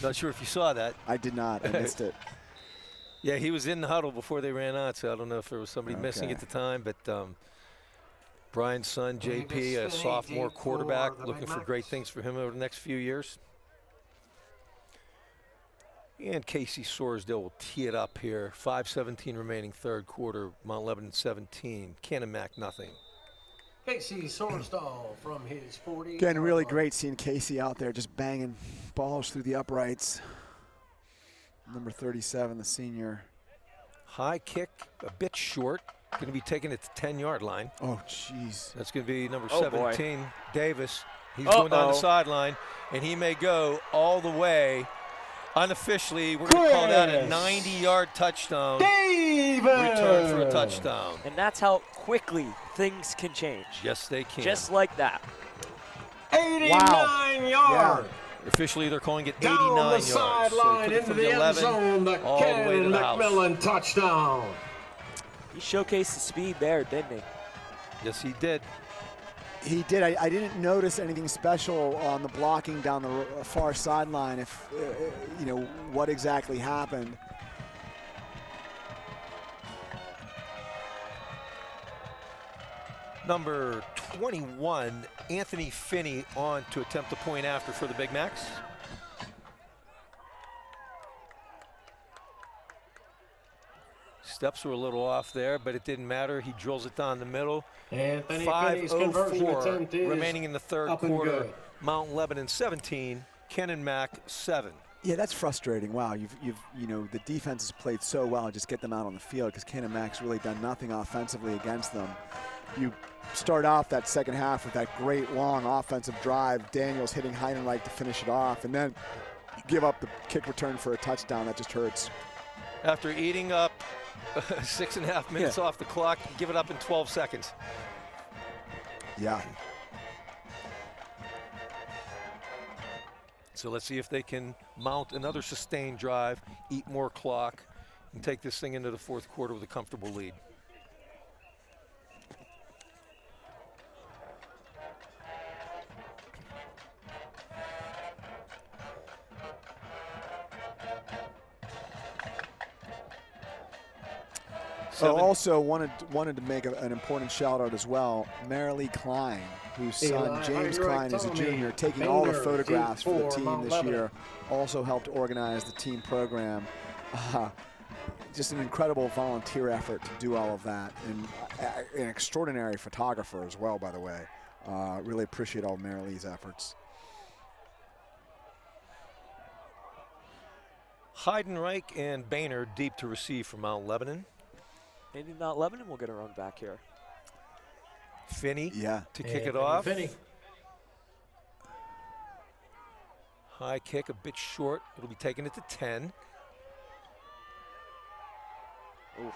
Not sure if you saw that. I did not. I missed it. Yeah, he was in the huddle before they ran out, so I don't know if there was somebody missing at the time, but Brian's son, JP, a sophomore quarterback, looking for great things for him over the next few years. And Casey Sorsdale will tee it up here. 5:17 remaining third quarter, Mount Lebanon 17, Canon Mac nothing. Casey Sorsdale from his 40. Again, really great seeing Casey out there just banging balls through the uprights. Number 37, the senior. High kick, a bit short. Going to be taken at the 10-yard line. Oh, jeez. That's going to be number Oh, 17, boy. Davis. He's going down the sideline, and he may go all the way. Unofficially, we're going to call that a 90-yard touchdown. Davis! Return for a touchdown. And that's how quickly things can change. Yes, they can. Just like that. 89 yards. Officially, they're calling it 89 Down the yards. sideline So into the end zone, the all the way to Canon the house. McMillan touchdown. He showcased the speed there, didn't he? Yes, he did. He did. I didn't notice anything special on the blocking down the far sideline. If you know what exactly happened. Number 21, Anthony Finney, on to attempt the point after for the Big Macs. Steps were a little off there, but it didn't matter. He drills it down the middle. Anthony Finney's conversion 5:04 attempt is remaining in the third up and quarter. good. Mount Lebanon 17, Canon Mac 7. Yeah, that's frustrating. Wow, you know, the defense has played so well. Just get them out on the field because Canon Mac's really done nothing offensively against them. You start off that second half with that great long offensive drive. Daniels hitting Heidenreich to finish it off, and then you give up the kick return for a touchdown. That just hurts. After eating up 6.5 minutes off the clock, give it up in 12 seconds. Yeah. So let's see if they can mount another sustained drive, eat more clock, and take this thing into the fourth quarter with a comfortable lead. Also wanted to make an important shout out as well. Marilee Klein, whose son James Klein is a junior, taking all the photographs for the team this year. Also helped organize the team program. Just an incredible volunteer effort to do all of that, and an extraordinary photographer as well, by the way. Really appreciate all Marilee's efforts. Heidenreich and Boehner deep to receive from Mount Lebanon. Maybe Mount Lebanon will get a run back here. Finney to kick it Anthony off. Finney. High kick, a bit short. It'll be taken at the 10.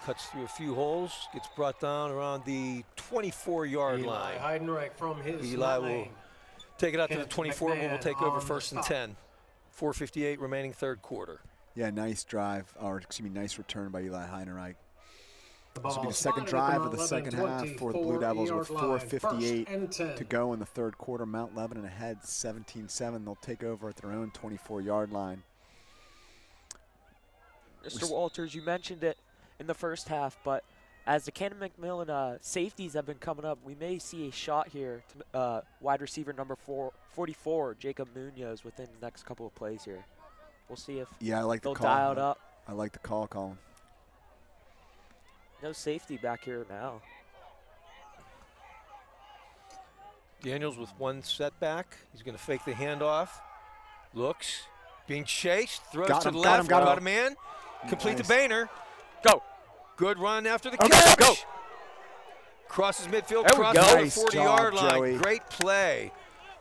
Cuts through a few holes, gets brought down around the 24-yard line. Heidenreich from his Eli will take it out to the Kent 24, but will take McMahon over on the first and stop. 10. 4:58 remaining third quarter. Yeah, nice drive, or excuse me, nice return by Eli Heidenreich. The This will be ball the second spotted at drive of the second half for the Blue Devils with 4:58 to go in the third quarter. Mount Lebanon ahead 17-7. They'll take over at their own 24-yard line. Mr. Walters, you mentioned it in the first half, but as the Canon McMillan safeties have been coming up, we may see a shot here to wide receiver number 44, Jacob Munoz, within the next couple of plays here. We'll see if I like the they'll call. dial it up. I like the call, Colin. No safety back here now. Daniels with one setback. He's going to fake the handoff. Looks. Being chased. Throws to the left. Got a man. Complete to Boehner. Go. Good run after the catch. Go. Crosses midfield. There we Crosses go. the 40-yard line. Joey. Great play.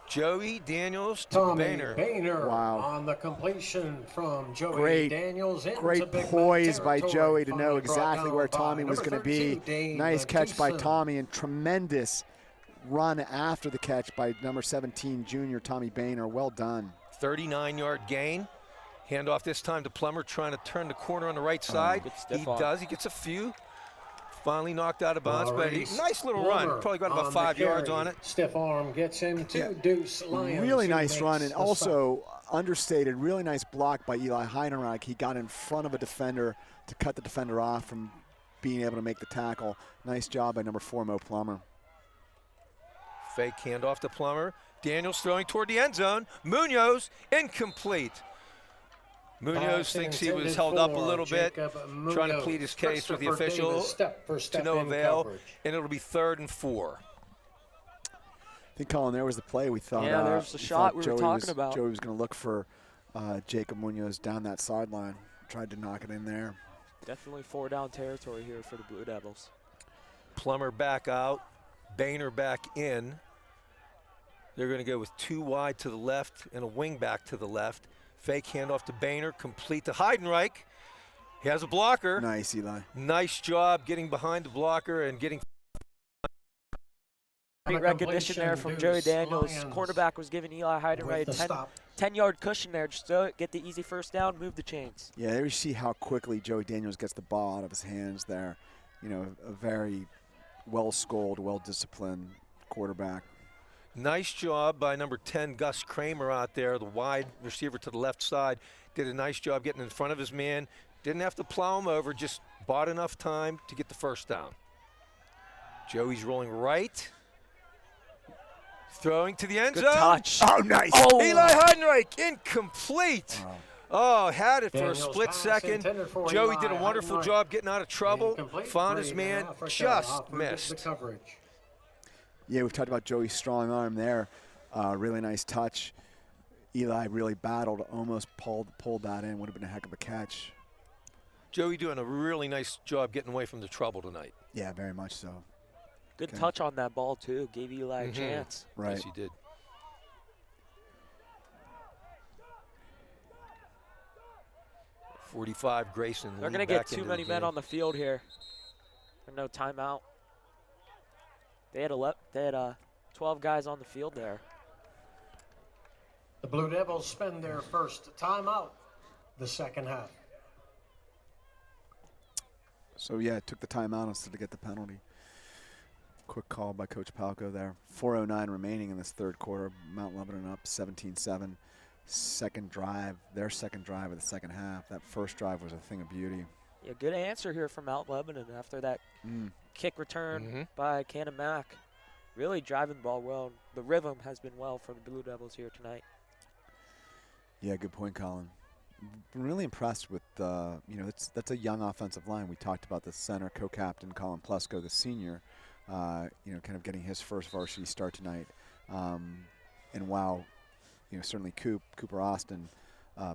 Joey Daniels to Tommy Boehner. Wow. on the completion from Joey Great, Daniels. Great poise by Joey to know exactly where Tommy was going to be. Nice catch by Tommy and tremendous run after the catch by number 17, junior Tommy Boehner. Well done. 39-yard gain. Handoff this time to Plummer, trying to turn the corner on the right side. He does. He gets a few. Finally knocked out of bounds, but nice little run. Probably got about 5 yards on it. Stiff arm gets him to Deuce Lyons. Really nice run, and also understated, really nice block by Eli Heidenreich. He got in front of a defender to cut the defender off from being able to make the tackle. Nice job by number 4, Mo Plummer. Fake handoff to Plummer. Daniels throwing toward the end zone. Munoz, incomplete. Munoz thinks he was held up a little bit, trying to plead his case with the official to no avail, and it'll be 3rd and 4. I think, Colin, there was the play we thought. Yeah, there's the shot we were talking about. Joey was going to look for Jacob Munoz down that sideline. Tried to knock it in there. Definitely 4-down territory here for the Blue Devils. Plummer back out, Boehner back in. They're going to go with 2 wide to the left and a wing back to the left. Fake handoff to Boehner, complete to Heidenreich. He has a blocker. Nice, Eli. Nice job getting behind the blocker and getting. Great recognition there from Joey Daniels. Cornerback was giving Eli Heidenreich a 10-yard cushion there just to get the easy first down, move the chains. Yeah, there you see how quickly Joey Daniels gets the ball out of his hands there. You know, a very well-schooled, well-disciplined quarterback. Nice job by number 10, Gus Kramer out there, the wide receiver to the left side. Did a nice job getting in front of his man. Didn't have to plow him over, just bought enough time to get the first down. Joey's rolling right. Throwing to the end zone. Good touch. Oh, nice. Oh. Eli Heidenreich, incomplete. Wow. Oh, had it for Daniels a split pass second. Joey Eli did a wonderful Heidenreich. job getting out of trouble. Incomplete. Found his man, just missed. The coverage. Yeah, we've talked about Joey's strong arm there. Really nice touch. Eli really battled, almost pulled that in. Would have been a heck of a catch. Joey doing a really nice job getting away from the trouble tonight. Yeah, very much so. Good Okay. touch on that ball, too. Gave Eli a chance. Right. Yes, he did. .45 Grayson. They're going to get too many men on the field here. No timeout. They had 12 guys on the field there. The Blue Devils spend their first timeout the second half. So, yeah, took the timeout instead to get the penalty. Quick call by Coach Palco there. 4:09 remaining in this third quarter. Mount Lebanon up 17-7. Second drive, their second drive of the second half. That first drive was a thing of beauty. Yeah, good answer here from Mount Lebanon after that kick return by Canon Mac. Really driving the ball well. The rhythm has been well for the Blue Devils here tonight. Yeah, good point, Colin. Been really impressed with, that's a young offensive line. We talked about the center co-captain, Colin Plesko, the senior, kind of getting his first varsity start tonight. And wow, certainly Cooper Austin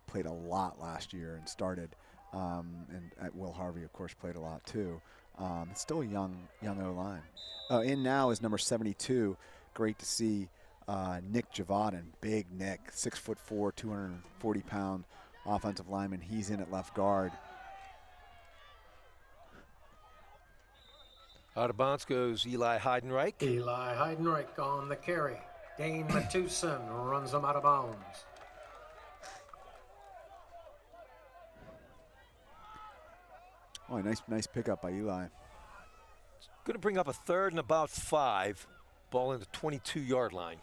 played a lot last year and started. And Will Harvey, of course, played a lot too. It's still a young O-line. In now is number 72. Great to see Nick Javaden, big Nick, 6'4", 240-pound offensive lineman. He's in at left guard. Out of bounds goes Eli Heidenreich. Eli Heidenreich on the carry. Dane Matuson runs them out of bounds. Oh, nice pickup by Eli. Going to bring up a 3rd and about 5. Ball in the 22-yard line.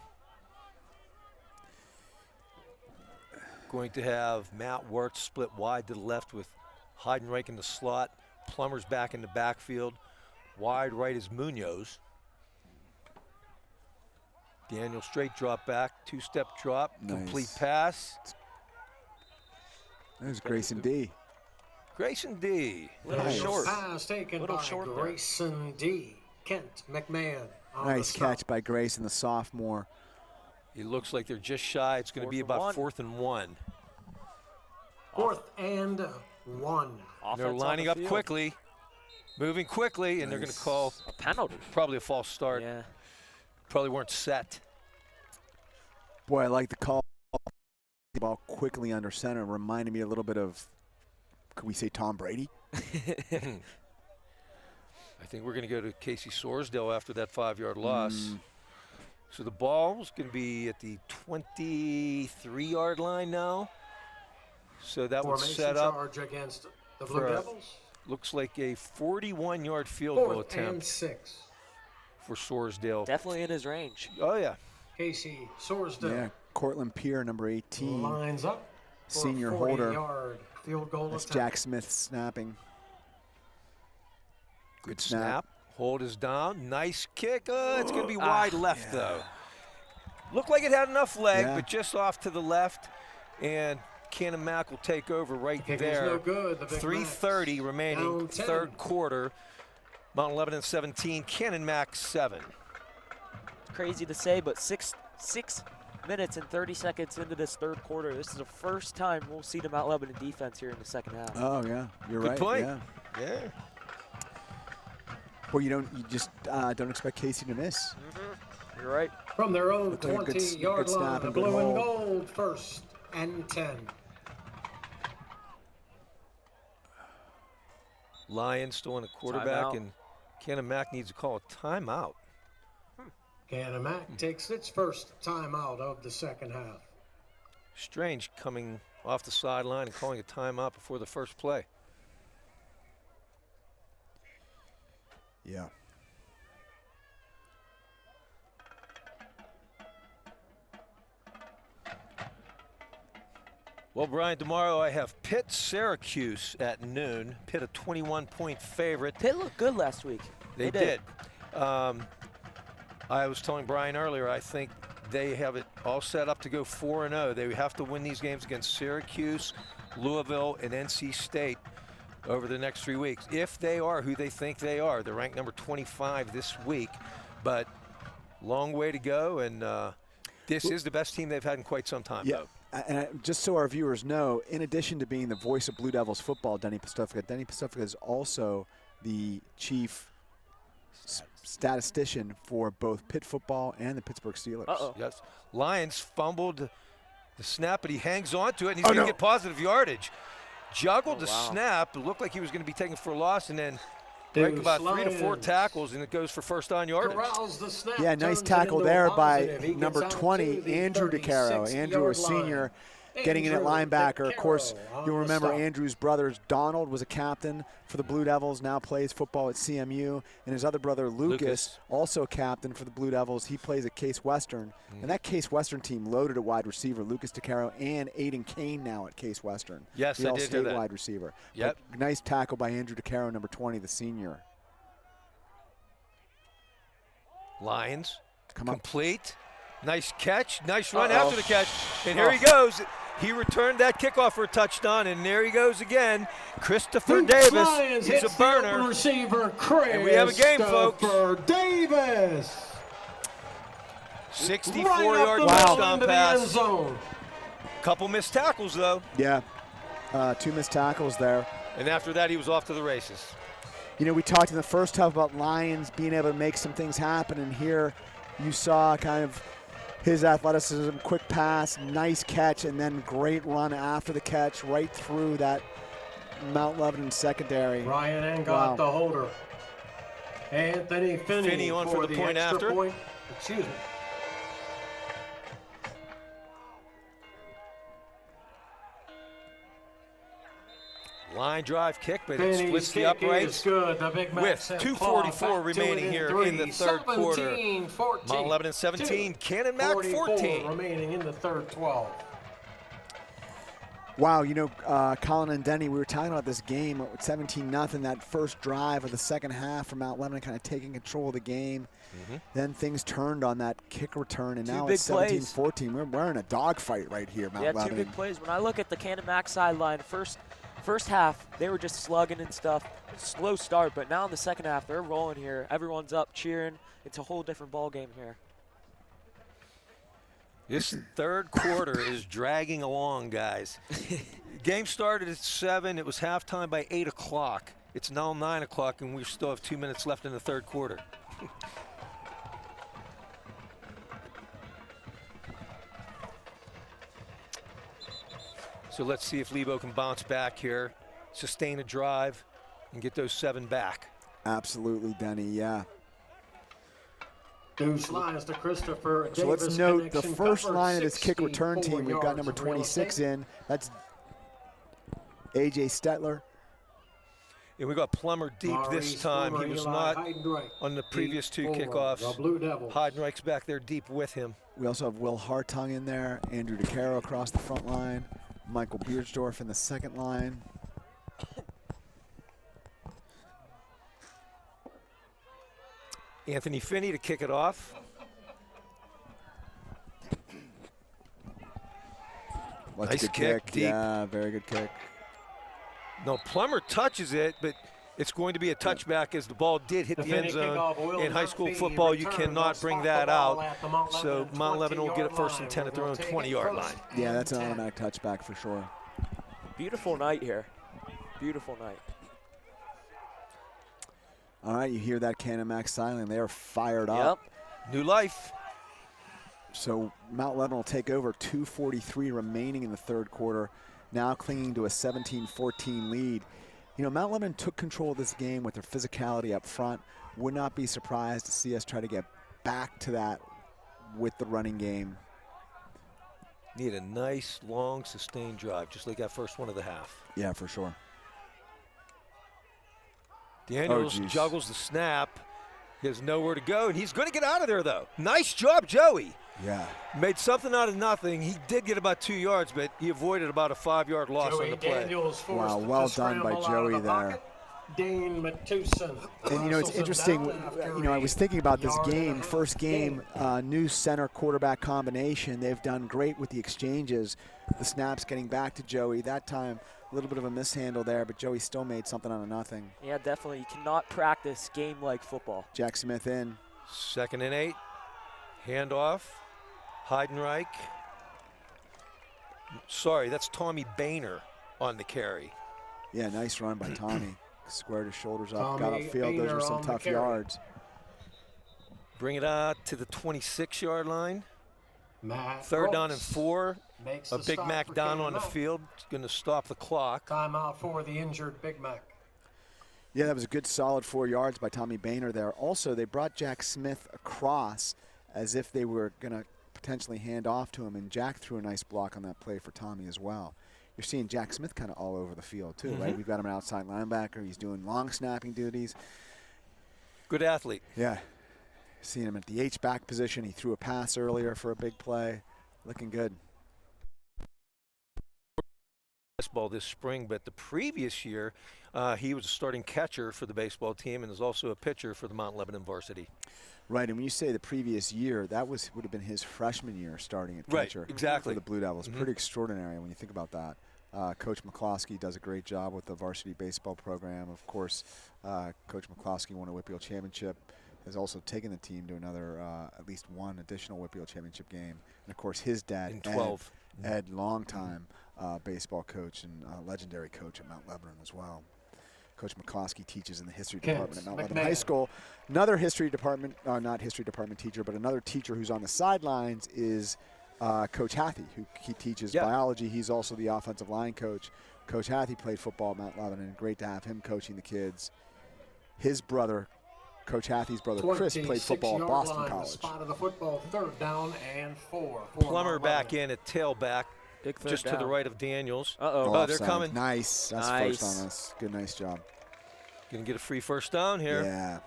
Going to have Matt Wirtz split wide to the left with Heidenreich in the slot. Plummer's back in the backfield. Wide right is Munoz. Daniel straight drop back, two-step drop, complete pass. There's Grayson D. Grayson D. Little short. Pass taken Little by short Grayson D. Kent McMahon. Nice catch by Grayson, the sophomore. He looks like they're just shy. It's going to be about 4th and 1. 4th and 1. They're lining up quickly, moving quickly, and they're going to call a penalty. Probably a false start. Yeah. Probably weren't set. Boy, I like the call. The ball quickly under center. Reminded me a little bit of, could we say Tom Brady? I think we're going to go to Casey Sorsdale after that 5-yard loss. So the ball's going to be at the 23-yard line now. So that would set up charge against the Blue Devils. Looks like a 41-yard field 4th goal attempt and 6 for Sorsdale. Definitely in his range. Oh, yeah. Casey Sorsdale. Yeah, Cortland Peer, number 18. Lines up. Senior for a holder. 40-yard field goal That's attempt. Jack Smith snapping. Good snap. Hold is down. Nice kick. It's going to be wide left, though. Looked like it had enough leg, but just off to the left. And Canon Mack will take over right there. No good. 3:30 remaining, third quarter. Mount Lebanon 17, Canon Mack 7. Crazy to say, but six minutes and 30 seconds into this third quarter, this is the first time we'll see the Mount Lebanon defense here in the second half. Oh yeah, you're right. Good point. Yeah. Well, you just don't expect Casey to miss. You're right. From their own Looked like a good 20-yard snap line, and the good blue and hold. gold, 1st and 10. Lions still in a quarterback, Timeout. and Canon Mack needs to call a timeout. Canon Mack takes its first timeout of the second half. Strange coming off the sideline and calling a timeout before the first play. Yeah. Well, Brian, tomorrow I have Pitt Syracuse at noon. Pitt a 21-point favorite. Pitt looked good last week. They did. I was telling Brian earlier, I think they have it all set up to go 4-0. They have to win these games against Syracuse, Louisville, and NC State over the next 3 weeks. If they are who they think they are. They're ranked number 25 this week, but long way to go, and this is the best team they've had in quite some time, though. And just so our viewers know, in addition to being the voice of Blue Devils football, Denny Pacifica is also the chief statistician for both Pitt football and the Pittsburgh Steelers. Yes. Lions fumbled the snap, but he hangs on to it, and he's going to get positive yardage. Juggled the snap. It looked like he was going to be taken for a loss, and then break about 3 to 4 tackles, and it goes for first down yardage. Yeah, nice tackle there by number 20, Andrew DeCaro. Andrew, a senior, getting in at linebacker. Of course, you'll remember Andrew's brother Donald was a captain for the Blue Devils, now plays football at CMU, and his other brother Lucas, also a captain for the Blue Devils. He plays at Case Western, and that Case Western team loaded at wide receiver, Lucas DeCaro and Aiden Kane now at Case Western. Yes, the I did hear that. wide receiver. Yep. But nice tackle by Andrew DeCaro, number 20, the senior. Lions Come up. complete. Nice catch. Nice run after the catch. And here he goes. He returned that kickoff for a touchdown, and there he goes again. Christopher Davis. He's a burner. Receiver And we have a game, folks. Davis. 64-yard touchdown pass. Couple missed tackles, though. Yeah, 2 missed tackles there. And after that, he was off to the races. You know, we talked in the first half about Lions being able to make some things happen, and here you saw kind of his athleticism, quick pass, nice catch, and then great run after the catch right through that Mount Lebanon secondary. Ryan Engott, the holder. Anthony Finney on for the point after. Excuse me. Line drive kick, but it Finney's splits the kick uprights is good. The big man with sent 2:44 Claw back to remaining it here three. in the third quarter. 17-14. Mount Lebanon 17, Canon Mack 14. remaining in the third 12. Wow, you know, Colin and Denny, we were talking about this game at 17-0, that first drive of the second half from Mount Lebanon kind of taking control of the game. Then things turned on that kick return, and now it's 17-14. We're in a dogfight right here, Mount Lebanon. Yeah, 2 big plays. When I look at the Canon Mac sideline, first half, they were just slugging and stuff. Slow start, but now in the second half, they're rolling here. Everyone's up, cheering. It's a whole different ball game here. This third quarter is dragging along, guys. Game started at 7. It was halftime by 8 o'clock. It's now 9 o'clock, and we still have 2 minutes left in the third quarter. So let's see if Lebo can bounce back here, sustain a drive, and get those 7 back. Absolutely, Denny, yeah. Deuce lines to Christopher So Davis. let's note the Connection first covered, line of this kick return 64 team. We've got yards number of real 26 estate. in. That's A.J. Stetler. And we got Plummer deep Maurice this time. He Plummer, was Eli not Heidenreich, on the previous 2 deep for kickoffs. the Blue Devils. Heidenreich's back there deep with him. We also have Will Hartung in there, Andrew DeCaro across the front line, Michael Beardsdorf in the second line. Anthony Finney to kick it off. That's Nice a good kick, kick. deep. Yeah, very good kick. No, Plummer touches it, but it's going to be a touchback as the ball did hit the end zone. In high school football, you cannot bring that out. So Mount Lebanon will get it first and 10 at their own 20-yard line. Yeah, that's an automatic touchback for sure. Beautiful night here. Beautiful night. All right, you hear that Canon Mac silent. They are fired up. Yep. New life. So Mount Lebanon will take over, 2:43 remaining in the third quarter, now clinging to a 17-14 lead. You know, Mount Lebanon took control of this game with their physicality up front. Would not be surprised to see us try to get back to that with the running game. Need a nice, long, sustained drive, just like that first one of the half. Yeah, for sure. Daniels Oh, geez. juggles the snap. He has nowhere to go, and he's going to get out of there, though. Nice job, Joey. Yeah. Made something out of nothing. He did get about 2 yards, but he avoided about a 5-yard loss on the play. Daniels Wow, forced well to done by scramble out of Joey the there. pocket. Dane Matuson. And you know, it's interesting, you know, I was thinking about this game, first game, new center quarterback combination. They've done great with the exchanges. The snaps getting back to Joey. That time, a little bit of a mishandle there, but Joey still made something out of nothing. Yeah, definitely. You cannot practice game like football. Jack Smith in. 2nd and 8. Handoff. Heidenreich. Sorry, that's Tommy Boehner on the carry. Yeah, nice run by Tommy. Squared his shoulders up, got Tommy upfield. Those Boehner were some on the tough carry. yards. Bring it out to the 26-yard line. Matt 3rd down and Brooks 4. makes A the Big stop Mac for down Canon on the Mac. field. It's going to stop the clock. Timeout for the injured Big Mac. Yeah, that was a good solid 4 yards by Tommy Boehner there. Also, they brought Jack Smith across as if they were going to potentially hand off to him, and Jack threw a nice block on that play for Tommy as well. You're seeing Jack Smith kind of all over the field too, right? We've got him an outside linebacker. He's doing long snapping duties. Good athlete. Yeah. Seeing him at the H-back position. He threw a pass earlier for a big play. Looking good. Baseball this spring, but the previous year he was a starting catcher for the baseball team and is also a pitcher for the Mount Lebanon varsity. Right, and when you say the previous year, that would have been his freshman year starting at Right, catcher exactly. for the Blue Devils. Pretty extraordinary when you think about that. Coach McCloskey does a great job with the varsity baseball program. Of course, Coach McCloskey won a Whitfield championship, has also taken the team to another, at least one additional Whitfield championship game. And of course, his dad, In 12. Ed longtime baseball coach and legendary coach at Mount Lebanon as well. Coach McCloskey teaches in the history department at Mount Lebanon High School. Another history department, not history department teacher, but another teacher who's on the sidelines is Coach Hathey, who he teaches biology. He's also the offensive line coach. Coach Hathey played football at Mount Lebanon. Great to have him coaching the kids. His brother, Coach Hathey's brother, Chris, played football at Boston College. Spot of the football, 3rd down and 4. Plummer back in at tailback, Big third just down. to the right of Daniels. Uh-oh. Oh, they're Offside. coming. Nice. That's Nice. first on us. Good, nice job. Going to get a free first down here. Yeah.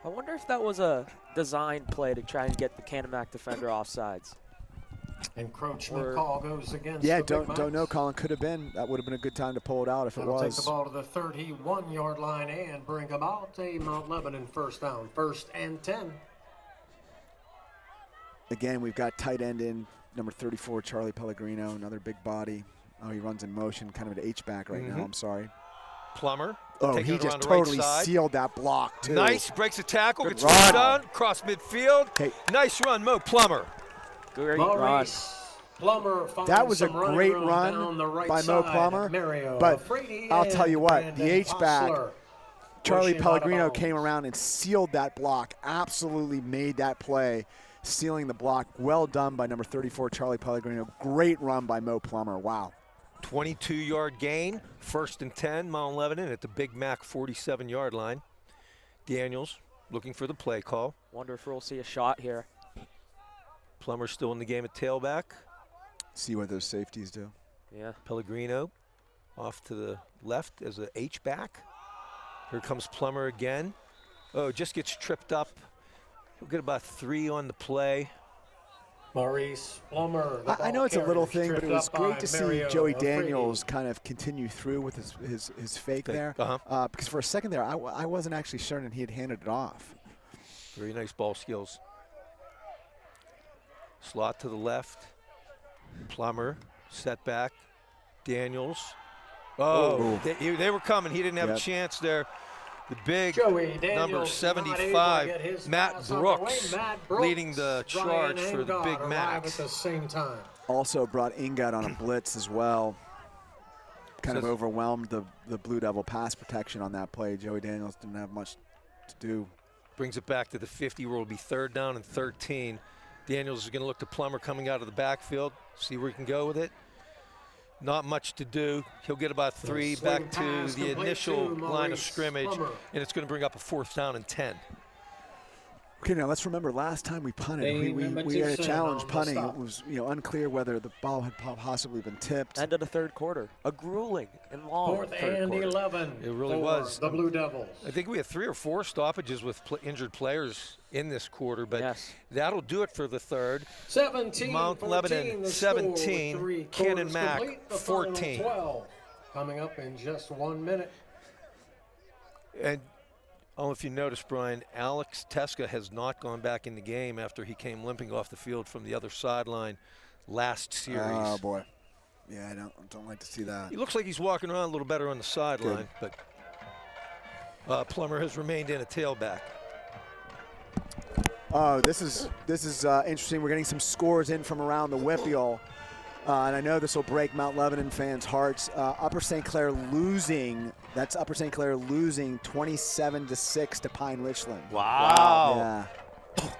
I wonder if that was a design play to try and get the Canon Mac defender offsides. Encroachment call goes against Yeah, the Big don't know, Macs. Colin. Could have been. That would have been a good time to pull it out if it That'll was. take the ball to the 31-yard line and bring about a Mount Lebanon first down. 1st and 10. Again, we've got tight end in number 34, Charlie Pellegrino, another big body. Oh, he runs in motion, kind of an H-back right now. I'm sorry. Plummer. Oh, taking he it just around the right totally side. sealed that block, too. Nice, breaks the tackle, Good gets run. first down, cross midfield. Okay. Nice run, Mo Plummer. Great run. Maurice Plummer finds That was a some running great room run down the right by Mo side. Plummer, Mario but Afridi I'll tell you and what, Brandon the H-back, Hostler Charlie pushing out of Pellegrino bounds. came around and sealed that block, absolutely made that play, sealing the block. Well done by number 34, Charlie Pellegrino. Great run by Mo Plummer. Wow. 22-yard gain, 1st and 10, Mount Lebanon at the Big Mac 47-yard line. Daniels looking for the play call. Wonder if we'll see a shot here. Plummer still in the game at tailback. See what those safeties do. Yeah. Pellegrino off to the left as a H-back. Here comes Plummer again. Oh, just gets tripped up. He'll get about 3 on the play. Maurice Plummer. I know it's a little carrier thing, but it tripped was up by great to see Mario Joey Afridi. Daniels kind of continue through with his fake there. Because for a second there, I wasn't actually certain he had handed it off. Very nice ball skills. Slot to the left. Plummer, setback. Daniels. Oh, they were coming. He didn't have a chance there. The big Joey Daniels number not 75, able to get his Matt pass underway. Brooks, Matt Brooks, leading the charge Ryan for the Engard Big arrive Macs. at the same time. Also brought Ingad on a blitz as well. Kind of overwhelmed the Blue Devil pass protection on that play. Joey Daniels didn't have much to do. Brings it back to the 50 where it'll be 3rd down and 13. Daniels is going to look to Plummer coming out of the backfield, see where he can go with it. Not much to do. He'll get about 3 back to the initial line of scrimmage, and it's going to bring up a 4th down and 10. Okay, now let's remember last time we punted, we had a challenge punting. It was unclear whether the ball had possibly been tipped. End of the 3rd quarter. A grueling and long 4th 3rd and quarter. 11. It really for was. The Blue Devils. I think we had 3 or 4 stoppages with injured players in this quarter, but that'll do it for the 3rd. 17, Mount 14, Lebanon the 17, score, 3 Canon quarters Mac complete, the 14. final 12 coming up in just 1 minute. And I don't know if you noticed, Brian, Alex Teska has not gone back in the game after he came limping off the field from the other sideline last series. Oh, boy. Yeah, I don't like to see that. He looks like he's walking around a little better on the sideline, but Plummer has remained in a tailback. Oh, this is interesting. We're getting some scores in from around the Whippeal. And I know this will break Mount Lebanon fans' hearts. Upper St. Clair losing. That's Upper St. Clair losing 27-6 to Pine Richland. Wow. Yeah.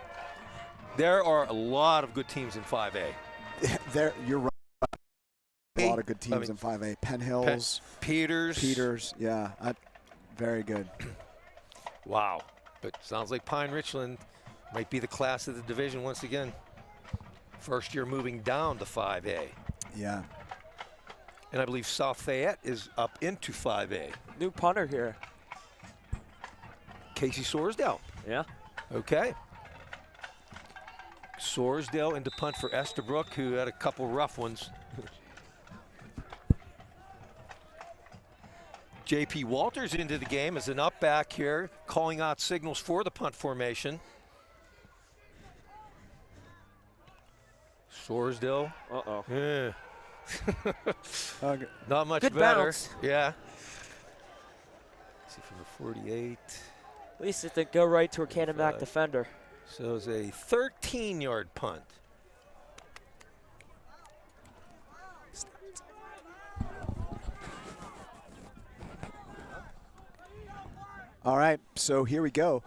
There are a lot of good teams in 5A. You're right. A lot of good teams in 5A. Penn Hills. Peters. Yeah. Very good. Wow. But sounds like Pine Richland might be the class of the division once again. First year moving down to 5A. Yeah. And I believe South Fayette is up into 5A. New punter here. Casey Sorsdale. Yeah. Okay. Sorsdale into punt for Estabrook, who had a couple rough ones. J.P. Walters into the game as an up back here, calling out signals for the punt formation. Sorsdale. Uh-oh. Yeah. Okay. Not much Good better. bounce. Yeah. Let's see from the 48. At least it didn't go right to a Canon Mac defender. So it's a 13-yard punt. All right, so here we go.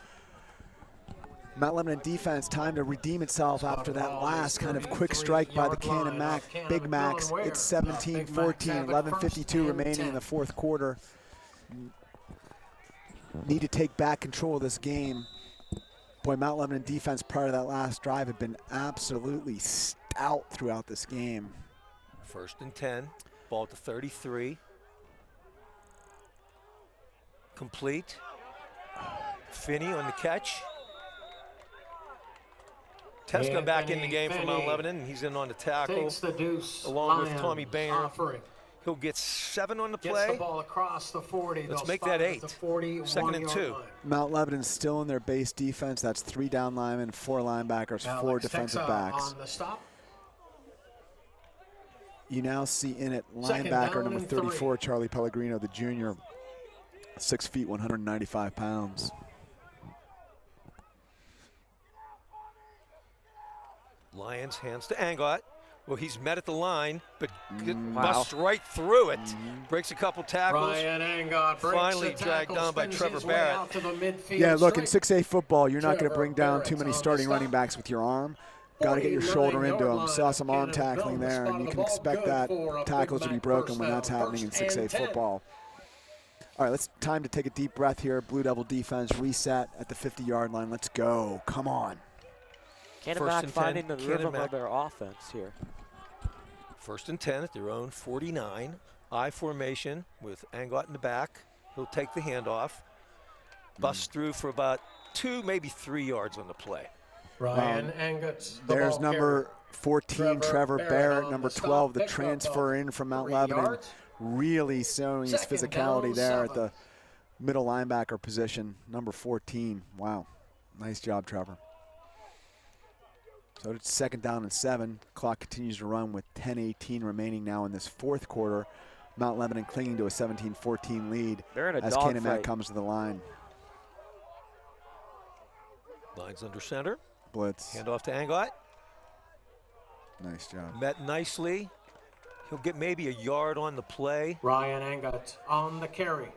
Mount Lebanon defense time to redeem itself after that last kind of quick strike by the Canon Mac, Big Macs. It's 17-14, 11:52 remaining in the 4th quarter. Need to take back control of this game. Boy, Mount Lebanon defense prior to that last drive had been absolutely stout throughout this game. 1st and 10, ball to 33. Complete. Finney on the catch. Teska back in the Anthony game for Mount Finney Lebanon, and he's in on the tackle. Takes the deuce. along with Lions Tommy Boehner. offering. He'll get 7 on the Gets play. the ball across the 40. Let's They'll make spot that it at the 8. 41 2nd and yard 2. line. Mount Lebanon's still in their base defense. That's 3 down linemen, 4 linebackers, 4 Alex defensive Texa backs. on the stop. You now see in it Second linebacker down number and 34, Charlie Pellegrino, the junior, 6 feet, 195 pounds. Lions hands to Angot. Well, he's met at the line, but Wow. busts right through it. Breaks a couple tackles. Ryan Angot breaks Finally the dragged tackle, down by spins Trevor his way Barrett. out to the midfield Yeah, look, in straight. 6A football, you're not going to Trevor bring down Barrett too many on the starting stop. running backs with your arm. Got to get your 49 shoulder into yard them. line. Saw some arm Cannon tackling Milton there, and you spotted can the ball expect good that for a tackles big to be back broken first when that's down. happening in First and 6A 10. football. All right, time to take a deep breath here. Blue Devil defense reset at the 50-yard line. Let's go. Come on. Cannon First back and 10, finding the Cannon rhythm back. of their offense here. 1st and 10 at their own 49. I formation with Angot in the back. He'll take the handoff. Busts through for about 2, maybe 3 yards on the play. Ryan Angot. the There's ball number carrier. 14, Trevor Barrett, on number the stop, 12, the picked up transfer in from Mount 3 Lebanon. yards. Really showing his Second physicality down, there at 7. the middle linebacker position, number 14. Wow. Nice job, Trevor. So it's 2nd down and 7. Clock continues to run with 10:18 remaining now in this 4th quarter. Mount Lebanon clinging to a 17-14 lead They're in a as dogfight. Canon comes to the line. Lines under center. Blitz. Handoff to Angot. Nice job. Met nicely. He'll get maybe a yard on the play. Ryan Angot on the carry.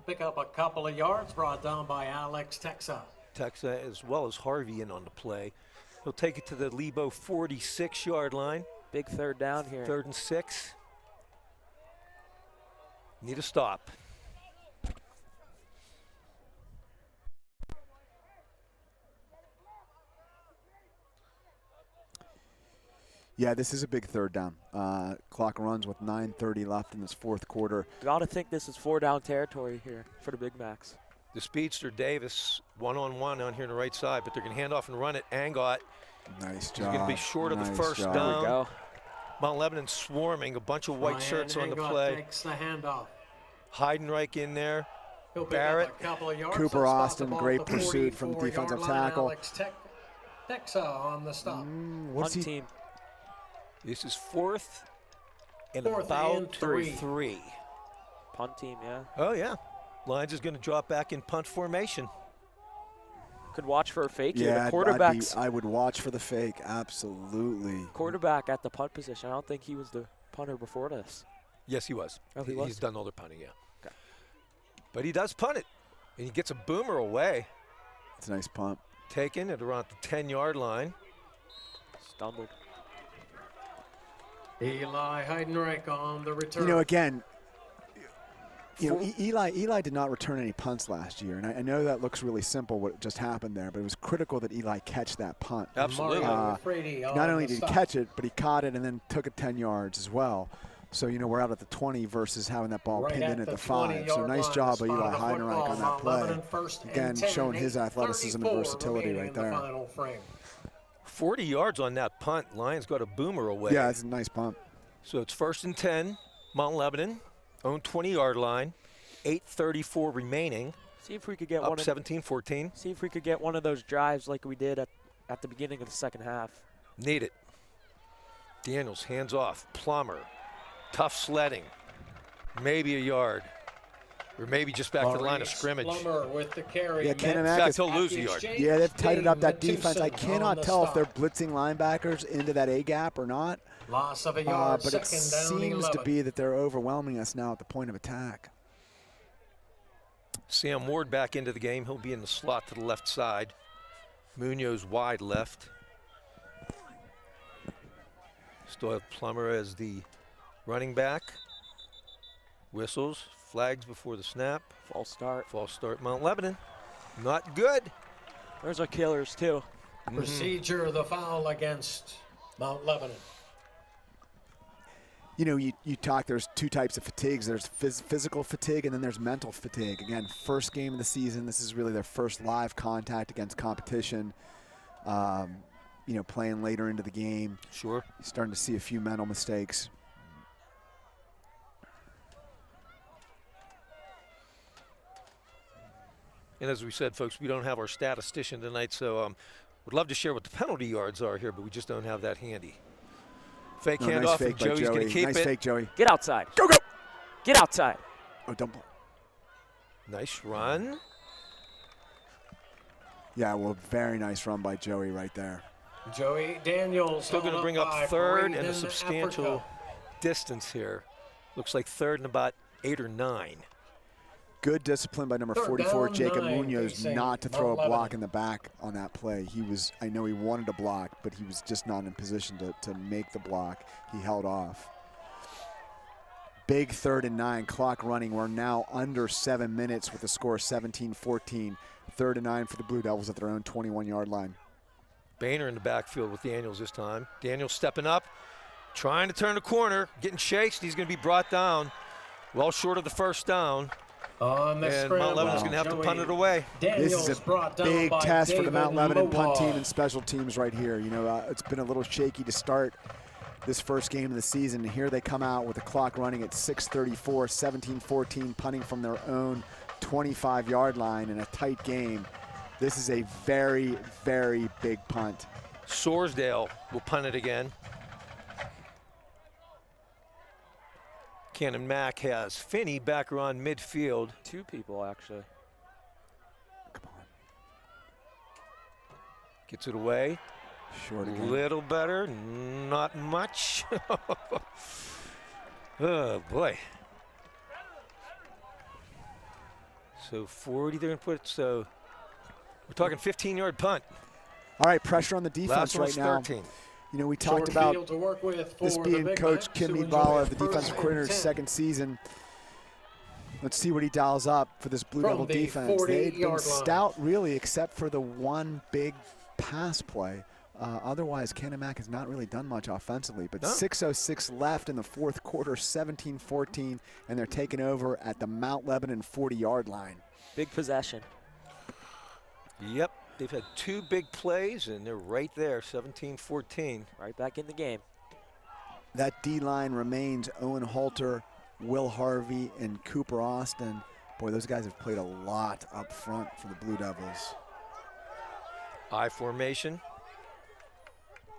Pick up a couple of yards, brought down by Alex Texa. Texa as well as Harvey in on the play. He'll take it to the Lebo 46-yard line. Big 3rd down here. 3rd and 6. Need a stop. Yeah, this is a big 3rd down. Clock runs with 9:30 left in this 4th quarter. Got to think this is 4-down territory here for the Big Macs. The speedster Davis one-on-one on here on the right side, but they're going to hand off and run it. Angot Nice is job. going to be short of the Nice first job. There we down. go. Mount Lebanon swarming, a bunch of white Ryan shirts on the Angot play. takes the handoff. Heidenreich in there. He'll pick Barrett. up a couple of yards. Cooper He'll spot Austin, the ball great at the pursuit from the 44-yard defensive line. tackle. Alex Texa on the stop. What's Punt he? team. This is 4th and 4th about and 3. 3. Punt team, yeah. Oh, yeah. Lions is going to drop back in punt formation. Could watch for a fake here. Yeah, The quarterback's I would watch for the fake. Absolutely. quarterback at the punt position. I don't think he was the punter before this. Yes, he was. Oh, he was? He's done all the punting, yeah. Okay. But he does punt it, and he gets a boomer away. It's a nice punt. Taken at around the 10-yard line. Stumbled. Eli Heidenreich on the return. You know, again, Eli did not return any punts last year, and I know that looks really simple what just happened there, but it was critical that Eli catch that punt. Absolutely. Mario Frady on Not only the did he stop. catch it, but he caught it and then took it 10 yards as well. So, we're out at the 20 versus having that ball Right pinned at in at the the 5. So 20-yard nice line, job the by spot Eli of the Heidenreich football. on that Mount play. Lebanon first and Again, 10, showing his athleticism and 34 versatility remaining right in the there. final frame. 40 yards on that punt. Lions got a boomer away. Yeah, it's a nice punt. So it's 1st and 10. Mount Lebanon, own 20-yard line. 8:34 remaining. See if we could get Up one. 17-14. See if we could get one of those drives like we did at the beginning of the 2nd half. Need it. Daniels hands off. Plummer. Tough sledding. Maybe a yard. Or maybe just back to the line of Maurice scrimmage. Plummer with the carry. Yeah, Canon In Mack fact, is, he'll lose a yard. yeah, they've tightened up that Dave defense. I Matusson cannot on the tell if they're stop. blitzing linebackers into that A gap or not. Loss of a yard, But it second down, seems 11. to be that they're overwhelming us now at the point of attack. Sam Ward back into the game. He'll be in the slot to the left side. Munoz wide left. Still have Plummer as the running back. Whistles, flags before the snap. False start. False start, Mount Lebanon. Not good. There's our killers too. Procedure, the foul against Mount Lebanon. You talk, there's 2 types of fatigues. There's physical fatigue and then there's mental fatigue. Again, first game of the season. This is really their first live contact against competition. playing later into the game. Sure. You're starting to see a few mental mistakes. And as we said, folks, we don't have our statistician tonight, so would love to share what the penalty yards are here, but we just don't have that handy. Fake handoff, nice fake and by Joey's going to Joey. keep Nice it. fake, Joey. Get outside. Go, go. Get outside. Oh, don't block. Nice run. Yeah, well, very nice run by Joey right there. Joey Daniels Still going to bring up by third and a Braden substantial Africa. distance here. Looks like third and about 8 or 9. Good discipline by number Third 44, down, Jacob 9, Munoz, facing not to throw a Mount block Lebanon. in the back on that play. I know he wanted to block, but he was just not in position to make the block. He held off. Big 3rd and 9, clock running. We're now under 7 minutes with a score of 17-14. 3rd and 9 for the Blue Devils at their own 21-yard line. Boehner in the backfield with Daniels this time. Daniels stepping up, trying to turn the corner, getting chased. He's going to be brought down, well short of the first down. On the And scramble, Mount Lebanon's going to have to punt it away. This is a brought down big by test for the David Mount Lebanon punt team Lowell. and special teams right here. It's been a little shaky to start this first game of the season. And here they come out with the clock running at 6:34, 17-14, punting from their own 25-yard line in a tight game. This is a very, very big punt. Sorsdale will punt it again. Canon Mack has Finney back around midfield. 2 people, actually. Come on. Gets it away. Short A again. little better, not much. Oh, boy. So 40 they're going to put, so we're talking 15-yard punt. All right, pressure on the defense Last right one's now. 13. We talked about Field to work with this for being the Big Coach Macs Kim to enjoy Nibala, a the first defensive and coordinator's 10. second season. Let's see what he dials up for this Blue From Devil the defense. They've been 40-yard line. stout, really, except for the one big pass play. Otherwise, Canon Mack has not really done much offensively. But No. 6:06 left in the fourth quarter, 17-14, and they're taking over at the Mount Lebanon 40-yard line. Big possession. Yep, they've had 2 big plays, and they're right there, 17-14. Right back in the game. That D-line remains Owen Halter, Will Harvey, and Cooper Austin. Boy, those guys have played a lot up front for the Blue Devils. I formation.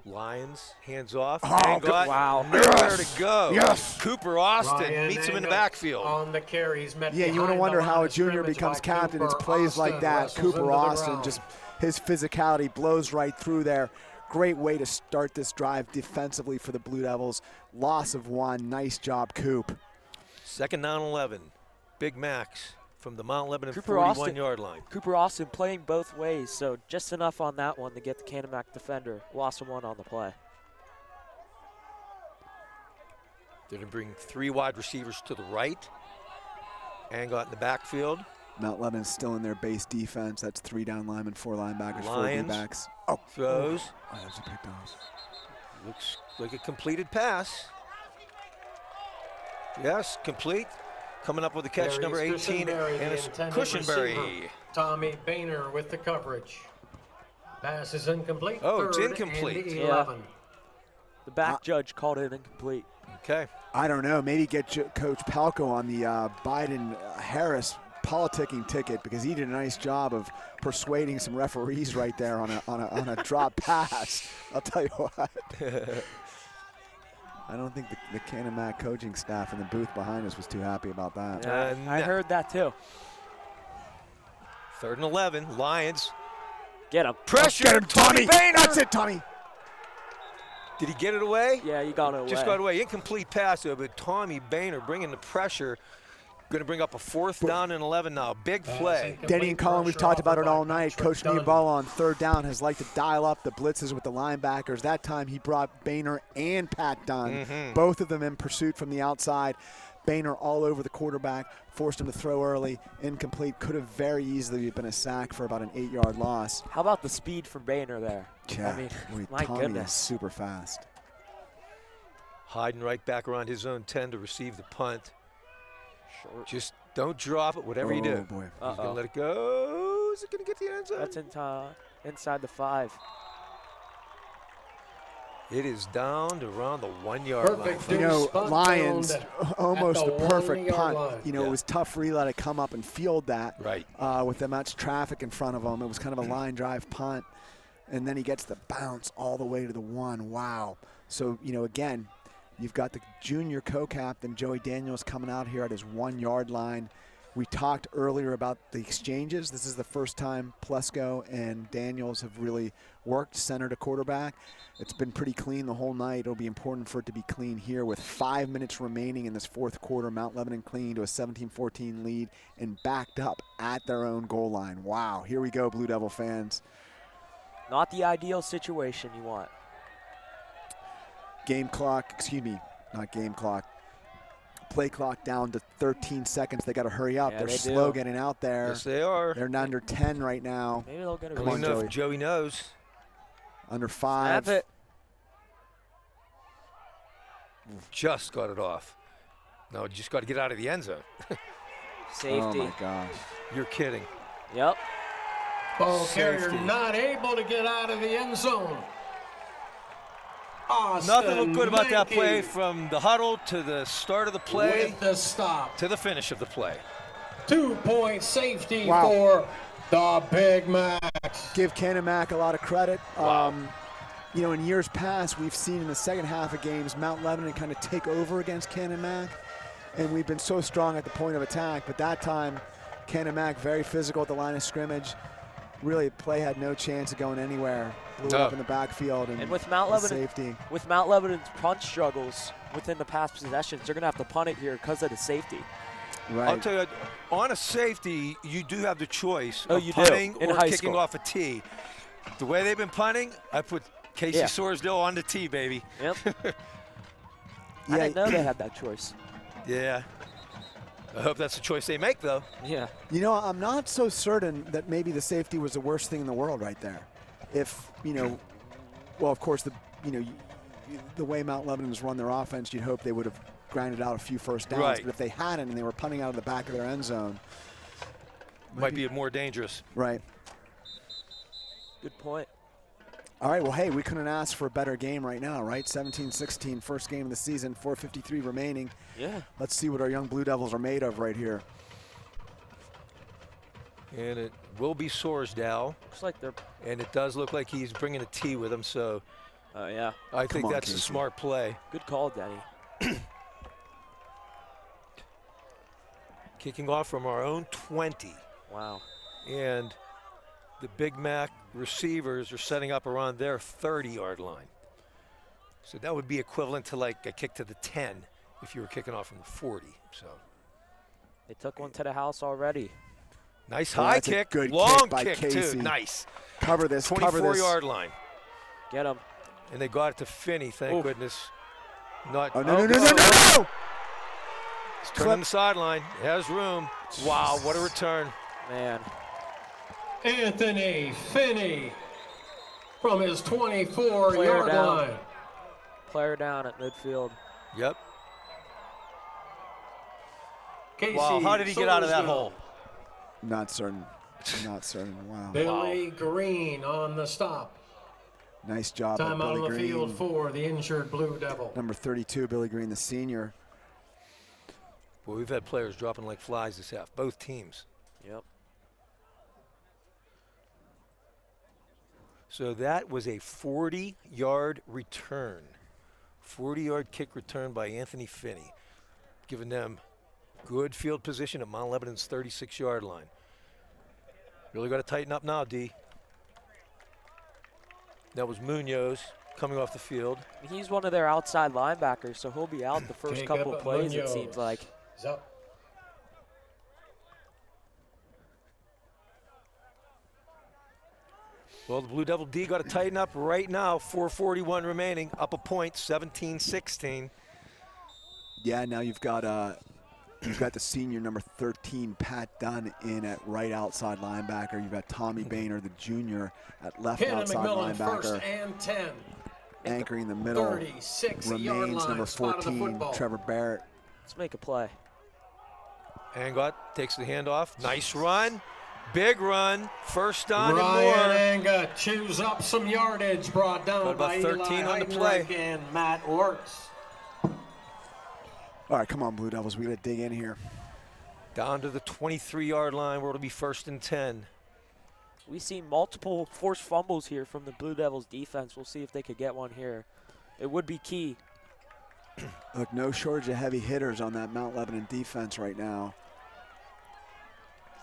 Lions, hands off. Oh, good. Angot, Wow. nowhere to go. Yes. Cooper Austin Ryan meets him in the Angot backfield. On the carries, met Yeah, you want to behind wonder the how line a of junior scrimmage becomes by captain. It's Cooper plays like Austin, that. wrestles Cooper into the Austin, ground. just his physicality blows right through there. Great way to start this drive defensively for the Blue Devils. Loss of 1. Nice job, Coop. 2nd down 11. Big Max from the Mount Lebanon Cooper Austin. 41-yard line. Cooper Austin playing both ways, so just enough on that one to get the Canon Mack defender. Loss of 1 on the play. They're going to bring 3 wide receivers to the right. Angot in the backfield. Mount Lebanon's still in their base defense. That's 3 down linemen, 4 linebackers, 4 Lions. D-backs. Oh, Throws. Oh, that was a pick off. Looks like a completed pass. Yes, complete. Coming up with the catch, There number is 18, Cushenberry, and the it's intended Cushenberry. receiver. Tommy Boehner with the coverage. Pass is incomplete. Oh, it's 3rd incomplete. and Yeah. 11. The back judge called it incomplete. Okay. I don't know. Maybe get Coach Palco on the Biden-Harris politicking ticket, because he did a nice job of persuading some referees right there on a drop pass. I'll tell you what. I don't think the Canon Mack coaching staff in the booth behind us was too happy about that. Yeah, I heard that too. 3rd and 11. Lions. Get him. Pressure. Get him, Tommy! Boehner. That's it, Tommy! Did he get it away? Yeah, you got it away. Just got away. Incomplete pass, though, but Tommy Boehner bringing the pressure. Going to bring up a 4th down and 11 now. Big play. Denny and Colin, we've talked about it all night. Coach Nibala on 3rd down has liked to dial up the blitzes with the linebackers. That time he brought Boehner and Pat Dunn, both of them in pursuit from the outside. Boehner all over the quarterback, forced him to throw early, incomplete. Could have very easily been a sack for about an 8-yard loss. How about the speed from Boehner there? Yeah, I mean, boy, my Tommy goodness. is super fast. Hiding right back around his own 10 to receive the punt. Short. Just don't drop it, whatever you do. Oh, boy. He's going to Uh-oh. let it go. Is it going to get the end zone? That's inside the 5. It is down to around the 1 yard line. Perfect. You know, Spot Lions, found almost at the the perfect 1 yard punt. line. You know, Yeah. it was tough for Eli to come up and field that. Right. With that much traffic in front of him. It was kind of a line drive punt. And then he gets the bounce all the way to the 1. Wow. So, you know, again, you've got the junior co-captain, Joey Daniels, coming out here at his 1 yard line. We talked earlier about the exchanges. This is the first time Plesko and Daniels have really worked center to quarterback. It's been pretty clean the whole night. It'll be important for it to be clean here with 5 minutes remaining in this fourth quarter. Mount Lebanon clean to a 17-14 lead and backed up at their own goal line. Wow, here we go, Blue Devil fans. Not the ideal situation you want. Game clock, excuse me, not game clock. Play clock down to 13 seconds. They got to hurry up. Yeah, They're they slow do. getting out there. Yes, they are. They're under 10 right now. Maybe they'll get a Come Let on, me know Joey. if Joey knows. Under 5. Snap it. Just got it off. No, you just got to get out of the end zone. Safety. Oh my gosh. You're kidding. Yep. Ball carrier Safety. not able to get out of the end zone. Nothing looked good about that Mankey play from the huddle to the start of the play with the stop. to the finish of the play. 2-point safety Wow. for the Big Mac. Give Canon Mac a lot of credit. Wow. You know, in years past, we've seen in the second half of games Mount Lebanon kind of take over against Canon Mac, and we've been so strong at the point of attack. But that time, Canon Mac very physical at the line of scrimmage. Really, play had no chance of going anywhere. Blew it No. up in the backfield and with Mount the Lebanon, safety. with Mount Lebanon's punt struggles within the past possessions, they're going to have to punt it here because of the safety. Right. I'll tell you, on a safety, you do have the choice Oh, of you do, punting in or high kicking school. off a tee. The way they've been punting, I put Casey Yeah. Sorsdale on the tee, baby. Yep. I Yeah. didn't know they had that choice. Yeah. I hope that's the choice they make, though. Yeah. You know, I'm not so certain that maybe the safety was the worst thing in the world right there. If, you know, well, of course, the way Mount Lebanon's run their offense, you'd hope they would have grinded out a few first downs. Right. But if they hadn't and they were punting out of the back of their end zone, Might be more dangerous. right. Good point. All right, well, hey, we couldn't ask for a better game right now, right? 17-16, first game of the season, 4:53 remaining. Yeah. Let's see what our young Blue Devils are made of right here. And it will be Sorsdale. Looks like they're. And it does look like he's bringing a tee with him, so Yeah. I think on, that's a Casey. smart play. Good call, Denny. Kicking off from our own 20. Wow. And the Big Mac receivers are setting up around their 30-yard line. So that would be equivalent to like a kick to the 10 if you were kicking off from the 40. So They took one to the house already. nice Oh, high that's a kick, good long kick by kick Casey. too. Nice. Cover this, cover this. 24-yard line. Get him. And they got it to Finney, thank Oof. goodness. Not Oh, no. No. He's turning the sideline. He has room. Wow, what a return. Man. Anthony Finney from his Player 24-yard down. line. Player down at midfield. Yep. Casey Wow, how did he get out of that Sorsdale. hole? Not certain. Not certain. Wow. Billy Green on the stop. Nice job by Time out Billy on the field Green. for the injured Blue Devil. Number 32, Billy Green, the senior. Boy, we've had players dropping like flies this half, both teams. Yep. So that was a 40-yard return. 40-yard kick return by Anthony Finney, giving them good field position at Mount Lebanon's 36-yard line. Really got to tighten up now, D. That was Munoz coming off the field. He's one of their outside linebackers, so he'll be out the first Take couple up of plays, it Munoz. seems like. He's up. Well, the Blue Devil D got to tighten up right now. 4:41 remaining, up a point, 17-16. Yeah, now you've got the senior number 13, Pat Dunn, in at right outside linebacker. You've got Tommy Boehner, the junior, at left Cannon outside McMillan, linebacker. first and 10. Anchoring the middle 36-yard remains line. number Spot of the 14, football. Trevor Barrett. Let's make a play. Angot takes the handoff. Nice run. Big run, first down Ryan and more. Anga chews up some yardage, brought down Got about by 13 Eli on the play. Heidenreich and Matt Orts. All right, come on, Blue Devils. We got to dig in here. Down to the 23-yard line where it'll be 1st and 10. We see multiple forced fumbles here from the Blue Devils defense. We'll see if they could get one here. It would be key. Look, no shortage of heavy hitters on that Mount Lebanon defense right now.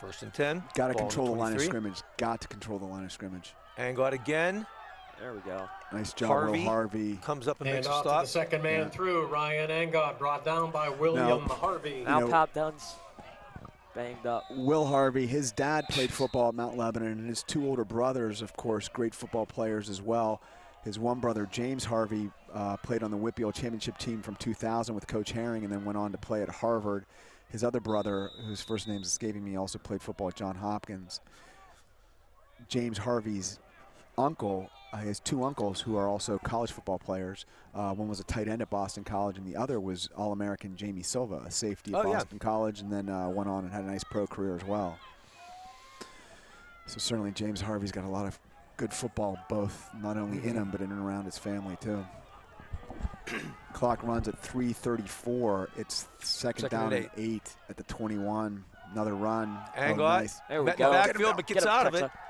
1st and 10. Got to Ball on control the line of 23. scrimmage. Got to control the line of scrimmage. Angot again. There we go. Nice job, Harvey Will Harvey. comes up and And makes a off to stop. the second man through. Ryan Angot brought down by William Harvey. Now know- Pat Dunn's banged up. Will Harvey, his dad played football at Mount Lebanon, and his 2 older brothers, of course, great football players as well. His one brother, James Harvey, played on the Whitfield Championship team from 2000 with Coach Herring and then went on to play at Harvard. His other brother, whose first name is escaping me, also played football at Johns Hopkins. James Harvey's uncle, his 2 uncles who are also college football players. One was a tight end at Boston College, and the other was All-American Jamie Silva, a safety at Boston College, and then went on and had a nice pro career as well. So certainly James Harvey's got a lot of good football, both not only in him, but in and around his family too. Clock runs at 3:34. It's second down and 8 at the 21. Another run. Angot, Nice. There we met go. in the Get him backfield, down. but Get gets him, out of it. touchdown.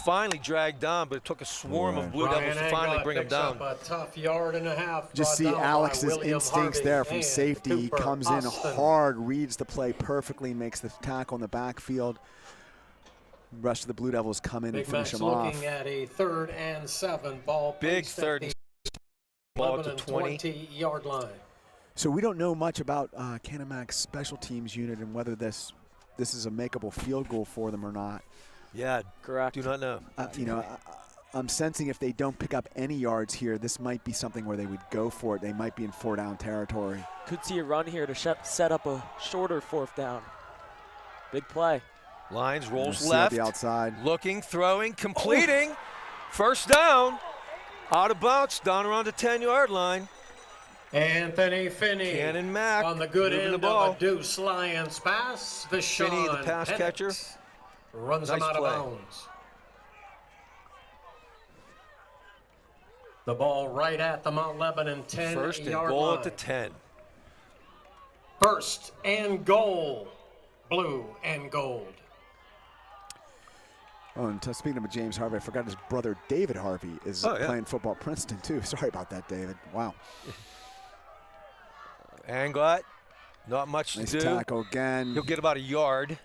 Finally dragged down, but it took a swarm of Blue Devils to finally bring him picks down. up a tough yard and a half. Just brought see down by Alex's William instincts Harvey there from and safety. He Cooper comes in Austin. hard, reads the play perfectly, makes the tackle in the backfield. The rest of the Blue Devils come in and Big finish Mac's him off. looking at a 3rd and 7 ball. Big placed at 3rd the and ball at the Lebanon 20. 20-yard line. So we don't know much about Canamac's special teams unit and whether this is a makeable field goal for them or not. Yeah, Correct. do not know. I'm sensing if they don't pick up any yards here, this might be something where they would go for it. They might be in 4-down territory. Could see a run here to set up a shorter 4th down. Big play. Lines rolls See at left. the outside. Looking, throwing, completing. 1st down. Out of bounds, down around the 10-yard line. Anthony Finney Cannon Mack on the good moving end the ball. of a Deuce Lions pass. Vashon Finney, the pass Pettit catcher. runs him Nice out play. of bounds. The ball right at the Mount Lebanon 10-yard 1st and goal line. at the 10. 1st and goal. Blue and gold. Oh, and speaking of James Harvey, I forgot his brother David Harvey is playing football at Princeton too. Sorry about that, David. Wow. Angot, not much Nice to do. tackle again. He'll get about a yard.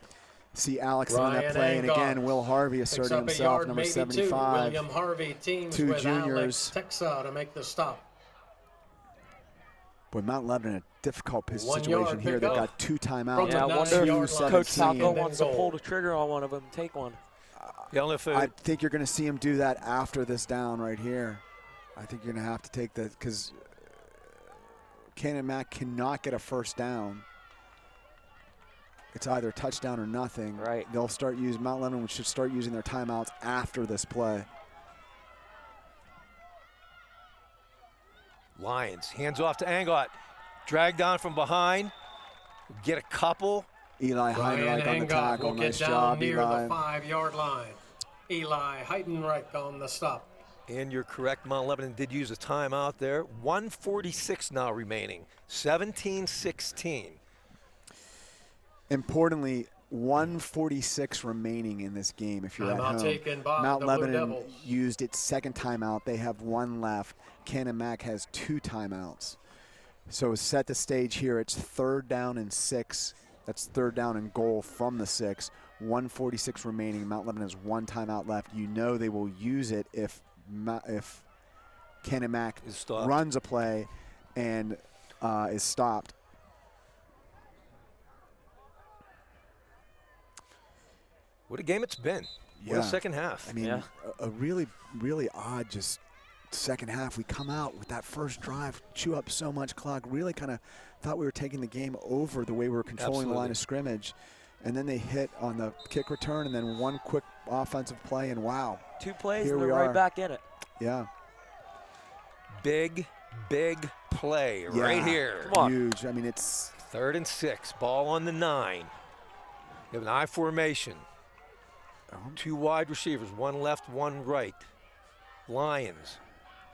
See Alex on that Ryan play, and Angot again, Will Harvey Picks asserting up a himself, yard, number maybe 75. two. William Harvey teams 2 with juniors. Alex Texa to make the stop. Boy, Mount Lebanon in a difficult 1 situation yard here. They've pickup. got 2 timeouts. From the Yeah, I wonder 9-yard if line. Coach 17. Taco And wants to goal. pull the trigger on one of them and take one. The only if I think you're going to see him do that after this down right here. I think you're going to have to take that because Canon Mack cannot get a 1st down. It's either touchdown or nothing. Right. They'll start using Mount Lebanon should start using their timeouts after this play. Lions, hands off to Angot. Drag down from behind. Get a couple. Eli Ryan Heidenreich on the Angot tackle. will Nice get down job, near Eli. the 5-yard line. Eli Heidenreich on the stop. And you're correct, Mount Lebanon did use a timeout there. 1:46 now remaining. 17-16. Importantly, 1:46 remaining in this game if you're at Timeout home. taken by Mount the Blue Lebanon Devils. used its 2nd timeout. They have 1 left. Canon Mack has 2 timeouts. So set the stage here. It's 3rd down and 6. That's 3rd down and goal from the 6. 1:46 remaining. Mount Lebanon has 1 timeout left. You know they will use it if Canon Mack Is stopped. runs a play and is stopped. What a game it's been. What a second half. I mean, Yeah. a really, really odd just second half. We come out with that first drive, chew up so much clock, really kind of thought we were taking the game over the way we were controlling the line of scrimmage. And then they hit on the kick return and then 1 quick offensive play, and wow. 2 plays Here and we they're are. right back in it. Yeah. Big play right Yeah. here. Come on. Huge. I mean, it's 3rd and 6. Ball on the 9. You have an I formation. Two wide receivers, one left, one right. Lions.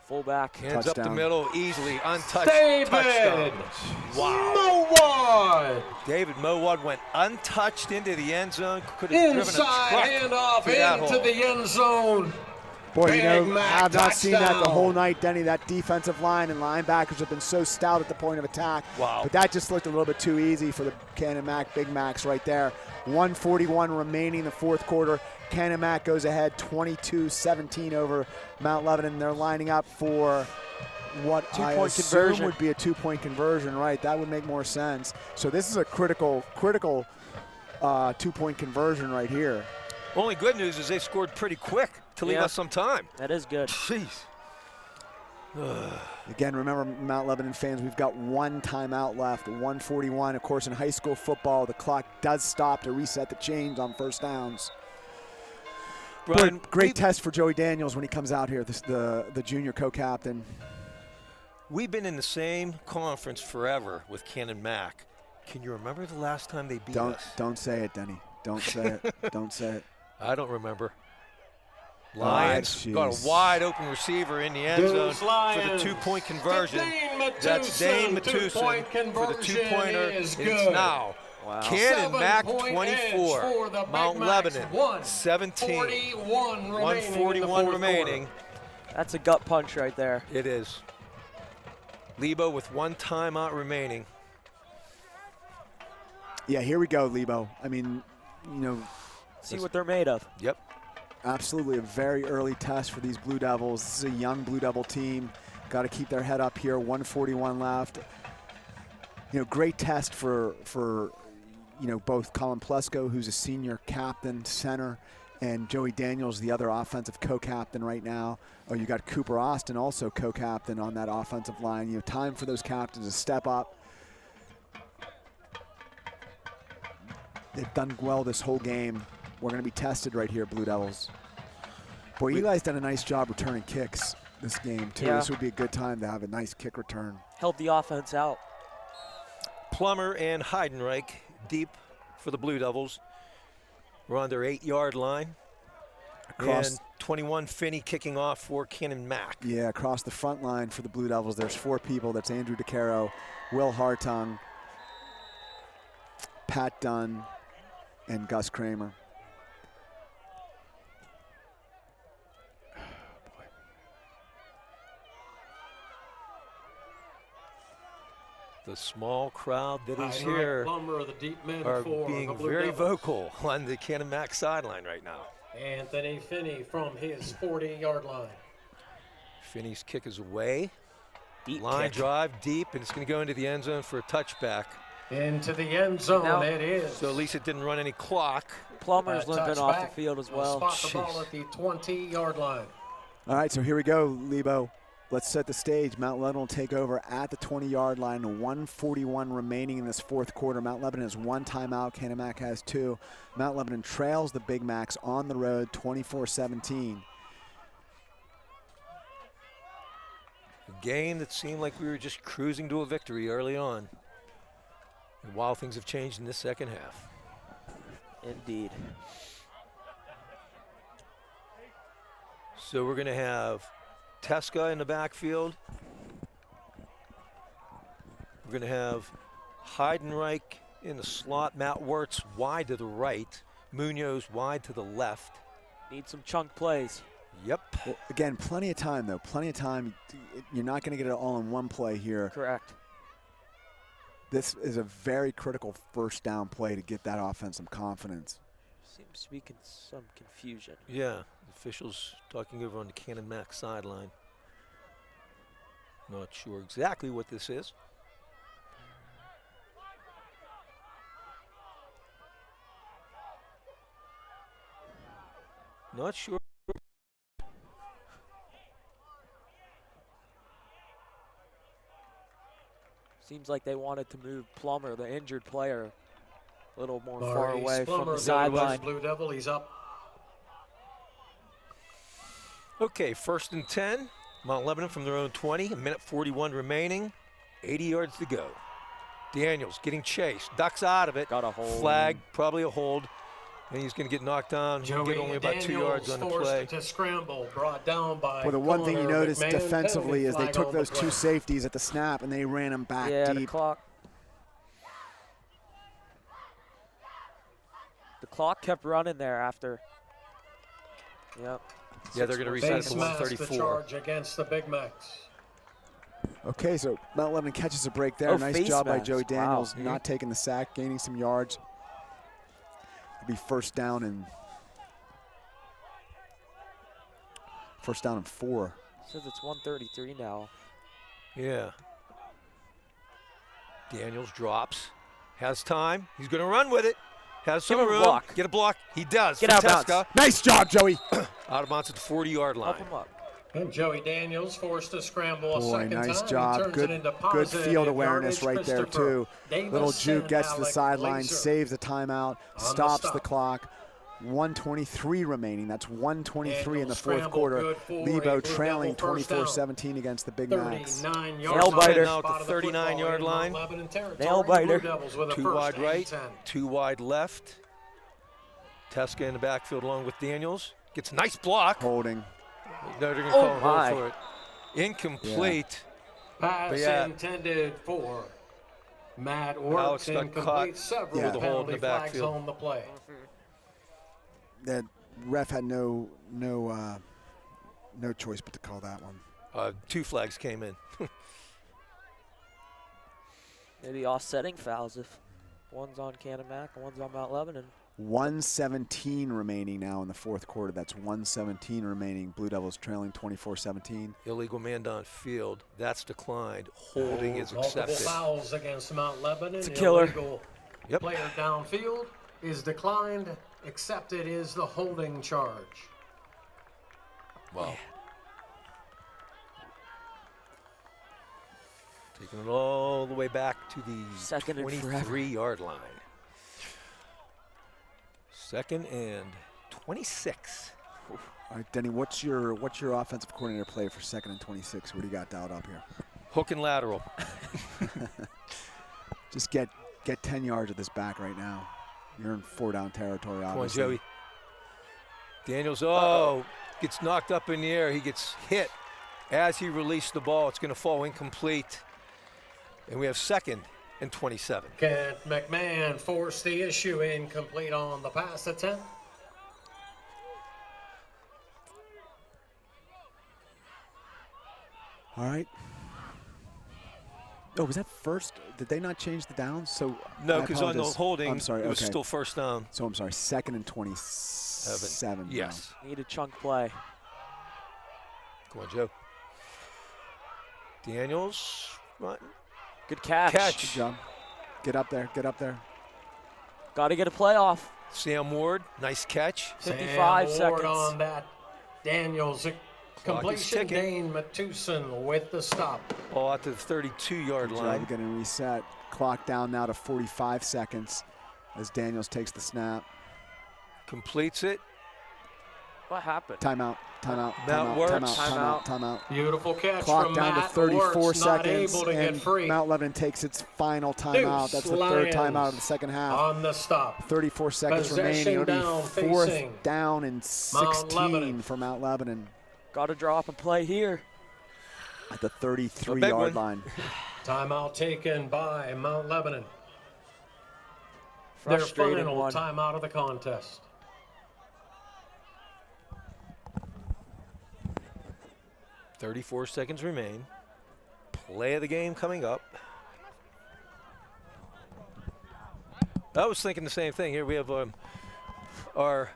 Fullback. Hands up the Touchdown. middle, easily, untouched. David Touchdown. Wow. Mowad. David Mowad went untouched into the end zone. Could have driven a Inside truck handoff through that into hole. the end zone. Boy, you know, Big Mac I have not seen that the touchdown. whole night, Denny. That defensive line and linebackers have been so stout at the point of attack. Wow. But that just looked a little bit too easy for the Canon Mac Big Macs right there. 1:41 remaining in the fourth quarter. Canon Mac goes ahead 22-17 over Mount Lebanon. They're lining up for what I Two-point assume conversion. would be a two-point conversion, right? That would make more sense. So this is a critical two-point conversion right here. Only good news is they scored pretty quick to leave Yeah. us some time. That is good. Jeez. Again, remember, Mount Lebanon fans, we've got one timeout left, 1:41. Of course, in high school football, the clock does stop to reset the chains on first downs. Brian, But great test for Joey Daniels when he comes out here, the junior co-captain. we've been in the same conference forever with Canon Mac. Can you remember the last time they beat us? Don't say it, Denny. Don't say it. Don't say it. I don't remember. Oh, Lions got jeez. a wide open receiver in the end zone Those for the Lions. two-point conversion. Dane That's Dane Matuson, Matuson two-point for the conversion two-pointer. is It's good. now. Wow. Canon Mac 7-point edge 24, for the Mount Big Macs. Lebanon 17. 1:41 remaining. 141 remaining. That's a gut punch right there. It is. Lebo with one timeout remaining. Yeah, here we go, Lebo. I mean, you know, See what they're made of. Yep. absolutely a very early test for these Blue Devils. This is a young Blue Devil team. Got to keep their head up here. 1:41 left. You know, great test for you know, both Colin Plesko, who's a senior captain, center, and Joey Daniels, the other offensive co-captain right now. Oh, you got Cooper Austin, also co-captain on that offensive line. You know, time for those captains to step up. They've done well this whole game. We're going to be tested right here, Blue Devils. Boy, Eli's done a nice job returning kicks this game, too. Yeah. This would be a good time to have a nice kick return. Held the offense out. Plummer and Heidenreich deep for the Blue Devils. We're on their 8-yard line. Across, And 21 Finney kicking off for Canon Mac. yeah, across the front line for the Blue Devils, there's 4 people. That's Andrew DeCaro, Will Hartung, Pat Dunn, and Gus Kramer. The small crowd that is Heinrich here Plummer, the deep mid are for being the Blue very Devils. vocal on the Canon Mac sideline right now. Anthony Finney from his 40-yard line. Finney's kick is away. Deep Line kick. drive deep, and it's going to go into the end zone for a touchback. Into the end zone Now- it is. So at least it didn't run any clock. Plummer's limping off the Touchback. field as They'll well. Spot the ball at the 20-yard line. All right, so here we go, Lebo. Let's set the stage. Mount Lebanon will take over at the 20-yard line. 1:41 remaining in this fourth quarter. Mount Lebanon has 1 timeout. Canon Mac has 2. Mount Lebanon trails the Big Macs on the road 24-17. A game that seemed like we were just cruising to a victory early on. And while things have changed in this second half. Indeed. So we're going to have Teska in the backfield. We're going to have Heidenreich in the slot. Matt Wirtz wide to the right. Munoz wide to the left. Need some chunk plays. Yep. Well, again, plenty of time, though. Plenty of time. You're not going to get it all in one play here. Correct. This is a very critical first down play to get that offense some confidence. Seems to be some confusion. Yeah. Officials talking over on the Canon Mac sideline. Not sure exactly what this is. Not sure. Seems like they wanted to move Plummer, the injured player, a little more far Maurice away from Plummer, the sideline. Blue Devil, he's up. Okay, 1st and 10. Mount Lebanon from their own 20. 1:41 remaining. 80 yards to go. Daniels getting chased. Ducks out of it. Got a hold. Flag, probably a hold. And he's going to get knocked down. He'll Joey get only about 2 yards on the Daniels play. forced to scramble, brought down by Well, the one thing you corner noticed McMahon. defensively is they Penalty took flag those on the two play. safeties at the snap and they ran them back Yeah, the deep. clock kept running there after. Yep. Yeah, they're going to reset it Face to mask the 134. charge against the Big Macs. Okay, so Mount Lebanon catches a break there. Oh, Nice face job by mask. Joey Daniels, Wow. not taking the sack, gaining some yards. It'll be first down and 4. Says it's 133 now. Yeah. Daniels drops. Has time. He's going to run with it. Has some Give him a room. block. Get a block. He does. Get out of Francesca. Nice job, Joey. Out of bounds at the 40-yard line. Help him up. And Joey Daniels forced to scramble a Boy, second nice time. He job. turns Good, it into good positive field awareness yardage. right there, Christopher too. Davis Little juke and gets to the Alec sideline, Glazer. saves the timeout, the stops the stop. clock. 1:23 remaining. That's 1:23 in the Daniels fourth scrambled quarter. good for a Lebo Blue trailing Devil first down. 24-17 against the Big Macs. 39 Nail yards biter. Now at the 39-yard line. Nail biter. 2 wide right, 2 wide left. Teska in the backfield along with Daniels. Gets a nice block. Holding. No, they're going to call a my. hold for it. Incomplete. Pass yeah. intended for Matt Alex Works. got Incomplete. caught Several with a hold in penalty the flags backfield. on the play. That ref had no choice but to call that one. 2 flags came in. Maybe offsetting fouls if one's on Canon Mac and one's on Mount Lebanon. 1:17 remaining now in the fourth quarter. That's 1:17 remaining. Blue Devils trailing 24-17. Illegal man down field. That's declined. Holding is Multiple accepted. fouls against Mount Lebanon. It's a killer. Illegal Yep. player downfield is declined. Accepted is the holding charge. Wow. Taking it all the way back to the Second and forever. 23-yard line. 2nd and 26. All right, Denny, what's your offensive coordinator play for 2nd and 26? What do you got dialed up here? Hook and lateral. Just get 10 yards of this back right now. You're in 4-down territory, Come on, obviously. Joey. Daniels, gets knocked up in the air. He gets hit as he released the ball. It's going to fall incomplete. And we have 2nd and 27. Kent McMahon forced the issue incomplete on the pass attempt. All right. Oh, was that first? Did they not change the downs? So No, I because on the apologize. holding, I'm sorry. it was Okay. still first down. So I'm sorry. 2nd and 27. now. Yes. Need a chunk play. Come on, Joe. Daniels. Right. Good catch. Good job. Get up there. Get up there. Got to get a playoff. Sam Ward, nice catch. 55 Sam Ward seconds. on that. Daniels Clock is completion. ticking. Dane Matuson with the stop. Ball out to the 32-yard Good line. job getting reset. Clock down now to 45 seconds as Daniels takes the snap. Completes it. What happened? Timeout. Timeout. Mount Timeout. Works. Timeout. Timeout. Beautiful catch Clock from down to Matt 34 Works, not seconds, able to get and free. Mount Lebanon takes its final timeout. That's the third Lions timeout of the second half. on the stop. 34 seconds Possession remaining. It'll down, be 4th facing down and 16 Lebanon. for Mount Lebanon Got to drop and play here. at the A big 33-yard one. line. Timeout taken by Mount Lebanon. Their Frustrating final one. timeout of the contest. 34 seconds remain. Play of the game coming up. I was thinking the same thing. Here we have our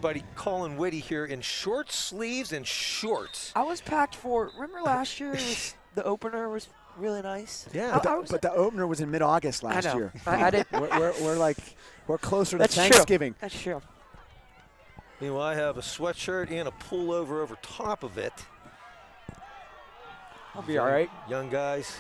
buddy Colin Whitty here in short sleeves and shorts. I was packed for. Remember last year? The opener was really nice. Yeah. But the opener was in mid-August last I know. year. I didn't. We're closer That's to true. Thanksgiving. That's true. Meanwhile, I have a sweatshirt and a pullover over top of it. I'll be all right. Young guys.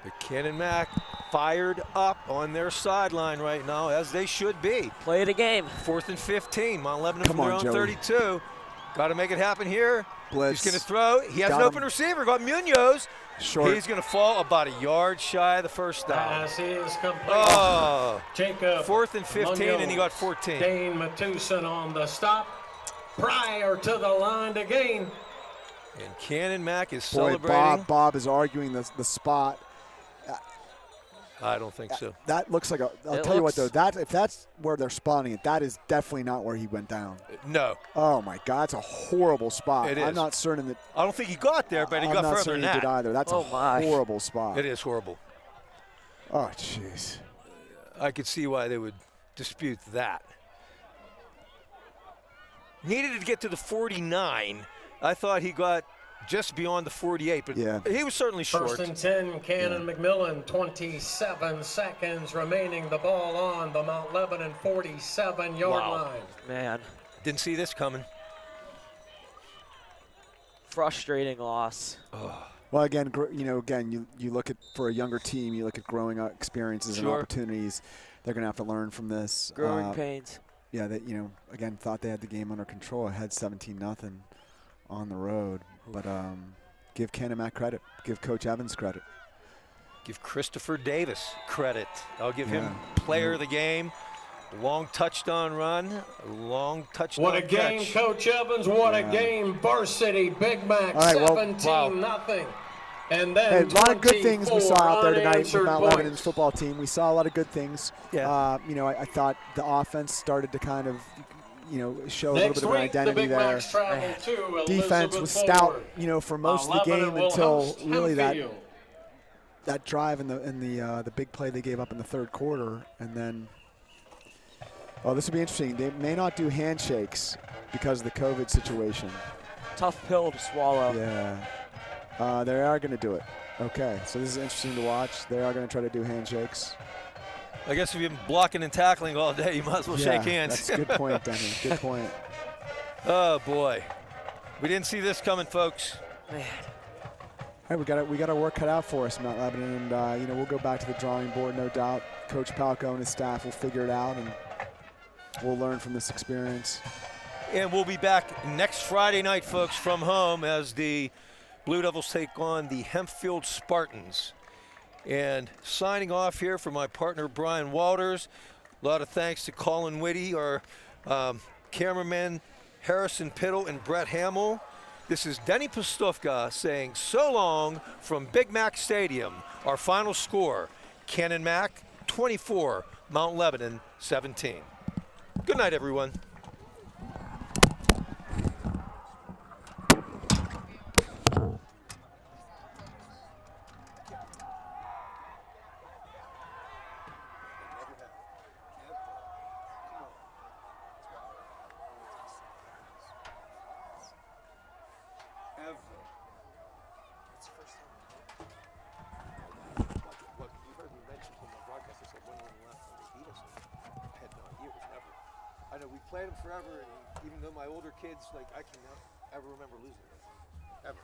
The Canon Mac fired up on their sideline right now, as they should be. Play the game. 4th and 15. Mount Lebanon Come from their on, own Joey. 32. Got to make it happen here. Blitz. He's going to throw. He has Got an open him. receiver. Got Munoz. Short. He's going to fall about a yard shy of the first down. Pass is complete. Oh, Jacob 4th and 15, and he got 14. Dane Matuson on the stop prior to the line to gain. And Cannon Mack is Boy, celebrating. Bob is arguing the spot. I don't think so. That looks like a. I'll tell you what though. That if that's where they're spotting it, that is definitely not where he went down. No. Oh my God, it's a horrible spot. It is. I'm not certain that. I don't think he got there, but he got I'm not further certain than he that. did either. That's a horrible spot. It is horrible. Oh jeez. I could see why they would dispute that. Needed to get to the 49. I thought he got just beyond the 48, but he was certainly short. 1st and 10, Canon McMillan, 27 seconds remaining. The ball on the Mount Lebanon 47-yard line. Man. Didn't see this coming. Frustrating loss. Well, again, you look at for a younger team, you look at growing up experiences and opportunities. They're going to have to learn from this. Growing pains. Yeah, that again thought they had the game under control. Ahead 17-0 on the road, but give Canon Mack credit. Give Coach Evans credit. Give Christopher Davis credit. I'll give him player of the game. Long touchdown run, long touchdown What a game, catch. Coach Evans. What a game. Varsity, Big Mac, 17-0. And then a lot of good things we saw out there tonight with Mount points. Lebanon's football team. We saw a lot of good things. Yeah. I thought the offense started to kind of, show a little bit of an Next week, the identity Big there. Macs travel to Defense was stout, for most of the game until really that drive and the big play they gave up in the third quarter, and then. Oh, this will be interesting. They may not do handshakes because of the COVID situation. Tough pill to swallow. Yeah. They are going to do it. Okay, so this is interesting to watch. They are going to try to do handshakes. I guess if you've been blocking and tackling all day, you might as well shake hands. That's a good point, Denny. Good point. Oh, boy. We didn't see this coming, folks. Man. All right, we got our work cut out for us, Mount Lebanon, and we'll go back to the drawing board, no doubt. Coach Palco and his staff will figure it out, and we'll learn from this experience. And we'll be back next Friday night, folks, from home as the Blue Devils take on the Hempfield Spartans. And signing off here for my partner, Brian Walters. A lot of thanks to Colin Whitty, our cameraman, Harrison Piddle, and Brett Hamill. This is Denny Pastufka saying so long from Big Mac Stadium. Our final score, Canon Mack 24, Mount Lebanon 17. Good night, everyone. We played them forever, and even though my older kids, I cannot ever remember losing them, ever.